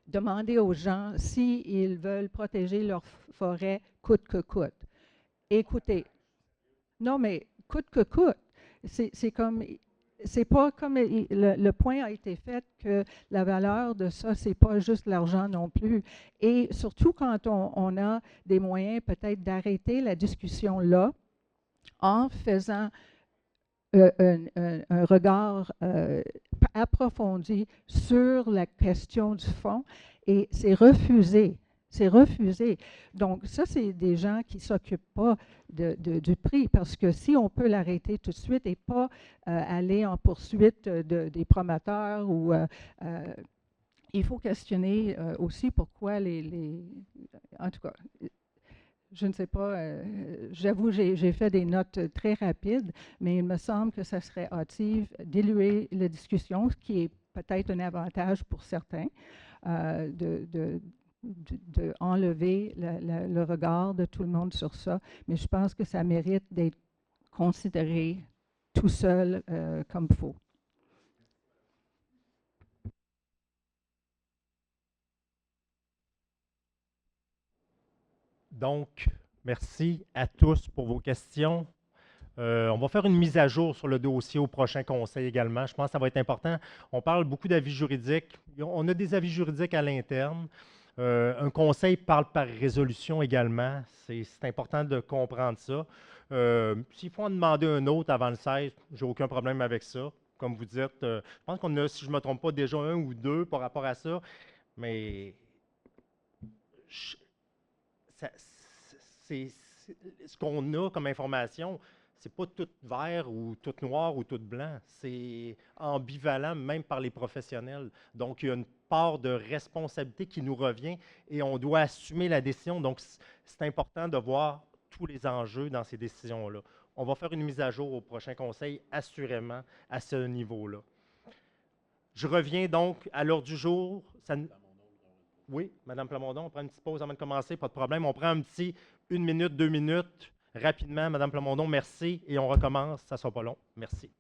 demandez aux gens s'ils veulent protéger leur forêt coûte que coûte. Écoutez, non, mais coûte que coûte, c'est comme... C'est pas comme le point a été fait que la valeur de ça, c'est pas juste l'argent non plus. Et surtout quand on a des moyens peut-être d'arrêter la discussion là, en faisant un regard approfondi sur la question du fond, et c'est refusé. C'est refusé. Donc, ça, c'est des gens qui ne s'occupent pas du prix, parce que si on peut l'arrêter tout de suite et pas aller en poursuite des promoteurs, ou il faut questionner aussi pourquoi en tout cas, je ne sais pas, j'avoue, j'ai fait des notes très rapides, mais il me semble que ça serait hâtif diluer la discussion, ce qui est peut-être un avantage pour certains, d'enlever le regard de tout le monde sur ça. Mais je pense que ça mérite d'être considéré tout seul comme faux. Donc, merci à tous pour vos questions. On va faire une mise à jour sur le dossier au prochain conseil également. Je pense que ça va être important. On parle beaucoup d'avis juridiques. On a des avis juridiques à l'interne. Un conseil parle par résolution également. C'est important de comprendre ça. S'il faut en demander un autre avant le 16, j'ai aucun problème avec ça. Comme vous dites, je pense qu'on a, si je ne me trompe pas, déjà un ou deux par rapport à ça. Mais je- ce qu'on a comme information, c'est pas tout vert ou tout noir ou tout blanc. C'est ambivalent même par les professionnels. Donc, il y a une part de responsabilité qui nous revient et on doit assumer la décision. Donc, c'est important de voir tous les enjeux dans ces décisions-là. On va faire une mise à jour au prochain conseil, assurément, à ce niveau-là. Je reviens donc à l'ordre du jour. Oui, Madame Plamondon, on prend une petite pause avant de commencer, pas de problème. On prend un petit 1 minute, 2 minutes, rapidement, Madame Plamondon, merci, et on recommence, ça ne sera pas long. Merci.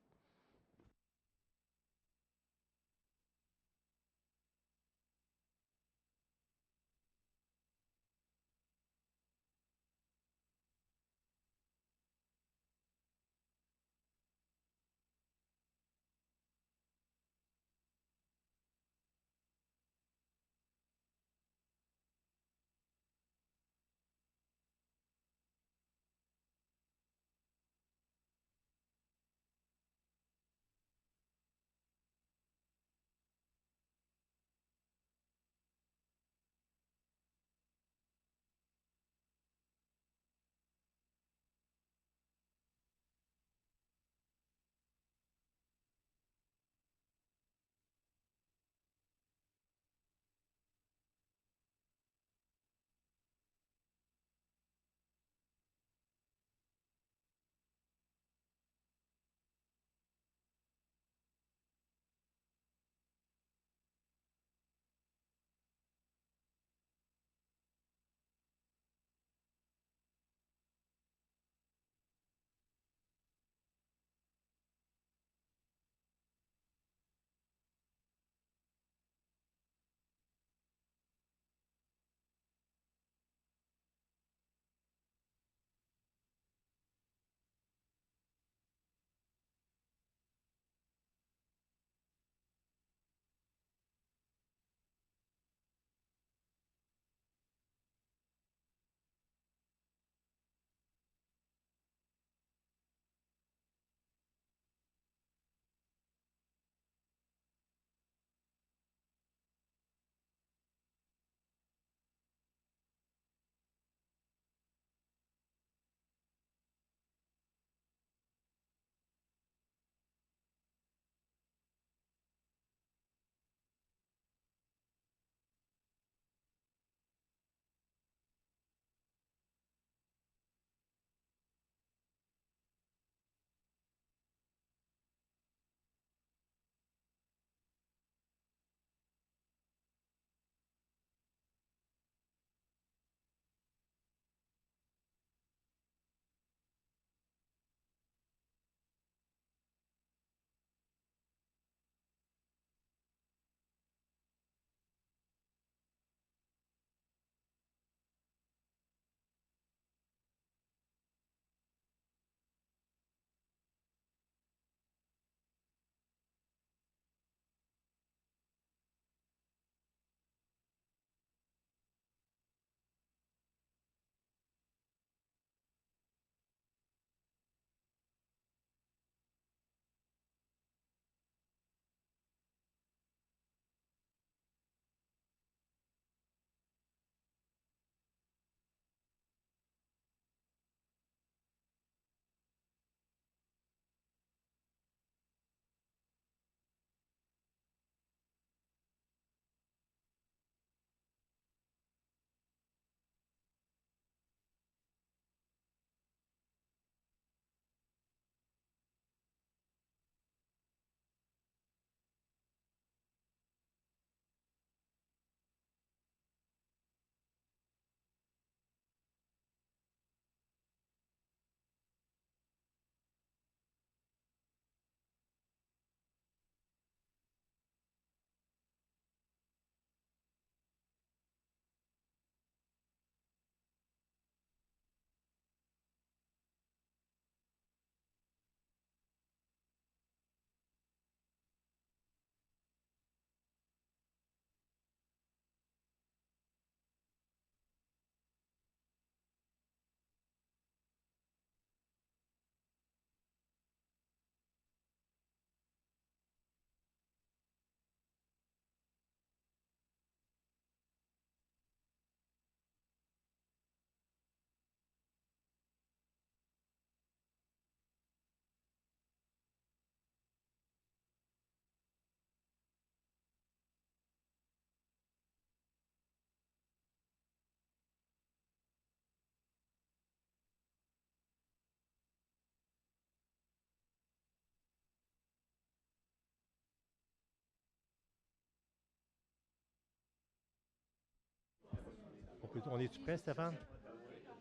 On est-tu prêt, Stéphane?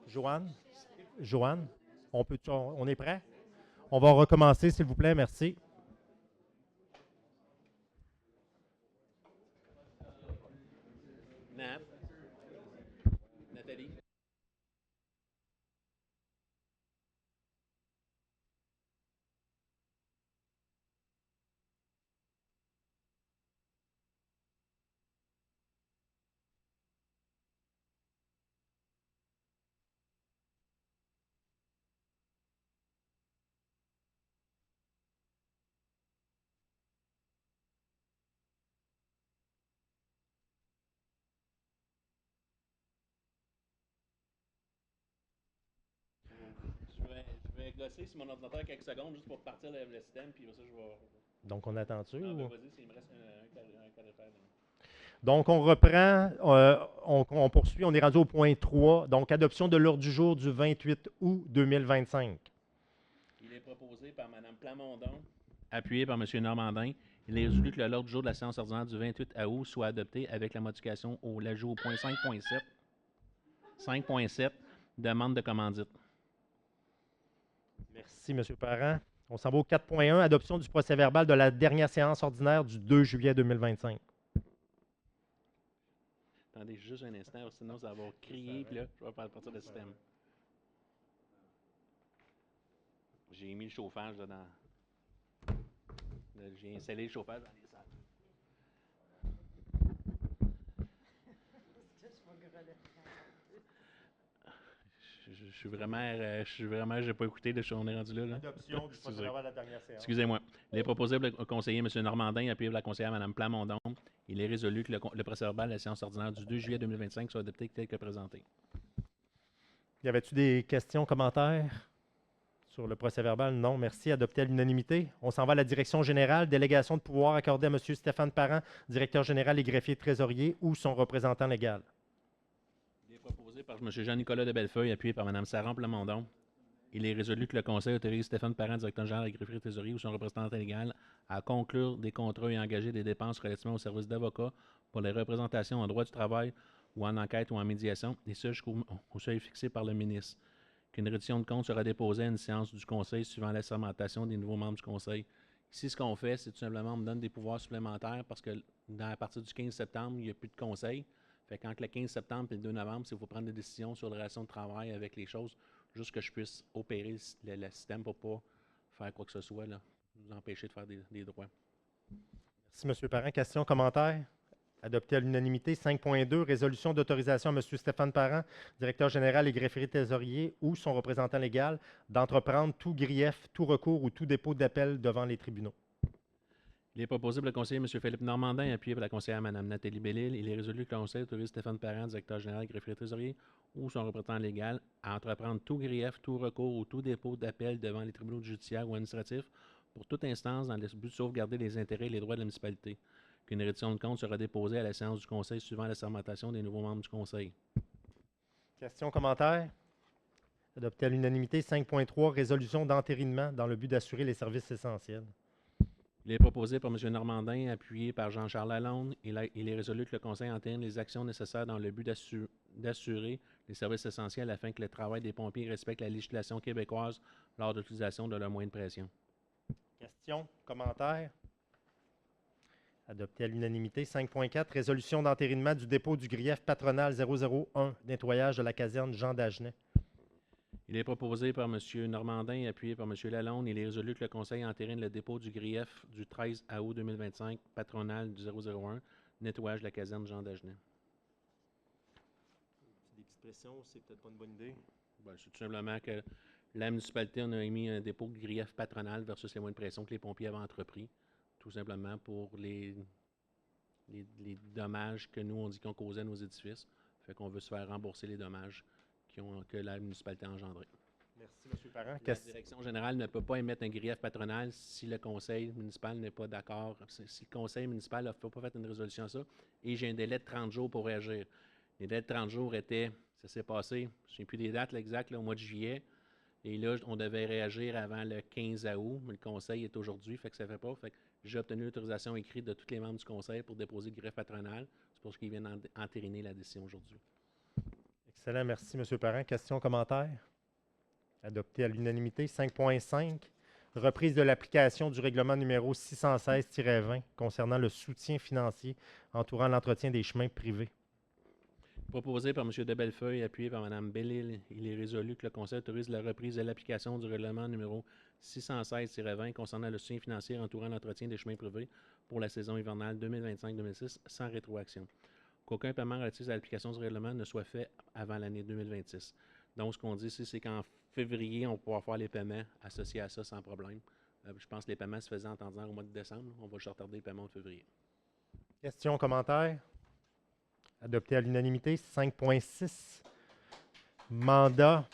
Joanne? Joanne? On est prêt? On va recommencer, s'il vous plaît. Merci. Nat? Nathalie? Je vais gosser sur mon ordinateur quelques secondes juste pour partir le système, puis ça, je vais. Donc, on attend-tu? Ah, ou... ben vas-y, il me reste un quart de faire. Donc, on reprend, on poursuit, on est rendu au point 3. Donc, adoption de l'ordre du jour du 28 août 2025. Il est proposé par Mme Plamondon, appuyé par M. Normandin. Il est résolu que l'ordre du jour de la séance ordinaire du 28 août soit adopté avec la modification au l'ajout au point 5.7. 5.7, demande de commandite. Merci, M. Parent. On s'en va au 4.1, adoption du procès-verbal de la dernière séance ordinaire du 2 juillet 2025. Attendez juste un instant, sinon ça va crier, puis là, je vais partir du système. J'ai mis le chauffage là, dans. J'ai installé le chauffage dans les salles. J'ai pas écouté, on est rendu là. Adoption du procès-verbal de la dernière séance. Excusez-moi. Il est proposé par le conseiller M. Normandin, appuyé par la conseillère Mme Plamondon. Il est résolu que le procès-verbal de la séance ordinaire du 2 juillet 2025 soit adopté tel que présenté. Y avait-tu des questions, commentaires sur le procès-verbal? Non, merci. Adopté à l'unanimité. On s'en va à la direction générale. Délégation de pouvoir accordée à M. Stéphane Parent, directeur général et greffier trésorier, ou son représentant légal. Il est proposé par M. Jean-Nicolas de Bellefeuille, appuyé par Mme Sarah Plamondon. Il est résolu que le Conseil autorise Stéphane Parent, directeur général et greffier trésorier, ou son représentant légal, à conclure des contrats et engager des dépenses relativement au service d'avocat pour les représentations en droit du travail ou en enquête ou en médiation, et ce jusqu'au seuil fixé par le ministre. Qu'une reddition de compte sera déposée à une séance du Conseil suivant l'assermentation des nouveaux membres du Conseil. Ici, ce qu'on fait, c'est tout simplement on me donne des pouvoirs supplémentaires parce que à partir du 15 septembre, il n'y a plus de Conseil. Fait qu'entre le 15 septembre et le 2 novembre, il faut prendre des décisions sur les relations de travail avec les choses, juste que je puisse opérer le système pour ne pas faire quoi que ce soit, là, nous empêcher de faire des droits. Merci, M. Parent. Questions, commentaires? Adopté à l'unanimité. 5.2, résolution d'autorisation à M. Stéphane Parent, directeur général et greffier trésorier, ou son représentant légal, d'entreprendre tout grief, tout recours ou tout dépôt d'appel devant les tribunaux. Il est proposé par le conseiller M. Philippe Normandin, appuyé par la conseillère Mme Nathalie Bellil. Il est résolu que le conseil autorise Stéphane Parent, directeur général et greffier trésorier, ou son représentant légal, à entreprendre tout grief, tout recours ou tout dépôt d'appel devant les tribunaux judiciaires ou administratifs pour toute instance dans le but de sauvegarder les intérêts et les droits de la municipalité. Qu'une reddition de compte sera déposée à la séance du Conseil suivant la sermentation des nouveaux membres du Conseil. Questions, commentaires? Adopté à l'unanimité. 5.3, résolution d'entérinement dans le but d'assurer les services essentiels. Il est proposé par M. Normandin, appuyé par Jean-Charles Lalonde. Il est résolu que le Conseil entérine les actions nécessaires dans le but d'assurer les services essentiels afin que le travail des pompiers respecte la législation québécoise lors de l'utilisation de leurs moyens de pression. Questions, commentaires? Adopté à l'unanimité. 5.4, résolution d'entérinement du dépôt du grief patronal 001, nettoyage de la caserne Jean Dagenet. Il est proposé par M. Normandin, appuyé par M. Lalonde. Il est résolu que le Conseil entérine le dépôt du grief du 13 août 2025, patronal du 001, nettoyage de la caserne Jean Dagenet. L'expression, c'est peut-être pas une bonne idée. Ben, c'est tout simplement que la municipalité on a émis un dépôt de grief patronal versus les moyens de pression que les pompiers avaient entrepris, tout simplement pour les dommages que nous, on dit qu'on causait à nos édifices. Fait qu'on veut se faire rembourser les dommages que la municipalité a engendrés. Merci, M. Parent. La direction générale ne peut pas émettre un grief patronal si le conseil municipal n'est pas d'accord. Si le conseil municipal n'a pas fait une résolution à ça, et j'ai un délai de 30 jours pour réagir. Les délais de 30 jours étaient, ça s'est passé, je ne sais plus des dates exactes, au mois de juillet, et là, on devait réagir avant le 15 août, mais le conseil est aujourd'hui, fait que ça ne fait pas. Fait que j'ai obtenu l'autorisation écrite de tous les membres du conseil pour déposer le grief patronal. C'est pour ça qu'ils viennent entériner la décision aujourd'hui. Excellent, merci, M. Parent. Questions, commentaires? Adopté à l'unanimité. 5.5, reprise de l'application du règlement numéro 616-20 concernant le soutien financier entourant l'entretien des chemins privés. Proposé par M. de Bellefeuille, appuyé par Mme Bellil, il est résolu que le Conseil autorise la reprise de l'application du règlement numéro 616-20 concernant le soutien financier entourant l'entretien des chemins privés pour la saison hivernale 2025-2026 sans rétroaction. Qu'aucun paiement relatif à l'application du règlement ne soit fait avant l'année 2026. Donc, ce qu'on dit ici, c'est qu'en février, on va pouvoir faire les paiements associés à ça sans problème. Je pense que les paiements se faisaient en temps au mois de décembre. On va juste retarder les paiements de février. Questions, commentaires? Adopté à l'unanimité. 5.6, mandat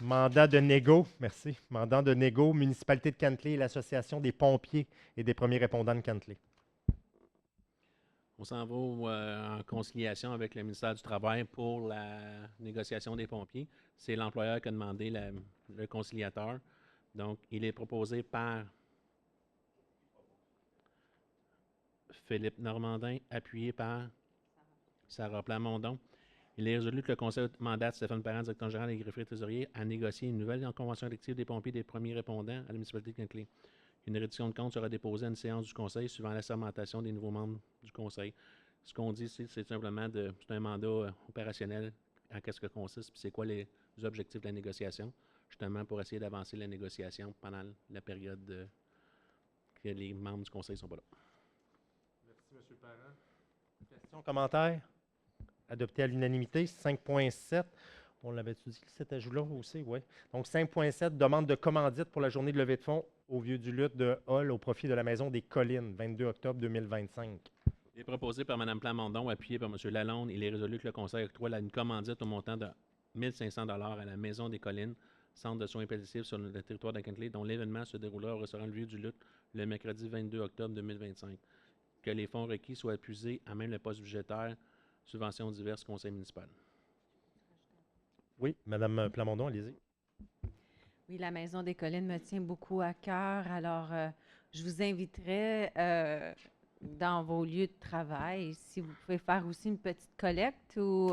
de négo. Merci. Mandat de négo, municipalité de Cantley et l'Association des pompiers et des premiers répondants de Cantley. On s'en va en conciliation avec le ministère du Travail pour la négociation des pompiers. C'est l'employeur qui a demandé le conciliateur. Donc, il est proposé par Philippe Normandin, appuyé par Sarah Plamondon. Il est résolu que le Conseil mandate Stéphane Parent, directeur général et greffier trésorier, à négocier une nouvelle convention élective des pompiers des premiers répondants à la municipalité de Cantley. Une réduction de compte sera déposée à une séance du Conseil suivant l'assermentation des nouveaux membres du Conseil. Ce qu'on dit, c'est simplement c'est un mandat opérationnel en qu'est-ce que consiste, puis c'est quoi les objectifs de la négociation, justement pour essayer d'avancer la négociation pendant la période que les membres du Conseil ne sont pas là. Merci, M. Parent. Questions, commentaires? Adopté à l'unanimité. 5.7. On l'avait-tu dit, cet ajout-là aussi? Oui. Donc, 5.7, demande de commandite pour la journée de levée de fonds au Vieux-du-Lutte de Hall au profit de la Maison des Collines, 22 octobre 2025. Il est proposé par Mme Plamondon, appuyé par M. Lalonde. Il est résolu que le Conseil octroie une commandite au montant de 1 500 $ à la Maison des Collines, centre de soins palliatifs sur le territoire de Cantley, dont l'événement se déroulera au restaurant Le Vieux-du-Lutte le mercredi 22 octobre 2025. Que les fonds requis soient épuisés à même le poste budgétaire, subventions diverses, conseil municipal. Oui, Mme Plamondon, allez-y. Oui, la Maison des Collines me tient beaucoup à cœur. Alors, je vous inviterai dans vos lieux de travail, si vous pouvez faire aussi une petite collecte ou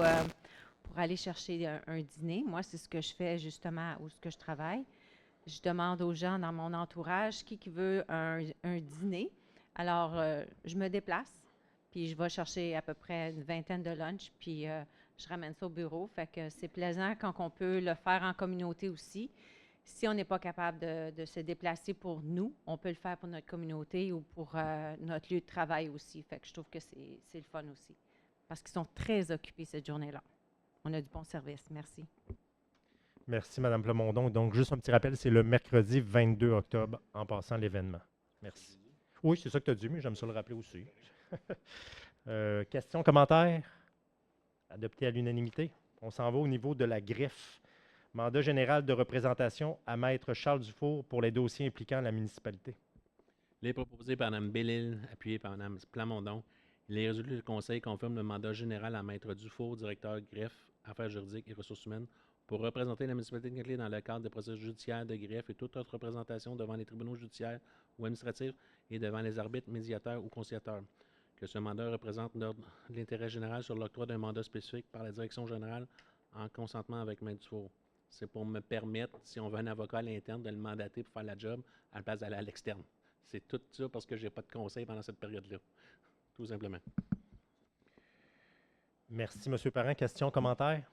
pour aller chercher un dîner. Moi, c'est ce que je fais justement où ce que je travaille. Je demande aux gens dans mon entourage qui veut un dîner. Alors, je me déplace, puis je vais chercher à peu près une vingtaine de lunchs, puis je ramène ça au bureau. Fait que c'est plaisant quand on peut le faire en communauté aussi. Si on n'est pas capable de se déplacer pour nous, on peut le faire pour notre communauté ou pour notre lieu de travail aussi. Fait que je trouve que c'est le fun aussi. Parce qu'ils sont très occupés cette journée-là. On a du bon service. Merci. Merci, Mme Plamondon. Donc, juste un petit rappel, c'est le mercredi 22 octobre en passant l'événement. Merci. Oui, c'est ça que tu as dit, mais j'aime ça le rappeler aussi. Questions, commentaires? Adopté à l'unanimité. On s'en va au niveau de la greffe. Mandat général de représentation à Maître Charles Dufour pour les dossiers impliquant la municipalité. Il est proposé par Mme Bellil, appuyé par Mme Plamondon. Il est résolu que le Conseil confirme le mandat général à Maître Dufour, directeur greffe, affaires juridiques et ressources humaines, pour représenter la municipalité de Cantley dans le cadre des processus judiciaires de greffe et toute autre représentation devant les tribunaux judiciaires ou administratifs et devant les arbitres, médiateurs ou conciliateurs. Que ce mandat représente l'intérêt général sur l'octroi d'un mandat spécifique par la direction générale en consentement avec Maître Dufour. C'est pour me permettre, si on veut un avocat à l'interne, de le mandater pour faire la job à la place d'aller à l'externe. C'est tout ça parce que je n'ai pas de conseil pendant cette période-là. Tout simplement. Merci, M. Parent. Questions, commentaires?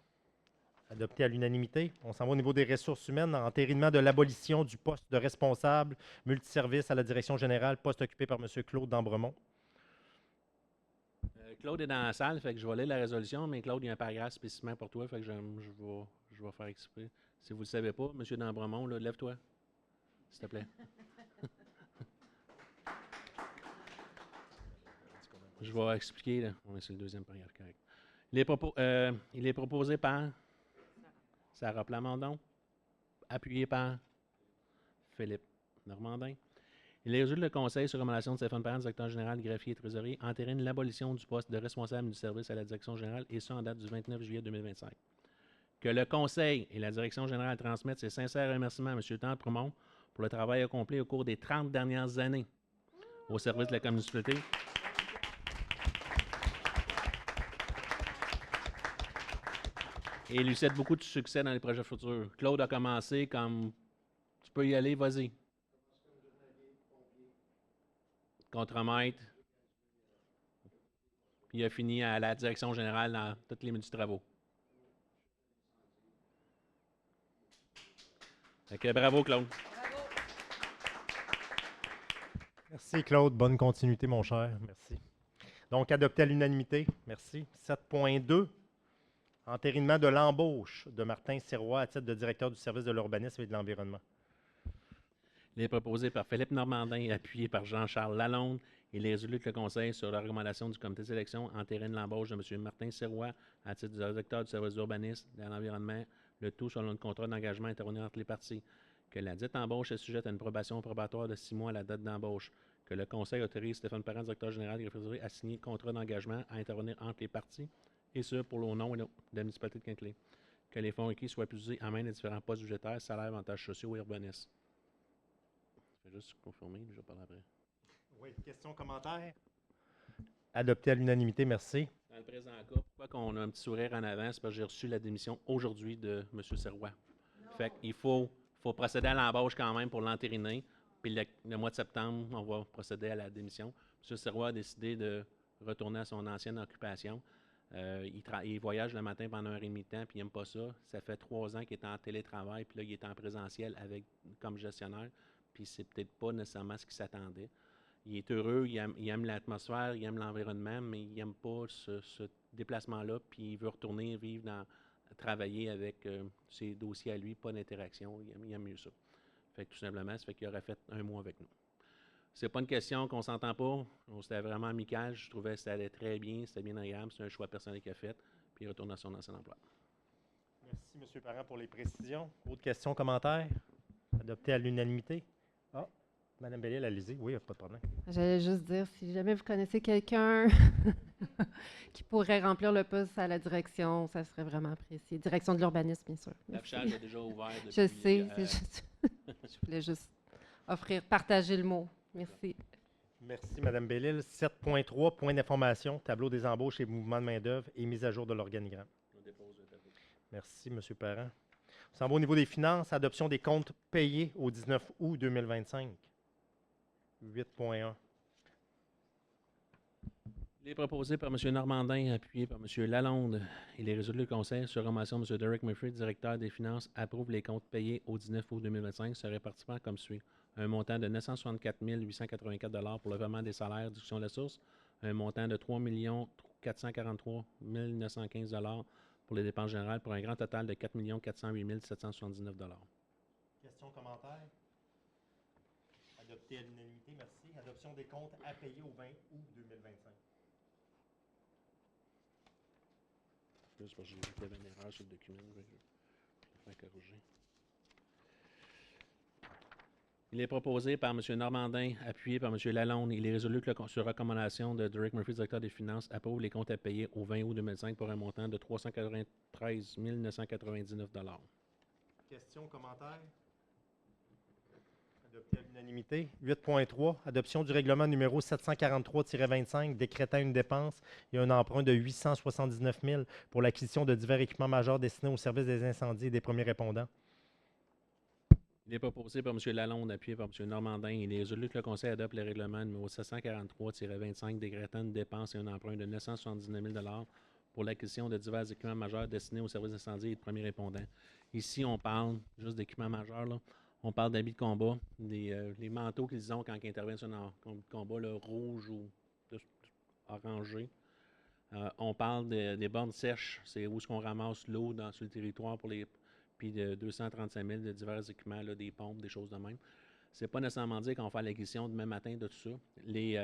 Adopté à l'unanimité. On s'en va au niveau des ressources humaines. Entérinement de l'abolition du poste de responsable multiservice à la direction générale, poste occupé par M. Claude Dambremont. Claude est dans la salle, fait que je vais lire la résolution, mais Claude, il y a un paragraphe spécifiquement pour toi, fait que je vais faire exprès. Si vous ne le savez pas, M. Dambremont, là, lève-toi, s'il te plaît. Je vais expliquer, là. Oui, c'est le deuxième paragraphe, correct. Il est proposé par Sarah Plamondon, appuyé par Philippe Normandin. Il est résolu le Conseil, sur recommandation de Stéphane Parent, directeur général, greffier et trésorier, entérine l'abolition du poste de responsable du service à la direction générale, et ce en date du 29 juillet 2025. Que le Conseil et la direction générale transmettent ses sincères remerciements à M. Dambremont pour le travail accompli au cours des 30 dernières années au service de la communauté. Et lui souhaite beaucoup de succès dans les projets futurs. Claude a commencé comme tu peux y aller, vas-y. Contremaître. Puis il a fini à la direction générale dans tous les métiers de travaux. Fait que bravo, Claude. Merci, Claude. Bonne continuité, mon cher. Merci. Donc, adopté à l'unanimité. Merci. 7.2. Entérinement de l'embauche de Martin Sirois à titre de directeur du service de l'urbanisme et de l'environnement. Il est proposé par Philippe Normandin et appuyé par Jean-Charles Lalonde. Il est résolu que le Conseil, sur la recommandation du comité de sélection, entérine l'embauche de M. Martin Sirois à titre de directeur du service d'urbanisme et de l'environnement, le tout selon le contrat d'engagement intervenu entre les parties. Que la dite embauche est sujette à une probation probatoire de 6 mois à la date d'embauche. Que le Conseil autorise Stéphane Parent, directeur général et référé, à signer contrat d'engagement à intervenir entre les parties, et ce, pour le nom de la municipalité de Quinquelé. Que les fonds requis soient puisés en main des différents postes budgétaires, salaires, avantages sociaux et urbanistes. Je vais juste confirmer, je vais parler après. Oui, questions, commentaires? Adopté à l'unanimité, merci. Dans le présent cas, pourquoi on a un petit sourire en avant, c'est parce que j'ai reçu la démission aujourd'hui de M. Sirois. Fait qu'il faut procéder à l'embauche quand même pour l'entériner. Puis le mois de septembre, on va procéder à la démission. M. Sirois a décidé de retourner à son ancienne occupation. Il voyage le matin pendant 1h30 de temps, puis il n'aime pas ça. Ça fait 3 ans qu'il est en télétravail, puis là, il est en présentiel comme gestionnaire, puis c'est peut-être pas nécessairement ce qu'il s'attendait. Il est heureux, il aime l'atmosphère, il aime l'environnement, mais il n'aime pas ce déplacement-là, puis il veut retourner travailler avec ses dossiers à lui, pas d'interaction. Il aime mieux ça. Fait que tout simplement, ça fait qu'il aurait fait 1 mois avec nous. C'est pas une question qu'on s'entend pas. C'était vraiment amical. Je trouvais que ça allait très bien, c'était bien agréable. C'est un choix personnel qu'il a fait, puis il retourne à son ancien emploi. Merci, M. Parent, pour les précisions. Autres questions, commentaires? Adopté à l'unanimité? Ah, Mme Bellil, allez-y. Oui, pas de problème. J'allais juste dire, si jamais vous connaissez quelqu'un qui pourrait remplir le poste à la direction, ça serait vraiment apprécié. Direction de l'urbanisme, bien sûr. L'affichage est déjà ouvert depuis... Je sais, je voulais juste partager le mot. Merci. Merci, Mme Bellil. 7.3, point d'information, tableau des embauches et mouvements de main-d'œuvre et mise à jour de l'organigramme. Merci, M. Parent. On s'en va au niveau des finances, adoption des comptes payés au 19 août 2025. 8.1. Il est proposé par M. Normandin, appuyé par M. Lalonde. Il est résolu le Conseil, sur recommandation de M. Derek Murphy, directeur des finances, approuve les comptes payés au 19 août 2025, se répartissant comme suit. Un montant de 964 884 pour le paiement des salaires, discussion de la source. Un montant de 3 443 915 pour les dépenses générales, pour un grand total de 4 408 779 Questions, commentaires? Adopté à l'unanimité, merci. Adoption des comptes à payer au 20 août 2025. Juste parce que j'ai vu qu'il y avait une erreur sur le document, je vais faire corriger. Il est proposé par M. Normandin, appuyé par M. Lalonde. Il est résolu que, sur recommandation de Derek Murphy, directeur des finances, approuve les comptes à payer au 20 août 2005 pour un montant de 393 999 Questions, commentaires? Adopté à l'unanimité. 8.3, adoption du règlement numéro 743-25 décrétant une dépense et un emprunt de 879 000 pour l'acquisition de divers équipements majeurs destinés au service des incendies et des premiers répondants. Il est proposé par M. Lalonde, appuyé par M. Normandin. Il est résolu que le Conseil adopte le règlement numéro 743-25 décrétant une dépense et un emprunt de 979 000 pour l'acquisition de divers équipements majeurs destinés au service d'incendie et de premiers répondants. Ici, on parle juste d'équipements majeurs, là. On parle d'habits de combat, les manteaux qu'ils ont quand ils interviennent sur un combat, là, rouge ou orangé. On parle des bornes sèches, c'est où est-ce qu'on ramasse l'eau sur le territoire puis de 235 000 de divers équipements, là, des pompes, des choses de même. C'est pas nécessairement dire qu'on va faire l'acquisition demain matin de tout ça. Les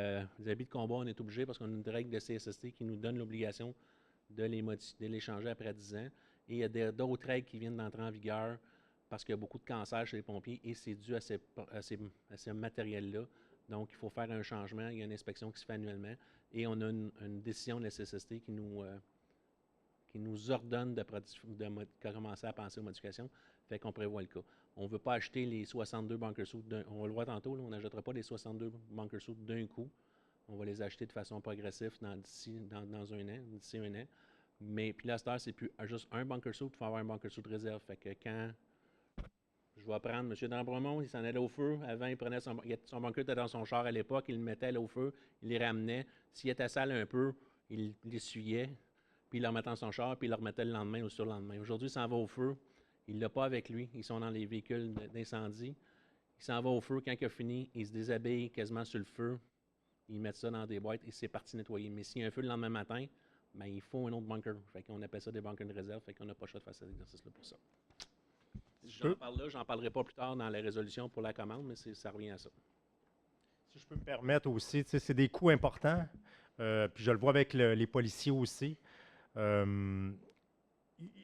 habits de combat, on est obligé parce qu'on a une règle de CSST qui nous donne l'obligation de les changer après 10 ans. Et il y a d'autres règles qui viennent d'entrer en vigueur parce qu'il y a beaucoup de cancers chez les pompiers et c'est dû à ces matériels-là. Donc, il faut faire un changement. Il y a une inspection qui se fait annuellement et on a une décision de la CSST qui nous ordonne de commencer à penser aux modifications. Fait qu'on prévoit le cas. On ne veut pas acheter les 62 bunker suits on va le voir tantôt, là, on n'achètera pas les 62 bunker suits d'un coup. On va les acheter de façon progressive d'ici un an. Mais puis là, à cette heure, c'est plus juste un bunker suit, il faut avoir un bunker suit de réserve. Fait que quand je vais prendre M. d'Ambremont, il s'en allait au feu. Avant, il prenait son bunker était dans son char à l'époque, il le mettait là au feu, il les ramenait. S'il était sale un peu, il l'essuyait, puis il le remettait dans son char, puis il le remettait le lendemain ou sur le lendemain. Aujourd'hui, il s'en va au feu. Il ne l'a pas avec lui. Ils sont dans les véhicules d'incendie. Il s'en va au feu. Quand il a fini, il se déshabille quasiment sur le feu. Ils mettent ça dans des boîtes et c'est parti nettoyer. Mais s'il y a un feu le lendemain matin, ben, il faut un autre bunker. Fait qu'on appelle ça des bunkers de réserve. Fait qu'on n'a pas le choix de faire cet exercice-là pour ça. J'en parle là, j'en parlerai pas plus tard dans la résolution pour la commande, mais ça revient à ça. Si je peux me permettre aussi, c'est des coûts importants. Puis je le vois avec les policiers aussi.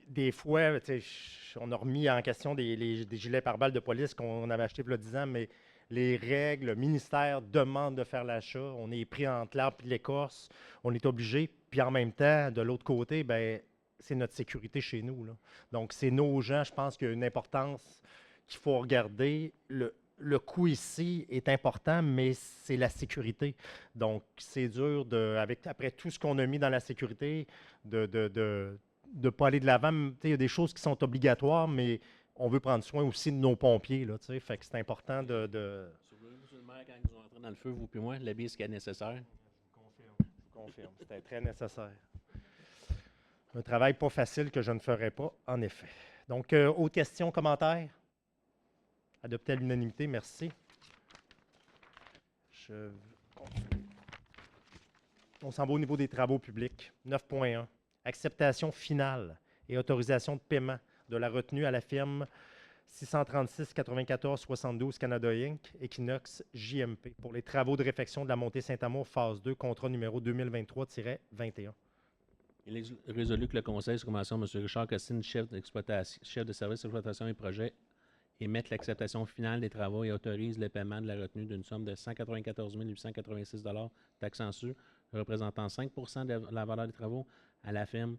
Des fois, on a remis en question des gilets pare-balles de police qu'on avait achetés il y a 10 ans, mais les règles, le ministère demande de faire l'achat. On est pris entre l'arbre et l'écorce. On est obligé. Puis en même temps, de l'autre côté, ben, c'est notre sécurité chez nous, là. Donc, c'est nos gens, je pense qu'il y a une importance qu'il faut regarder. Le coût ici est important, mais c'est la sécurité. Donc, c'est dur, après tout ce qu'on a mis dans la sécurité, de ne pas aller de l'avant. Il y a des choses qui sont obligatoires, mais on veut prendre soin aussi de nos pompiers. Là, fait que c'est important de... Monsieur le maire, quand ils ont entré dans le feu, vous et moi, l'habiller ce qui est nécessaire. Je vous confirme. C'était très nécessaire. Un travail pas facile que je ne ferai pas, en effet. Donc, autres questions, commentaires? Adopté à l'unanimité, merci. On s'en va au niveau des travaux publics. 9.1. Acceptation finale et autorisation de paiement de la retenue à la firme 636 94 72 Canada Inc. Equinox JMP pour les travaux de réfection de la montée Saint-Amour phase 2, contrat numéro 2023-21. Il est résolu que le conseil sur convention, M. Richard Cossine, chef de service d'exploitation et projet, émette l'acceptation finale des travaux et autorise le paiement de la retenue d'une somme de 194 886 taxes en su, représentant 5 de la valeur des travaux à la firme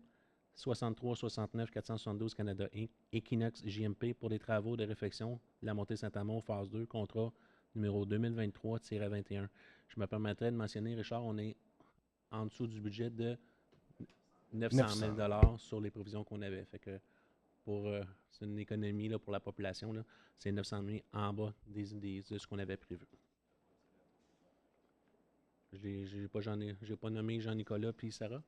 63 69 472 Canada Inc. Equinox JMP pour les travaux de réfection de la montée Saint-Amour phase 2, contrat numéro 2023-21. Je me permettrais de mentionner, Richard, on est en dessous du budget de 900 000 sur les provisions qu'on avait. Fait que c'est une économie là, pour la population. C'est 900 000 en bas de ce qu'on avait prévu. Je n'ai pas nommé Jean-Nicolas puis Sarah.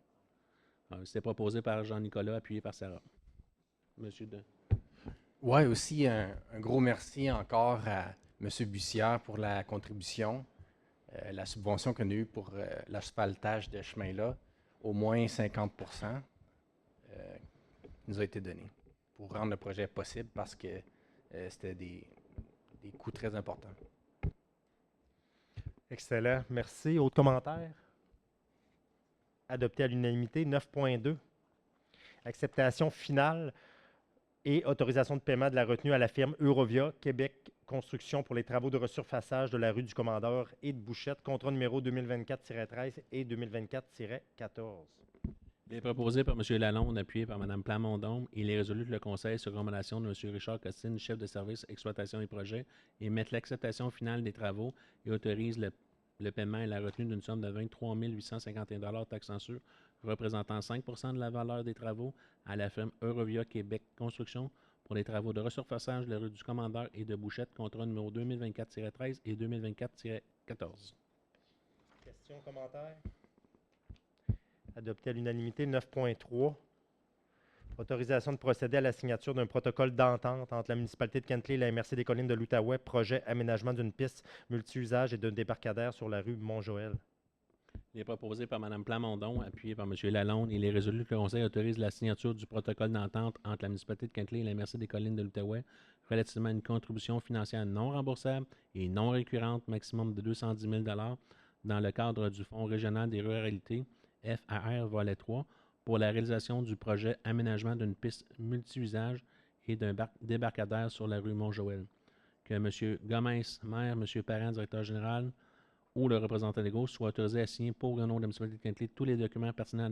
C'était proposé par Jean-Nicolas, appuyé par Sarah. Monsieur De. Oui, aussi un gros merci encore à M. Bussière pour la contribution, la subvention qu'on a eue pour l'asphaltage de ce chemin-là. Au moins 50 nous a été donné pour rendre le projet possible parce que c'était des coûts très importants. Excellent. Merci. Autres commentaires? Adopté à l'unanimité. 9.2. Acceptation finale et autorisation de paiement de la retenue à la firme Eurovia Québec Construction pour les travaux de resurfaçage de la rue du Commandeur et de Bouchette, contrat numéro 2024-13 et 2024-14. Il est proposé par M. Lalonde, appuyé par Mme Plamondon. Il est résolu que le Conseil, sur recommandation de M. Richard Cossine, chef de service exploitation et projet, émette l'acceptation finale des travaux et autorise le paiement et la retenue d'une somme de 23 851 taxes en su, représentant 5 de la valeur des travaux à la firme Eurovia Québec Construction pour les travaux de resurfaçage de la rue du Commandeur et de Bouchette, contrat numéro 2024-13 et 2024-14. Questions, commentaires? Adopté à l'unanimité. 9.3. Autorisation de procéder à la signature d'un protocole d'entente entre la municipalité de Kentley et la MRC des Collines de l'Outaouais, projet aménagement d'une piste multi-usage et d'un débarcadère sur la rue Mont-Joël. Il est proposé par Mme Plamondon, appuyé par M. Lalonde. Il est résolu que le Conseil autorise la signature du protocole d'entente entre la municipalité de Kentley et la MRC des Collines de l'Outaouais relativement à une contribution financière non remboursable et non récurrente, maximum de 210 000 dans le cadre du Fonds régional des ruralités, FAR volet 3, pour la réalisation du projet aménagement d'une piste multi-usage et d'un débarcadère sur la rue Mont-Joël. Que M. Gomez, maire, M. Parent, directeur général, ou le représentant légal soit autorisé à signer pour le nom de la municipalité de Kentley tous les documents pertinents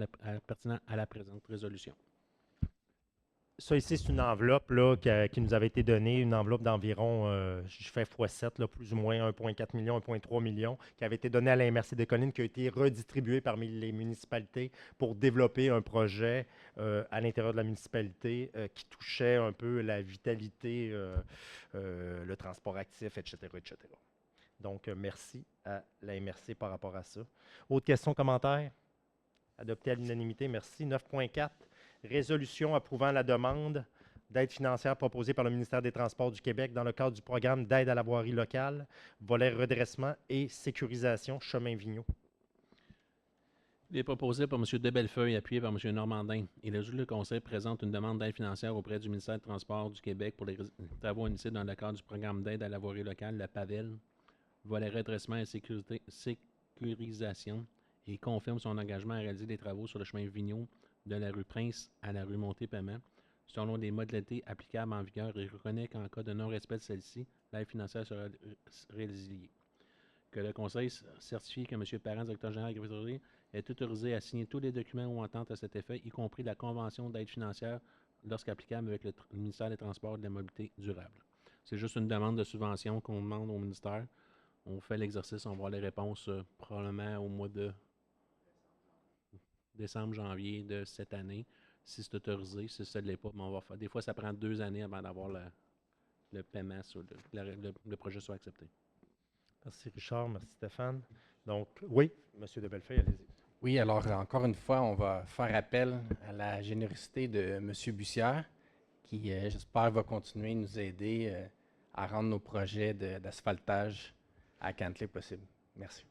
à la présente résolution. Ça ici, c'est une enveloppe là, qui nous avait été donnée, une enveloppe d'environ, je fais x7, là, plus ou moins 1,4 million, 1,3 million, qui avait été donnée à la MRC des Collines, qui a été redistribuée parmi les municipalités pour développer un projet à l'intérieur de la municipalité qui touchait un peu la vitalité, le transport actif, etc., etc. Donc, merci à la MRC par rapport à ça. Autre question, commentaire? Adopté à l'unanimité, merci. 9.4. Résolution approuvant la demande d'aide financière proposée par le ministère des Transports du Québec dans le cadre du programme d'aide à la voirie locale, volet redressement et sécurisation, chemin Vigneault. Il est proposé par M. Debellefeuille, appuyé par M. Normandin. Il ajoute que le Conseil présente une demande d'aide financière auprès du ministère des Transports du Québec pour les travaux initiés dans le cadre du programme d'aide à la voirie locale, le PAVEL, volet redressement et sécurisation, et confirme son engagement à réaliser des travaux sur le chemin Vigneault de la rue Prince à la rue Monté-Paiement, selon les modalités applicables en vigueur et reconnaît qu'en cas de non-respect de celle-ci, l'aide financière sera résiliée. Que le Conseil certifie que M. Parent, directeur général de l'agriculture, est autorisé à signer tous les documents ou ententes à cet effet, y compris la convention d'aide financière lorsqu'applicable avec le ministère des Transports et de la Mobilité durable. C'est juste une demande de subvention qu'on demande au ministère. On fait l'exercice, on va voir les réponses probablement au mois de décembre, janvier de cette année, si c'est autorisé. Si ça ne l'est pas, mais on va faire. Des fois, ça prend 2 années avant d'avoir le paiement, le projet soit accepté. Merci Richard, merci Stéphane. Donc, oui, M. Debellefeuille, allez-y. Oui, alors encore une fois, on va faire appel à la générosité de M. Bussière, qui, j'espère, va continuer à nous aider à rendre nos projets d'asphaltage à Cantley possibles. Merci.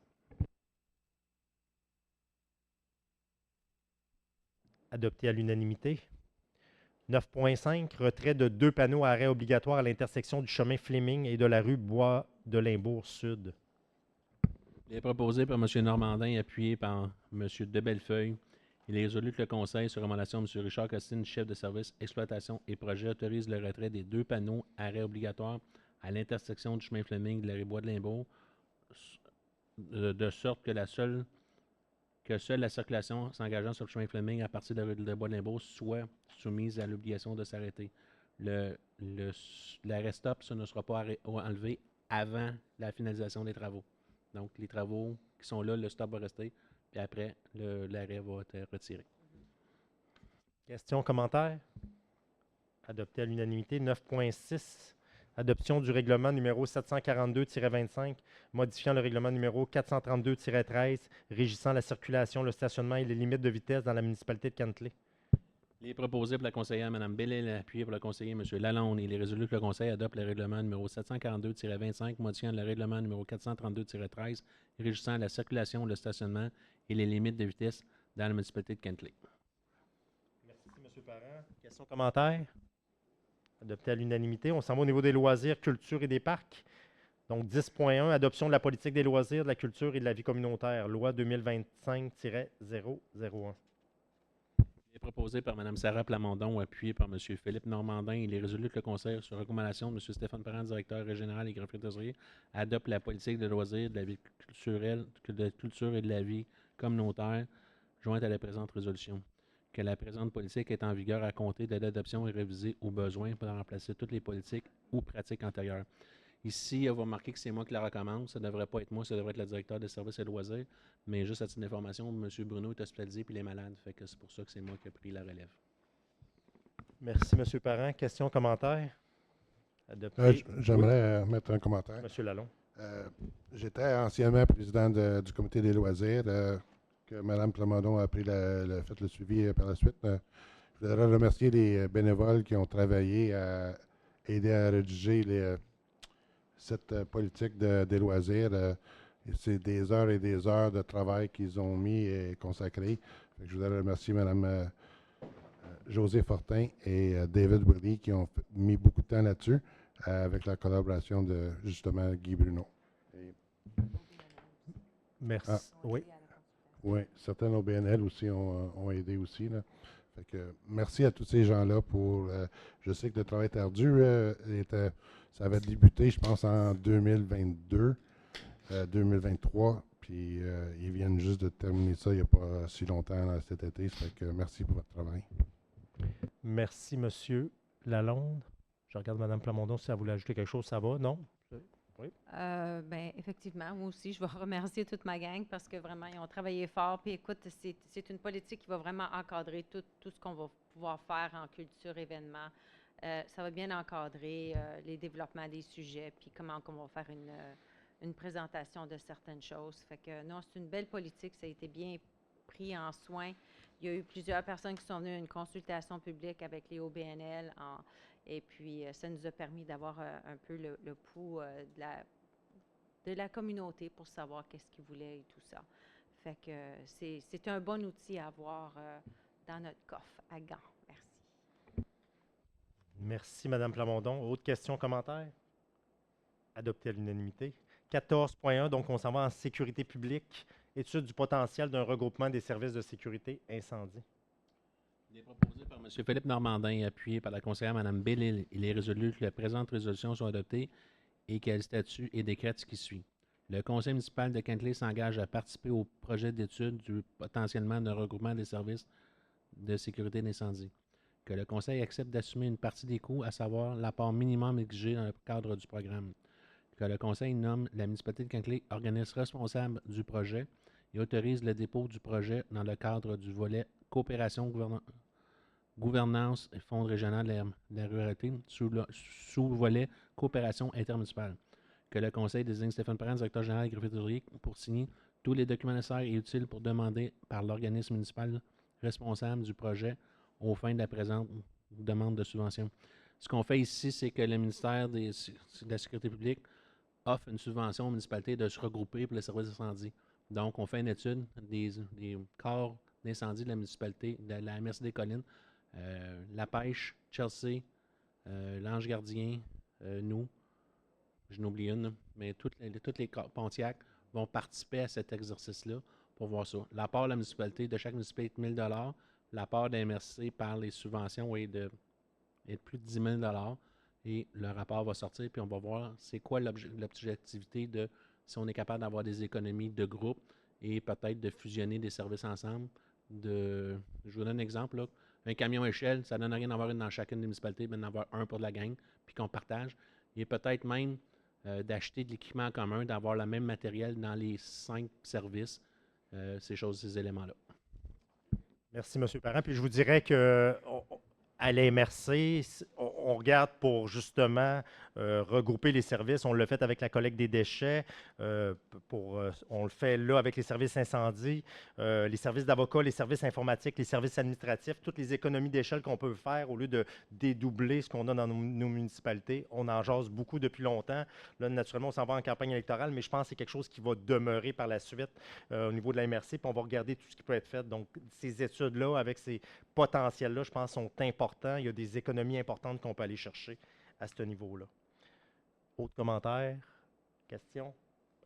Adopté à l'unanimité. 9.5, retrait de 2 panneaux à arrêt obligatoire à l'intersection du chemin Fleming et de la rue Bois de Limbourg Sud. Il est proposé par M. Normandin, appuyé par M. Debellefeuille. Il est résolu que le Conseil, sur recommandation de M. Richard Costine, chef de service exploitation et projet, autorise le retrait des 2 panneaux arrêt obligatoire à l'intersection du chemin Fleming et de la rue Bois de Limbourg, de sorte que seule la circulation s'engageant sur le chemin Fleming à partir de la rue de Bois de Limbourg soit soumise à l'obligation de s'arrêter. L'arrêt stop, ça ne sera pas enlevé avant la finalisation des travaux. Donc, les travaux qui sont là, le stop va rester, puis après, l'arrêt va être retiré. Questions, commentaires? Adopté à l'unanimité. 9.6. Adoption du règlement numéro 742-25, modifiant le règlement numéro 432-13, régissant la circulation, le stationnement et les limites de vitesse dans la municipalité de Cantley. Il est proposé pour la conseillère Mme Bellil, appuyé pour le conseiller M. Lalonde. Il est résolu que le Conseil adopte le règlement numéro 742-25, modifiant le règlement numéro 432-13, régissant la circulation, le stationnement et les limites de vitesse dans la municipalité de Cantley. Merci, M. Parent. Questions, commentaires? Adopté à l'unanimité. On s'en va au niveau des loisirs, culture et des parcs. Donc, 10.1, adoption de la politique des loisirs, de la culture et de la vie communautaire. Loi 2025-001. Il est proposé par Mme Sarah Plamondon, appuyé par M. Philippe Normandin. Il est résolu que le Conseil, sur recommandation de M. Stéphane Parent, directeur général des Grands Trésoriers, adopte la politique de loisirs, de la vie culturelle, de culture et de la vie communautaire, jointe à la présente résolution. Que la présente politique est en vigueur à compter de l'adoption et révisée au besoin pour remplacer toutes les politiques ou pratiques antérieures. Ici, vous remarquez que c'est moi qui la recommande. Ça ne devrait pas être moi, ça devrait être le directeur des services et loisirs. Mais juste à titre d'information, M. Bruno est hospitalisé puis il est malade. Fait que c'est pour ça que c'est moi qui ai pris la relève. Merci, M. Parent. Questions, commentaires? Adopté. J'aimerais mettre un commentaire. M. Lalonde. J'étais anciennement président du comité des loisirs, que Mme Plamondon a fait le suivi par la suite. Je voudrais remercier les bénévoles qui ont travaillé à aider à rédiger cette politique des loisirs. C'est des heures et des heures de travail qu'ils ont mis et consacré. Je voudrais remercier Mme José Fortin et David Willy qui ont mis beaucoup de temps là-dessus avec la collaboration de, justement, Guy Bruno. Merci. Oui. Oui, certains OBNL aussi ont aidé aussi. Là. Fait que, merci à tous ces gens-là pour... je sais que le travail est ardu. Ça avait débuté, je pense, en 2022, 2023. Puis ils viennent juste de terminer ça il n'y a pas si longtemps cet été. Fait que merci pour votre travail. Merci, Monsieur Lalonde. Je regarde Mme Plamondon si elle voulait ajouter quelque chose. Ça va? Non? Oui. Ben, effectivement, moi aussi, je veux remercier toute ma gang parce que vraiment, ils ont travaillé fort. Puis écoute, c'est une politique qui va vraiment encadrer tout ce qu'on va pouvoir faire en culture, événements. Ça va bien encadrer les développements des sujets, puis comment on va faire une présentation de certaines choses. Fait que non, c'est une belle politique. Ça a été bien pris en soin. Il y a eu plusieurs personnes qui sont venues à une consultation publique avec les OBNL et puis, ça nous a permis d'avoir un peu le pouls de la communauté pour savoir qu'est-ce qu'ils voulaient et tout ça. Fait que c'est un bon outil à avoir dans notre coffre à gants. Merci. Merci, Mme Plamondon. Autre question, commentaire? Adopté à l'unanimité. 14.1, donc on s'en va en sécurité publique. Étude du potentiel d'un regroupement des services de sécurité incendie. Il est proposé par M. Philippe Normandin et appuyé par la conseillère Mme Bellil. Il est résolu que les présentes résolutions soient adoptées et qu'elle statue et décrète ce qui suit. Le conseil municipal de Kentley s'engage à participer au projet d'étude du potentiellement d'un regroupement des services de sécurité d'incendie. Que le conseil accepte d'assumer une partie des coûts, à savoir l'apport minimum exigé dans le cadre du programme. Que le conseil nomme la municipalité de Kentley organisme responsable du projet et autorise le dépôt du projet dans le cadre du volet coopération, gouvernance et fonds régional de la ruralité sous le volet coopération intermunicipale. Que le conseil désigne Stéphane Parent, directeur général et greffier pour signer tous les documents nécessaires et utiles pour demander par l'organisme municipal responsable du projet aux fins de la présente demande de subvention. Ce qu'on fait ici, c'est que le ministère de la Sécurité publique offre une subvention aux municipalités de se regrouper pour les services d'incendie. Donc, on fait une étude des corps d'incendie de la municipalité, de la MRC des Collines, La Pêche, Chelsea, l'Ange Gardien, nous, je n'oublie une, mais toutes les Pontiac vont participer à cet exercice-là pour voir ça. L'apport de la municipalité, de chaque municipalité, est de 1 000 $. L'apport de la MRC par les subventions est de plus de 10 000 $. Et le rapport va sortir, puis on va voir c'est quoi l'objectivité de si on est capable d'avoir des économies de groupe et peut-être de fusionner des services ensemble. Je vous donne un exemple. Là. Un camion échelle, ça ne donne rien d'avoir une dans chacune des municipalités, mais d'en avoir un pour de la gang, puis qu'on partage. Et peut-être même d'acheter de l'équipement en commun, d'avoir le même matériel dans les 5 services, ces éléments-là. Merci, M. Parent. Puis je vous dirais que à la MRC, on regarde pour justement regrouper les services. On l'a fait avec la collecte des déchets. On le fait là avec les services incendies, les services d'avocats, les services informatiques, les services administratifs, toutes les économies d'échelle qu'on peut faire au lieu de dédoubler ce qu'on a dans nos municipalités. On en jase beaucoup depuis longtemps. Là, naturellement, on s'en va en campagne électorale, mais je pense que c'est quelque chose qui va demeurer par la suite au niveau de la MRC. Puis on va regarder tout ce qui peut être fait. Donc, ces études-là, avec ces potentiels-là, je pense, sont importants. Il y a des économies importantes qu'on peut aller chercher à ce niveau-là. Autres commentaires? Questions?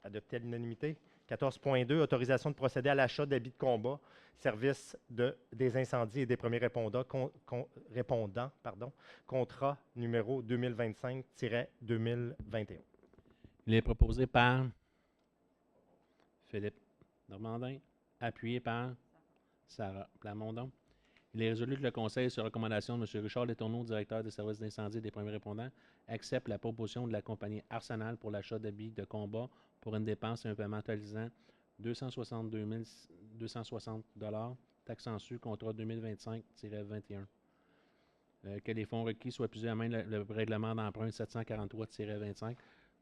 Adopté à l'unanimité. 14.2, autorisation de procéder à l'achat d'habits de combat, service des incendies et des premiers répondants, contrat numéro 2025-2021. Il est proposé par Philippe Normandin, appuyé par Sarah Plamondon. Il est résolu que le Conseil, sur recommandation de M. Richard Letourneau, directeur des services d'incendie et des premiers répondants, accepte la proposition de la compagnie Arsenal pour l'achat d'habits de combat pour une dépense et un paiement totalisant 262 260 $, taxe en su, contrat 2025-21. Que les fonds requis soient puisés à main le règlement d'emprunt 743-25.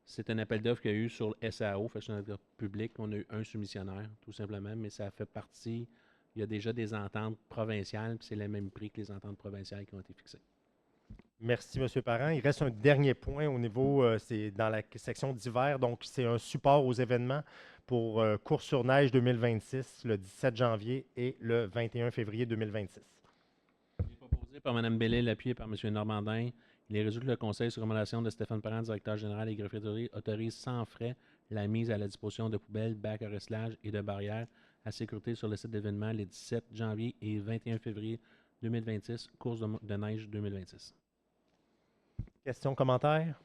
C'est un appel d'offres qu'il y a eu sur le SAO, fait un appel public. On a eu un soumissionnaire, tout simplement, mais ça fait partie. Il y a déjà des ententes provinciales, puis c'est le même prix que les ententes provinciales qui ont été fixées. Merci, M. Parent. Il reste un dernier point au niveau, c'est dans la section d'hiver, donc c'est un support aux événements pour Course sur neige 2026, le 17 janvier et le 21 février 2026. Il est proposé par Mme Bellil, appuyé par M. Normandin. Il est résolu que le Conseil, sur recommandation de Stéphane Parent, directeur général et greffier, autorise sans frais la mise à la disposition de poubelles, bacs à recyclage et de barrières à sécurité sur le site d'événements les 17 janvier et 21 février 2026, course de neige 2026. Questions, commentaires?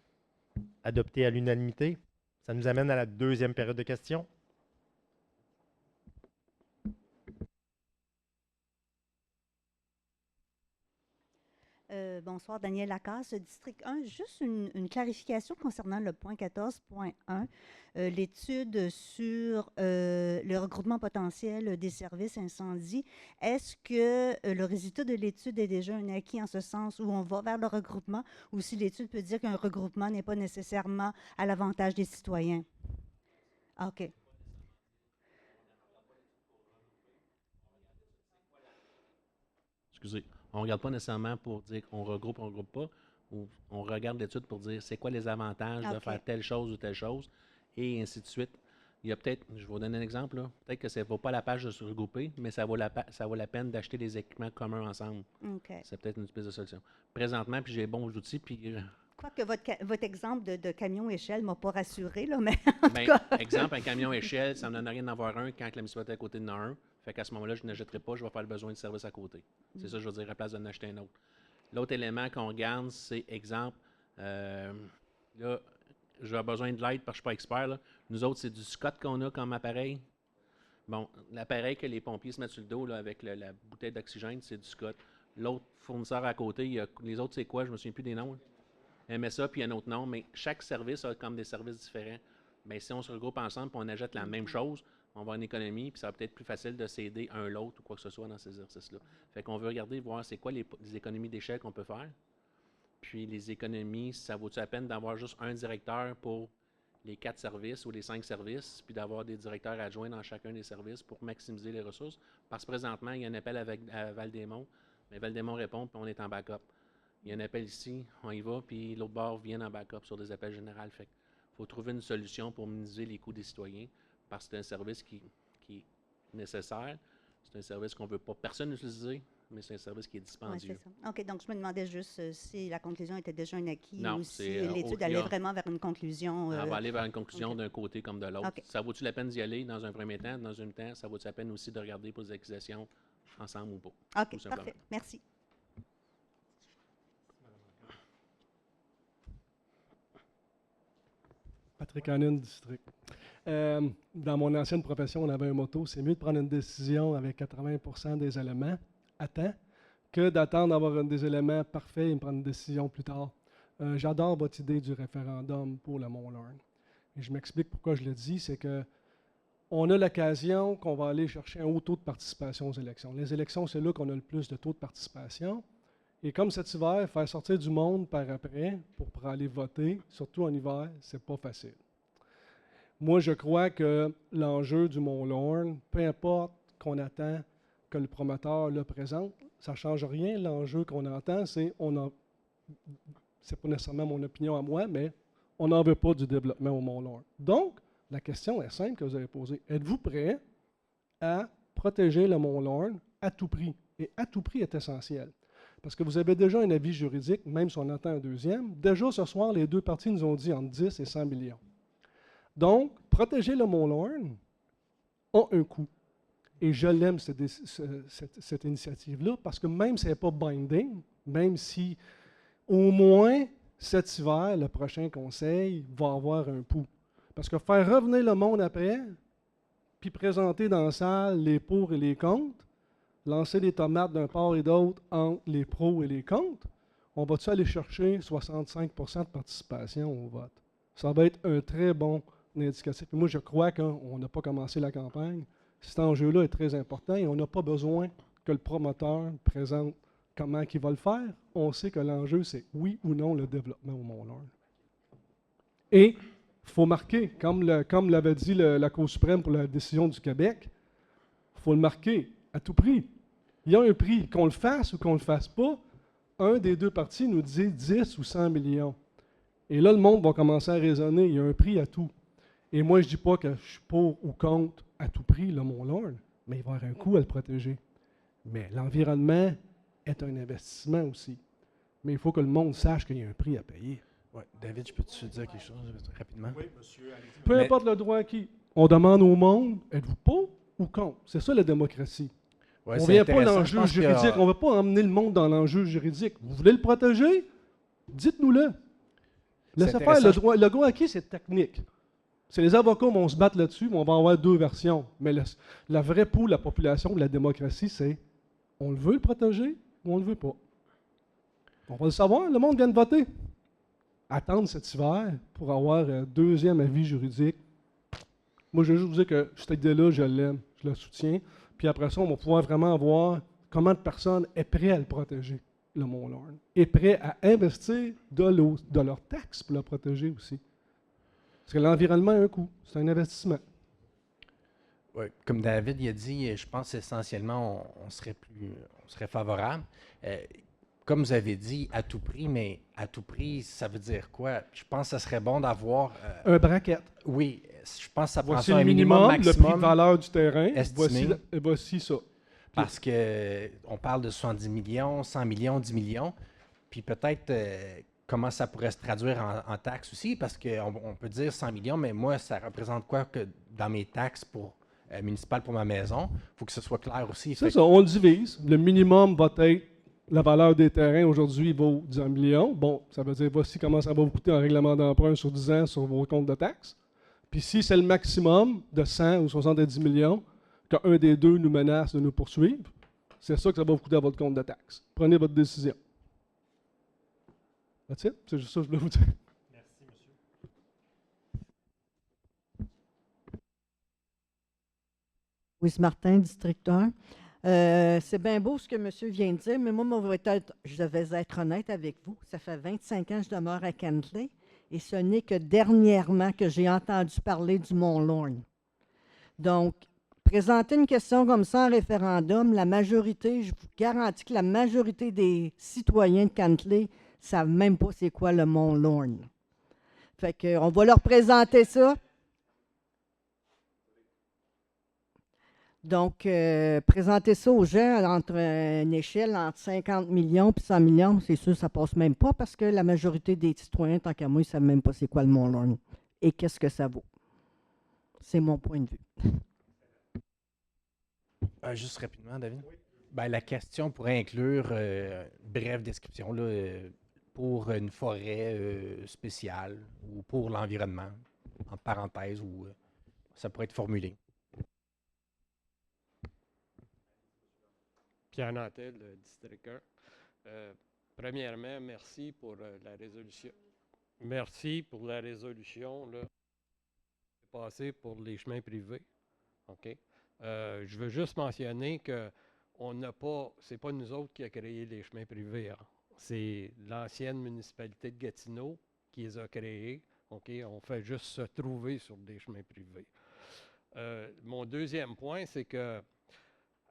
Adopté à l'unanimité. Ça nous amène à la deuxième période de questions. Bonsoir, Daniel Lacasse, District 1. Juste une clarification concernant le point 14.1, l'étude sur le regroupement potentiel des services incendie. Est-ce que le résultat de l'étude est déjà un acquis en ce sens où on va vers le regroupement, ou si l'étude peut dire qu'un regroupement n'est pas nécessairement à l'avantage des citoyens? Ah, OK. Excusez, on ne regarde pas nécessairement pour dire qu'on regroupe ou on ne regroupe pas, ou on regarde l'étude pour dire c'est quoi les avantages de faire telle chose ou telle chose, et ainsi de suite. Il y a peut-être, je vais vous donner un exemple, là, peut-être que ça ne vaut pas la page de se regrouper, mais ça vaut la peine d'acheter des équipements communs ensemble. OK. C'est peut-être une espèce de solution. Présentement, puis j'ai bons outils, puis... Quoique votre exemple de camion-échelle ne m'a pas rassuré, là, mais exemple, un camion-échelle, ça ne me donne rien d'en avoir un quand la municipalité à côté de un. Fait qu'à ce moment-là, je ne jetterai pas, je vais faire le besoin de service à côté. C'est ça, je veux dire, à la place d'en acheter un autre. L'autre élément qu'on regarde, c'est, exemple, là, j'ai besoin de l'aide parce que je ne suis pas expert. Là. Nous autres, c'est du Scott qu'on a comme appareil. Bon, l'appareil que les pompiers se mettent sur le dos là, avec la bouteille d'oxygène, c'est du Scott. L'autre fournisseur à côté, les autres, c'est quoi? Je ne me souviens plus des noms. MSA, puis un autre nom, mais chaque service a comme des services différents. Mais si on se regroupe ensemble et on achète la même chose, on va avoir une économie, puis ça va peut-être plus facile de s'aider un l'autre ou quoi que ce soit dans ces exercices-là. Fait qu'on veut regarder, voir c'est quoi les économies d'échelle qu'on peut faire. Puis les économies, ça vaut-tu la peine d'avoir juste un directeur pour les 4 services ou les 5 services, puis d'avoir des directeurs adjoints dans chacun des services pour maximiser les ressources? Parce que présentement, il y a un appel à Val-des-Monts, mais Val-des-Monts répond, puis on est en backup. Il y a un appel ici, on y va, puis l'autre bord vient en backup sur des appels généraux. Fait qu'il faut trouver une solution pour minimiser les coûts des citoyens, parce que c'est un service qui est nécessaire. C'est un service qu'on ne veut pas personne utiliser, mais c'est un service qui est dispendieux. Oui, c'est ça. OK, donc je me demandais juste si la conclusion était déjà un acquis non, ou si l'étude allait vraiment vers une conclusion. Elle va aller vers une conclusion d'un côté comme de l'autre. Okay. Ça vaut-tu la peine d'y aller dans un premier temps? Dans un temps, ça vaut-tu la peine aussi de regarder pour les accusations ensemble ou pas? OK, parfait. Merci. Patrick Hannon, district. Dans mon ancienne profession, on avait un motto, c'est mieux de prendre une décision avec 80% des éléments à temps que d'attendre d'avoir des éléments parfaits et de prendre une décision plus tard. J'adore votre idée du référendum pour le Mont-Laurent. Et je m'explique pourquoi je le dis, c'est que on a l'occasion qu'on va aller chercher un haut taux de participation aux élections. Les élections, c'est là qu'on a le plus de taux de participation. Et comme cet hiver, faire sortir du monde par après pour aller voter, surtout en hiver, c'est pas facile. Moi, je crois que l'enjeu du Mont-Laurent, peu importe qu'on attend que le promoteur le présente, ça ne change rien. L'enjeu qu'on entend, c'est c'est pas nécessairement mon opinion à moi, mais on n'en veut pas du développement au Mont-Laurent. Donc, la question est simple que vous avez posée. Êtes-vous prêt à protéger le Mont-Laurent à tout prix? Et à tout prix est essentiel. Parce que vous avez déjà un avis juridique, même si on attend un deuxième. Déjà, ce soir, les deux parties nous ont dit entre 10 et 100 millions. Donc, protéger le Mont-Laurent a un coût. Et je l'aime, cette initiative-là, parce que même si elle n'est pas binding, même si au moins cet hiver, le prochain conseil va avoir un pouls. Parce que faire revenir le monde après, puis présenter dans la salle les pour et les contre, lancer des tomates d'un part et d'autre entre les pros et les contre, on va-tu aller chercher 65% de participation au vote? Ça va être un très bon indicatif. Et moi, je crois qu'on n'a pas commencé la campagne. Cet enjeu-là est très important et on n'a pas besoin que le promoteur présente comment il va le faire. On sait que l'enjeu, c'est oui ou non le développement au Mont-Laurent. Et il faut marquer, comme l'avait dit la Cour suprême pour la décision du Québec, il faut le marquer à tout prix. Il y a un prix, qu'on le fasse ou qu'on ne le fasse pas, un des deux parties nous dit 10 ou 100 millions. Et là, le monde va commencer à raisonner, il y a un prix à tout. Et moi, je ne dis pas que je suis pour ou contre à tout prix le Mont-Laurent, mais il va y avoir un coût à le protéger. Mais l'environnement est un investissement aussi. Mais il faut que le monde sache qu'il y a un prix à payer. Ouais. David, je peux te dire quelque chose rapidement? Oui, monsieur. Peu importe le droit acquis. On demande au monde, êtes-vous pour ou contre? C'est ça la démocratie. Ouais, on ne vient pas l'enjeu juridique. On ne va pas emmener le monde dans l'enjeu juridique. Vous voulez le protéger? Dites-nous-le. Laissez faire. Le droit acquis, c'est technique. C'est les avocats vont se battre là-dessus, mais on va avoir deux versions. Mais la vraie pour la population de la démocratie, c'est on le veut le protéger ou on ne le veut pas. On va le savoir, le monde vient de voter. Attendre cet hiver pour avoir un deuxième avis juridique. Moi, je veux juste vous dire que cette idée-là, je l'aime, je la soutiens. Puis après ça, on va pouvoir vraiment voir comment de personnes est prêt à le protéger, le Mont Lorne, est prêt à investir de leurs taxes pour le protéger aussi. Parce que l'environnement a un coût, c'est un investissement. Ouais, comme David il a dit, je pense essentiellement on serait favorable. Comme vous avez dit, à tout prix, mais à tout prix, ça veut dire quoi? Je pense que ce serait bon d'avoir... un bracket. Oui, je pense que ça prend Voici ça le un minimum minimum, maximum. le prix de valeur du terrain, estimé. voici ça. Parce qu'on parle de 70 millions, 100 millions, 10 millions, puis peut-être comment ça pourrait se traduire en taxes aussi, parce qu'on peut dire 100 millions, mais moi, ça représente quoi que dans mes taxes municipales pour ma maison? Il faut que ce soit clair aussi. C'est ça, on divise. Le minimum va être la valeur des terrains aujourd'hui vaut 10 millions. Bon, ça veut dire voici comment ça va vous coûter en règlement d'emprunt sur 10 ans sur vos comptes de taxes. Puis si c'est le maximum de 100 ou 70 millions, qu'un des deux nous menace de nous poursuivre, c'est ça que ça va vous coûter à votre compte de taxes. Prenez votre décision. That's it. C'est juste ça que je voulais vous dire. Merci, monsieur. Louise Martin, District 1. C'est bien beau ce que monsieur vient de dire, mais moi, je vais être honnête avec vous. Ça fait 25 ans que je demeure à Kentley et ce n'est que dernièrement que j'ai entendu parler du Mont Lorne. Donc, présenter une question comme ça en référendum, la majorité, je vous garantis que la majorité des citoyens de Kentley ne savent même pas c'est quoi le Mont Lorne. Fait qu'on va leur présenter ça. Donc, présenter ça aux gens entre une échelle entre 50 millions et 100 millions, c'est sûr que ça ne passe même pas parce que la majorité des citoyens, tant qu'à moi, ils ne savent même pas c'est quoi le Mont Lorne et qu'est-ce que ça vaut. C'est mon point de vue. Juste rapidement, David. Oui. Ben, la question pourrait inclure brève description là, pour une forêt spéciale ou pour l'environnement, en parenthèse, ou ça pourrait être formulé. Pierre Nantel, District 1. Premièrement, merci pour la résolution. Merci pour la résolution. Là. C'est passé pour les chemins privés. OK? Je veux juste mentionner que c'est pas nous autres qui a créé les chemins privés. Hein. C'est l'ancienne municipalité de Gatineau qui les a créés. OK? On fait juste se trouver sur des chemins privés. Mon deuxième point, c'est que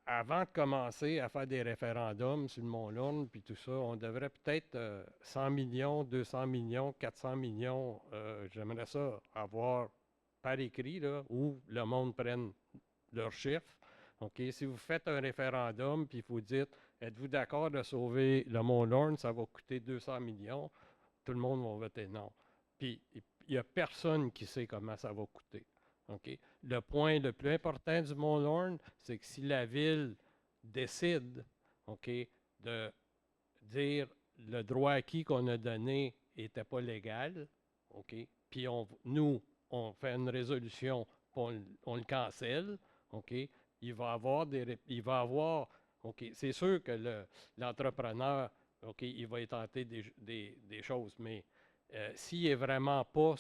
avant de commencer à faire des référendums sur le Mont Lorne puis tout ça, on devrait peut-être 100 millions, 200 millions, 400 millions. J'aimerais ça avoir par écrit, là, où le monde prenne leurs chiffres. OK? Si vous faites un référendum puis vous dites, êtes-vous d'accord de sauver le Mont Lorne, ça va coûter 200 millions, tout le monde va voter non. Puis il n'y a personne qui sait comment ça va coûter. Okay? Le point le plus important du Mont Lorne, c'est que si la ville décide de dire le droit acquis qu'on a donné n'était pas légal, puis nous, on fait une résolution, on le cancelle, il va avoir c'est sûr que l'entrepreneur, il va tenter des choses, mais s'il n'est vraiment pas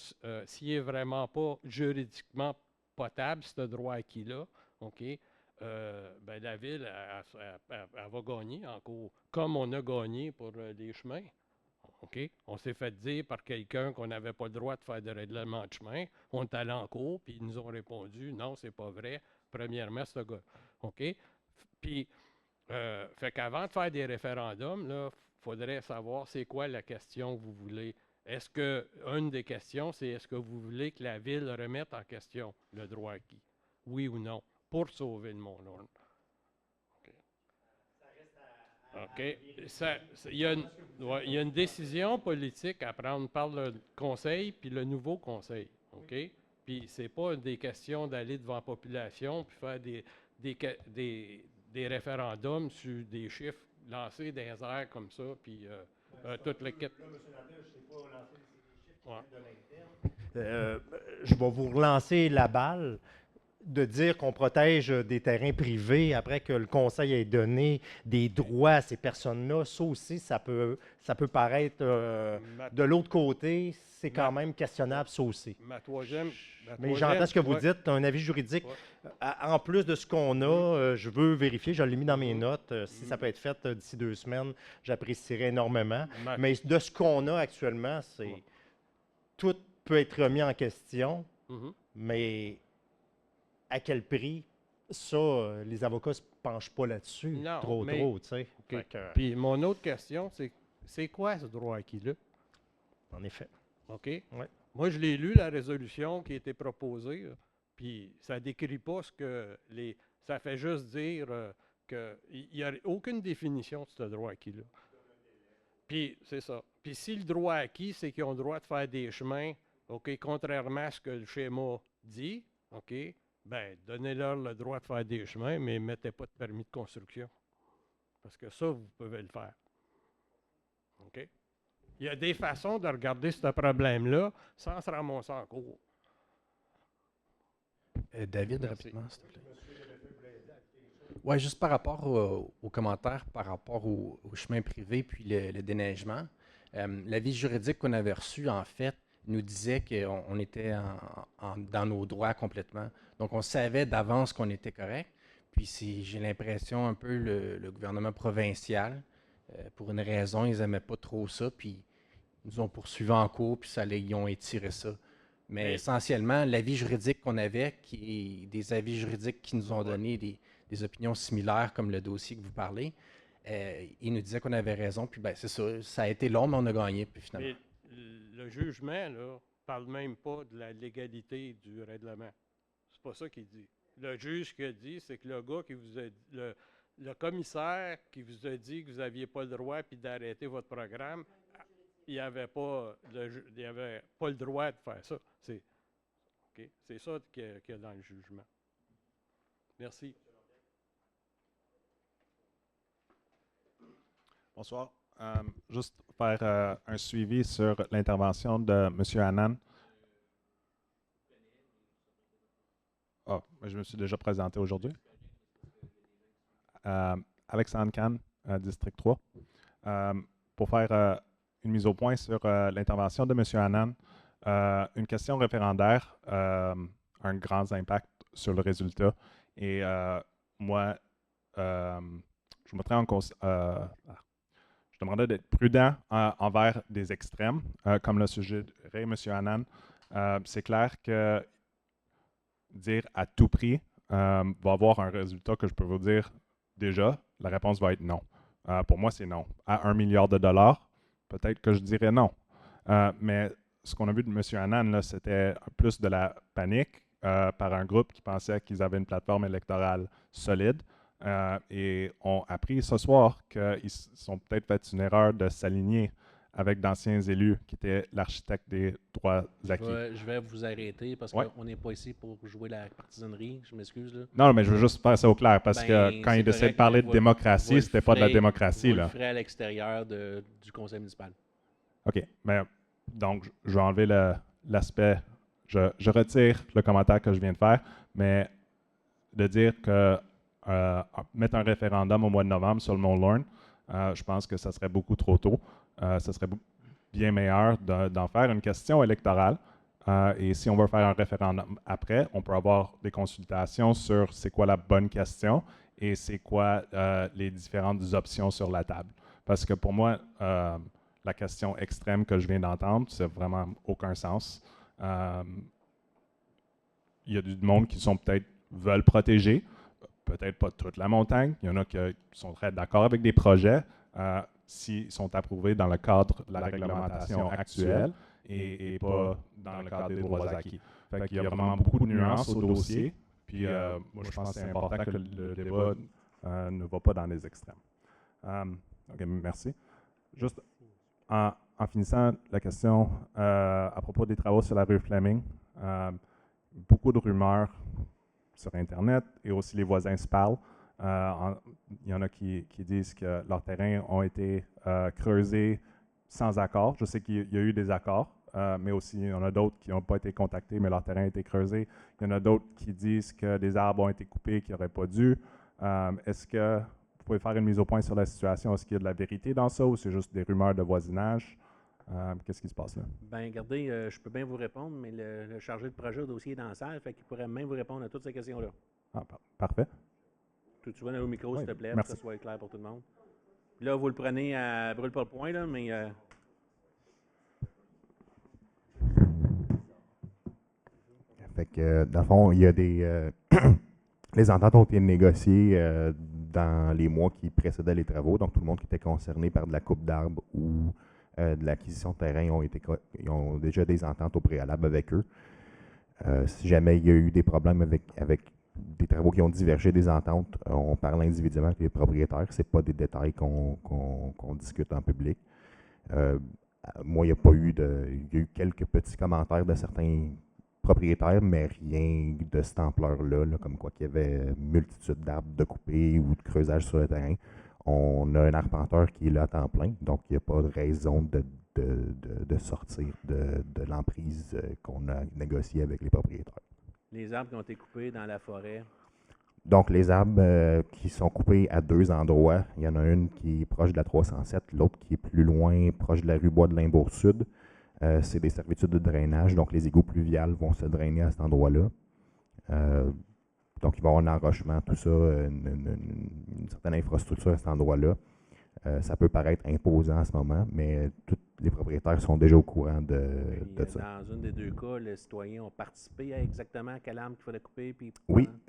juridiquement potable, ce droit acquis-là, la ville, elle va gagner en cours, comme on a gagné pour les chemins. On s'est fait dire par quelqu'un qu'on n'avait pas le droit de faire de règlement de chemin. On est allé en cours, puis ils nous ont répondu, non, c'est pas vrai. Premièrement, ce gars. Puis, fait qu'avant de faire des référendums, il faudrait savoir c'est quoi la question que vous voulez. Est-ce que, une des questions, c'est est-ce que vous voulez que la ville remette en question le droit acquis? Oui ou non, pour sauver le Mont Lorne. Il y a une décision politique à prendre par le conseil puis le nouveau conseil. Puis c'est pas des questions d'aller devant la population puis faire des référendums sur des chiffres lancés dans les airs comme ça, puis toute l'équipe. Je vais vous relancer la balle. de dire qu'on protège des terrains privés après que le conseil ait donné des droits à ces personnes-là, ça aussi, ça peut paraître de l'autre côté, c'est quand même questionnable, ça aussi. Mais j'entends ce que vous dites, un avis juridique. En plus de ce qu'on a, je veux vérifier, je l'ai mis dans mes notes, si ça peut être fait d'ici 2 semaines, j'apprécierais énormément. Mais de ce qu'on a actuellement, c'est tout peut être remis en question, mais à quel prix, ça, les avocats ne se penchent pas là-dessus, trop, tu sais. Puis mon autre question, c'est quoi ce droit acquis-là? En effet. OK? Ouais. Moi, je l'ai lu, la résolution qui a été proposée, puis ça ne décrit pas ce que les... Ça fait juste dire qu'il n'y a aucune définition de ce droit acquis-là. Puis, c'est ça. Puis si le droit acquis, c'est qu'ils ont le droit de faire des chemins, OK, contrairement à ce que le schéma dit, OK, bien, donnez-leur le droit de faire des chemins, mais ne mettez pas de permis de construction. Parce que ça, vous pouvez le faire. OK? Il y a des façons de regarder ce problème-là sans se ramasser en cours. David, Merci. rapidement, s'il te plaît. Oui, juste par rapport aux commentaires, par rapport au chemin privé puis le déneigement, l'avis juridique qu'on avait reçu, en fait, nous disait qu'on était dans nos droits complètement. Donc, on savait d'avance qu'on était correct. Puis, j'ai l'impression un peu le gouvernement provincial, pour une raison, ils n'aimaient pas trop ça. Puis, ils nous ont poursuivis en cours, puis ils ont étiré ça. Mais essentiellement, l'avis juridique qu'on avait, qui est des avis juridiques qui nous ont donné des opinions similaires, comme le dossier que vous parlez, ils nous disaient qu'on avait raison. Puis, ben, c'est ça a été long, mais on a gagné, puis finalement. Mais le jugement, là, parle même pas de la légalité du règlement. C'est pas ça qu'il dit. Le juge, ce qu'il dit, c'est que le gars qui vous a le commissaire qui vous a dit que vous n'aviez pas le droit puis d'arrêter votre programme, il n'avait pas le droit de faire ça. C'est ça qu'il y a dans le jugement. Merci. Bonsoir. Juste faire un suivi sur l'intervention de M. Annan. Je me suis déjà présenté aujourd'hui. Alexandre Kahn, District 3. Pour faire une mise au point sur l'intervention de M. Annan, une question référendaire a un grand impact sur le résultat. Et moi, je mettrais je demanderais d'être prudent envers des extrêmes, comme l'a suggéré M. Annan. C'est clair que dire à tout prix va avoir un résultat que je peux vous dire déjà, la réponse va être non. Pour moi, c'est non. À 1 milliard de dollars, peut-être que je dirais non. Mais ce qu'on a vu de M. Annan, c'était plus de la panique par un groupe qui pensait qu'ils avaient une plateforme électorale solide. Et ont appris ce soir qu'ils sont peut-être fait une erreur de s'aligner avec d'anciens élus qui étaient l'architecte des droits acquis. Je vais vous arrêter parce qu'on n'est pas ici pour jouer la partisanerie. Je m'excuse. Là. Non, mais je veux juste faire ça au clair parce que quand il essaie de parler de démocratie, c'était pas de la démocratie. Vous le ferez à l'extérieur du conseil municipal. OK. Mais, donc, je vais enlever l'aspect. Je retire le commentaire que je viens de faire, mais de dire que mettre un référendum au mois de novembre sur le Mont Lorne, je pense que ça serait beaucoup trop tôt. Ça serait bien meilleur d'en faire une question électorale. Et si on veut faire un référendum après, on peut avoir des consultations sur c'est quoi la bonne question et c'est quoi les différentes options sur la table. Parce que pour moi, la question extrême que je viens d'entendre, c'est vraiment aucun sens. Il y a du monde qui veulent protéger, peut-être pas toute la montagne. Il y en a qui sont très d'accord avec des projets. S'ils sont approuvés dans le cadre de la réglementation actuelle et pas dans le cadre des droits acquis. Fait qu'il y a vraiment beaucoup de nuances au dossier. Puis moi, je pense que c'est important que le débat ne va pas dans les extrêmes. OK, merci. Juste en finissant la question à propos des travaux sur la rue Fleming, beaucoup de rumeurs sur Internet et aussi les voisins se parlent. Il y en a qui disent que leurs terrains ont été creusés sans accord. Je sais qu'il y a eu des accords mais aussi il y en a d'autres qui n'ont pas été contactés, mais leur terrain a été creusé. Il y en a d'autres qui disent que des arbres ont été coupés qui n'auraient pas dû. Est-ce que vous pouvez faire une mise au point sur la situation? Est-ce qu'il y a de la vérité dans ça ou c'est juste des rumeurs de voisinage? Qu'est-ce qui se passe là? Bien, regardez, je peux bien vous répondre, mais le chargé de projet au dossier est dans la salle, fait qu'il pourrait même vous répondre à toutes ces questions-là. Ah, parfait. Tu vas au micro, Oui, s'il te plaît, merci. pour que ce soit clair pour tout le monde. Là, vous le prenez à brûle pas le point, là, mais... Fait que, dans le fond, il y a des... les ententes ont été négociées dans les mois qui précédaient les travaux. Donc, tout le monde qui était concerné par de la coupe d'arbres ou de l'acquisition de terrain ils ont déjà des ententes au préalable avec eux. Si jamais il y a eu des problèmes avec des travaux qui ont divergé des ententes, on parle individuellement avec les propriétaires. Ce n'est pas des détails qu'on discute en public. Moi, il y a pas eu il y a eu quelques petits commentaires de certains propriétaires, mais rien de cette ampleur-là, comme quoi qu'il y avait multitude d'arbres de coupés ou de creusage sur le terrain. On a un arpenteur qui est là à temps plein, donc il n'y a pas de raison de sortir de l'emprise qu'on a négociée avec les propriétaires. Les arbres qui ont été coupés dans la forêt. Donc, les arbres qui sont coupés à 2 endroits, il y en a une qui est proche de la 307, l'autre qui est plus loin, proche de la rue Bois de Limbourg Sud. C'est des servitudes de drainage, donc les égouts pluviales vont se drainer à cet endroit-là. Donc, il va y avoir un enrochement, tout ça, une certaine infrastructure à cet endroit-là. Ça peut paraître imposant en ce moment, mais tous les propriétaires sont déjà au courant de ça. Dans un des deux cas, les citoyens ont participé à exactement quel arbre qu'il fallait couper. Puis...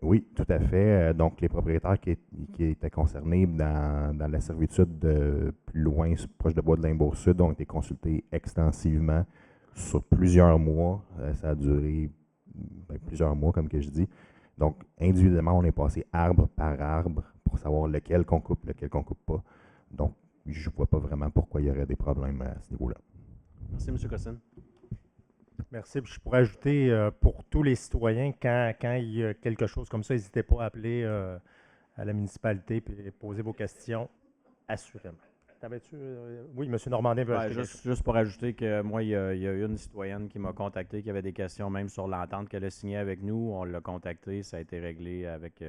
Oui, tout à fait. Donc, les propriétaires qui étaient concernés dans la servitude plus loin, proche de Bois de Limbourg Sud, ont été consultés extensivement sur plusieurs mois. Ça a duré plusieurs mois, comme que je dis. Donc, individuellement, on est passé arbre par arbre pour savoir lequel qu'on coupe, lequel qu'on ne coupe pas. Donc, je ne vois pas vraiment pourquoi il y aurait des problèmes à ce niveau-là. Merci, M. Cossin. Merci. Je pourrais ajouter pour tous les citoyens, quand il y a quelque chose comme ça, n'hésitez pas à appeler à la municipalité et poser vos questions, assurément. Oui, M. Normandin veut ajouter. Juste pour ajouter que moi, il y a eu une citoyenne qui m'a contacté, qui avait des questions même sur l'entente qu'elle a signée avec nous. On l'a contacté, ça a été réglé avec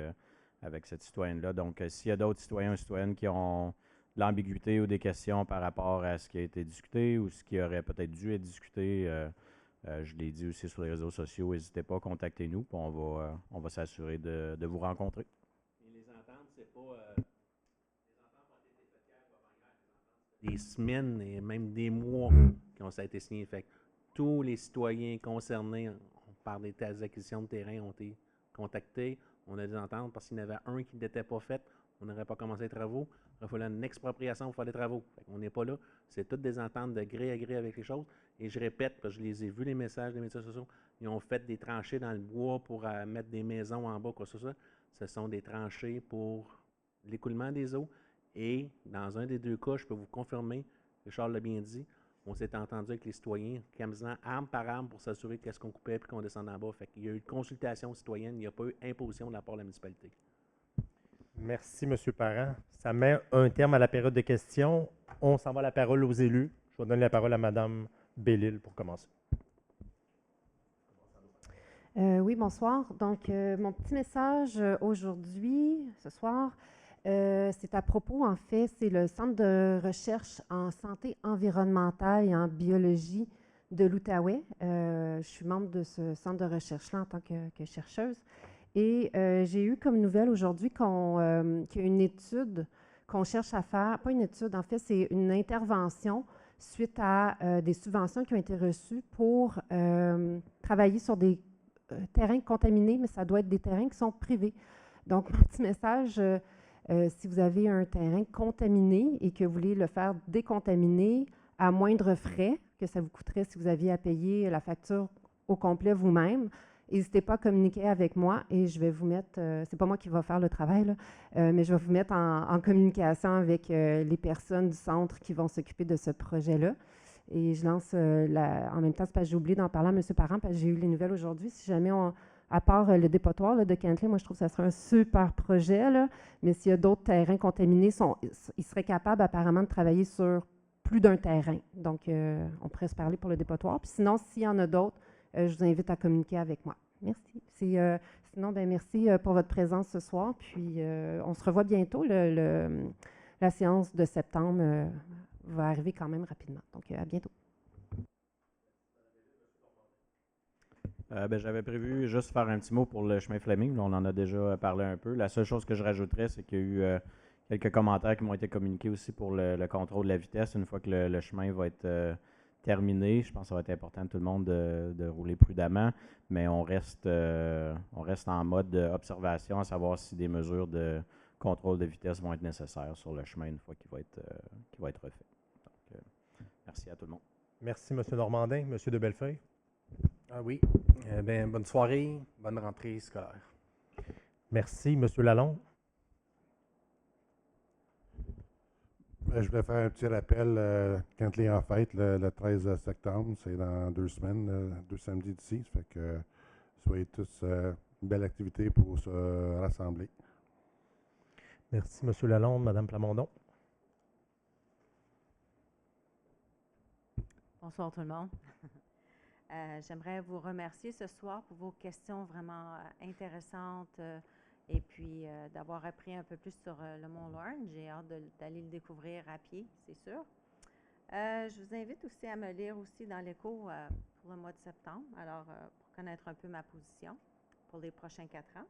cette citoyenne-là. Donc, s'il y a d'autres citoyens ou citoyennes qui ont de l'ambiguïté ou des questions par rapport à ce qui a été discuté ou ce qui aurait peut-être dû être discuté, je l'ai dit aussi sur les réseaux sociaux, n'hésitez pas à contacter nous, puis on va s'assurer de vous rencontrer. Et les ententes, c'est pas... des semaines et même des mois ça a été signé. Fait que tous les citoyens concernés par des acquisitions de terrain ont été contactés. On a des ententes parce qu'il y en avait un qui n'était pas fait. On n'aurait pas commencé les travaux. Il fallait une expropriation pour faire des travaux. On n'est pas là. C'est toutes des ententes de gré à gré avec les choses. Et je répète, parce que je les ai vus, les messages des médias sociaux. Ils ont fait des tranchées dans le bois pour mettre des maisons en bas, quoi que ce soit. Ce sont des tranchées pour l'écoulement des eaux. Et dans un des deux cas, je peux vous confirmer, que Charles l'a bien dit, on s'est entendu avec les citoyens, camisant arme par arme pour s'assurer qu'est-ce qu'on coupait et qu'on descendait en bas. Fait qu'il y a eu une consultation citoyenne, il n'y a pas eu imposition de la part de la municipalité. Merci, M. Parent. Ça met un terme à la période de questions. On s'en va la parole aux élus. Je vais donner la parole à Mme Bellil pour commencer. Oui, bonsoir. Donc, mon petit message aujourd'hui, ce soir, c'est à propos, en fait, c'est le Centre de recherche en santé environnementale et en biologie de l'Outaouais. Je suis membre de ce centre de recherche-là en tant que chercheuse. Et j'ai eu comme nouvelle aujourd'hui qu'il y a une étude qu'on cherche à faire, pas une étude, en fait, c'est une intervention suite à des subventions qui ont été reçues pour travailler sur des terrains contaminés, mais ça doit être des terrains qui sont privés. Donc, mon petit message, si vous avez un terrain contaminé et que vous voulez le faire décontaminer à moindre frais que ça vous coûterait si vous aviez à payer la facture au complet vous-même, n'hésitez pas à communiquer avec moi et je vais vous mettre, c'est pas moi qui va faire le travail, là, mais je vais vous mettre en communication avec les personnes du centre qui vont s'occuper de ce projet-là. Et je lance, en même temps, c'est parce que j'ai oublié d'en parler à M. Parent, parce que j'ai eu les nouvelles aujourd'hui. Si jamais à part le dépotoir là, de Kentley, moi je trouve que ça serait un super projet, là, mais s'il y a d'autres terrains contaminés, ils seraient capables apparemment de travailler sur plus d'un terrain. Donc, on pourrait se parler pour le dépotoir. Puis sinon, s'il y en a d'autres, je vous invite à communiquer avec moi. Merci. Sinon, ben, merci pour votre présence ce soir. Puis, on se revoit bientôt. La séance de septembre va arriver quand même rapidement. Donc, à bientôt. J'avais prévu juste faire un petit mot pour le chemin Fleming. Là, on en a déjà parlé un peu. La seule chose que je rajouterais, c'est qu'il y a eu quelques commentaires qui m'ont été communiqués aussi pour le contrôle de la vitesse. Une fois que le chemin va être terminé, je pense que ça va être important de tout le monde de rouler prudemment, mais on reste en mode observation, à savoir si des mesures de contrôle de vitesse vont être nécessaires sur le chemin une fois qu'il va être refait. Donc, merci à tout le monde. Merci, M. Normandin. M. de Bellefeuille. Ah oui. Bonne soirée, bonne rentrée scolaire. Merci, M. Lalonde. Je voulais faire un petit rappel. Cantley en fête, le 13 septembre, c'est dans 2 semaines, 2 samedis d'ici. Ça fait que soyez tous une belle activité pour se rassembler. Merci, M. Lalonde. Mme Plamondon. Bonsoir tout le monde. J'aimerais vous remercier ce soir pour vos questions vraiment intéressantes et puis d'avoir appris un peu plus sur le Mont Lorne. J'ai hâte d'aller le découvrir à pied, c'est sûr. Je vous invite aussi à me lire aussi dans l'Écho pour le mois de septembre, alors pour connaître un peu ma position pour les prochains 4 ans.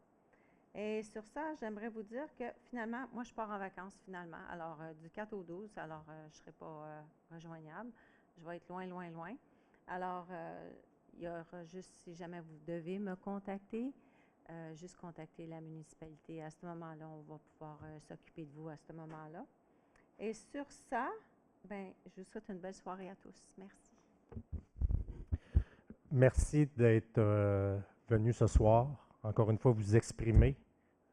Et sur ça, j'aimerais vous dire que finalement, moi je pars en vacances finalement, alors du 4 au 12, alors je ne serai pas rejoignable. Je vais être loin, loin, loin. Alors, il y aura juste, si jamais vous devez me contacter, juste contacter la municipalité. À ce moment-là, on va pouvoir s'occuper de vous à ce moment-là. Et sur ça, ben, je vous souhaite une belle soirée à tous. Merci. Merci d'être venu ce soir. Encore une fois, vous exprimer.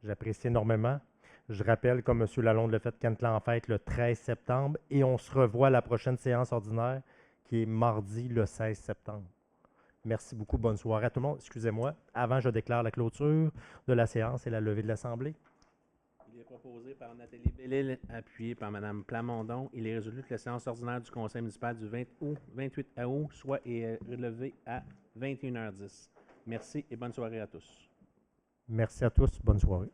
J'apprécie énormément. Je rappelle, comme M. Lalonde l'a fait, Cantley en fête le 13 septembre et on se revoit à la prochaine séance ordinaire qui est mardi le 16 septembre. Merci beaucoup. Bonne soirée à tout le monde. Excusez-moi. Avant, je déclare la clôture de la séance et la levée de l'Assemblée. Il est proposé par Nathalie Bellil, appuyé par Mme Plamondon. Il est résolu que la séance ordinaire du Conseil municipal du 28 août soit relevée à 21h10. Merci et bonne soirée à tous. Merci à tous. Bonne soirée.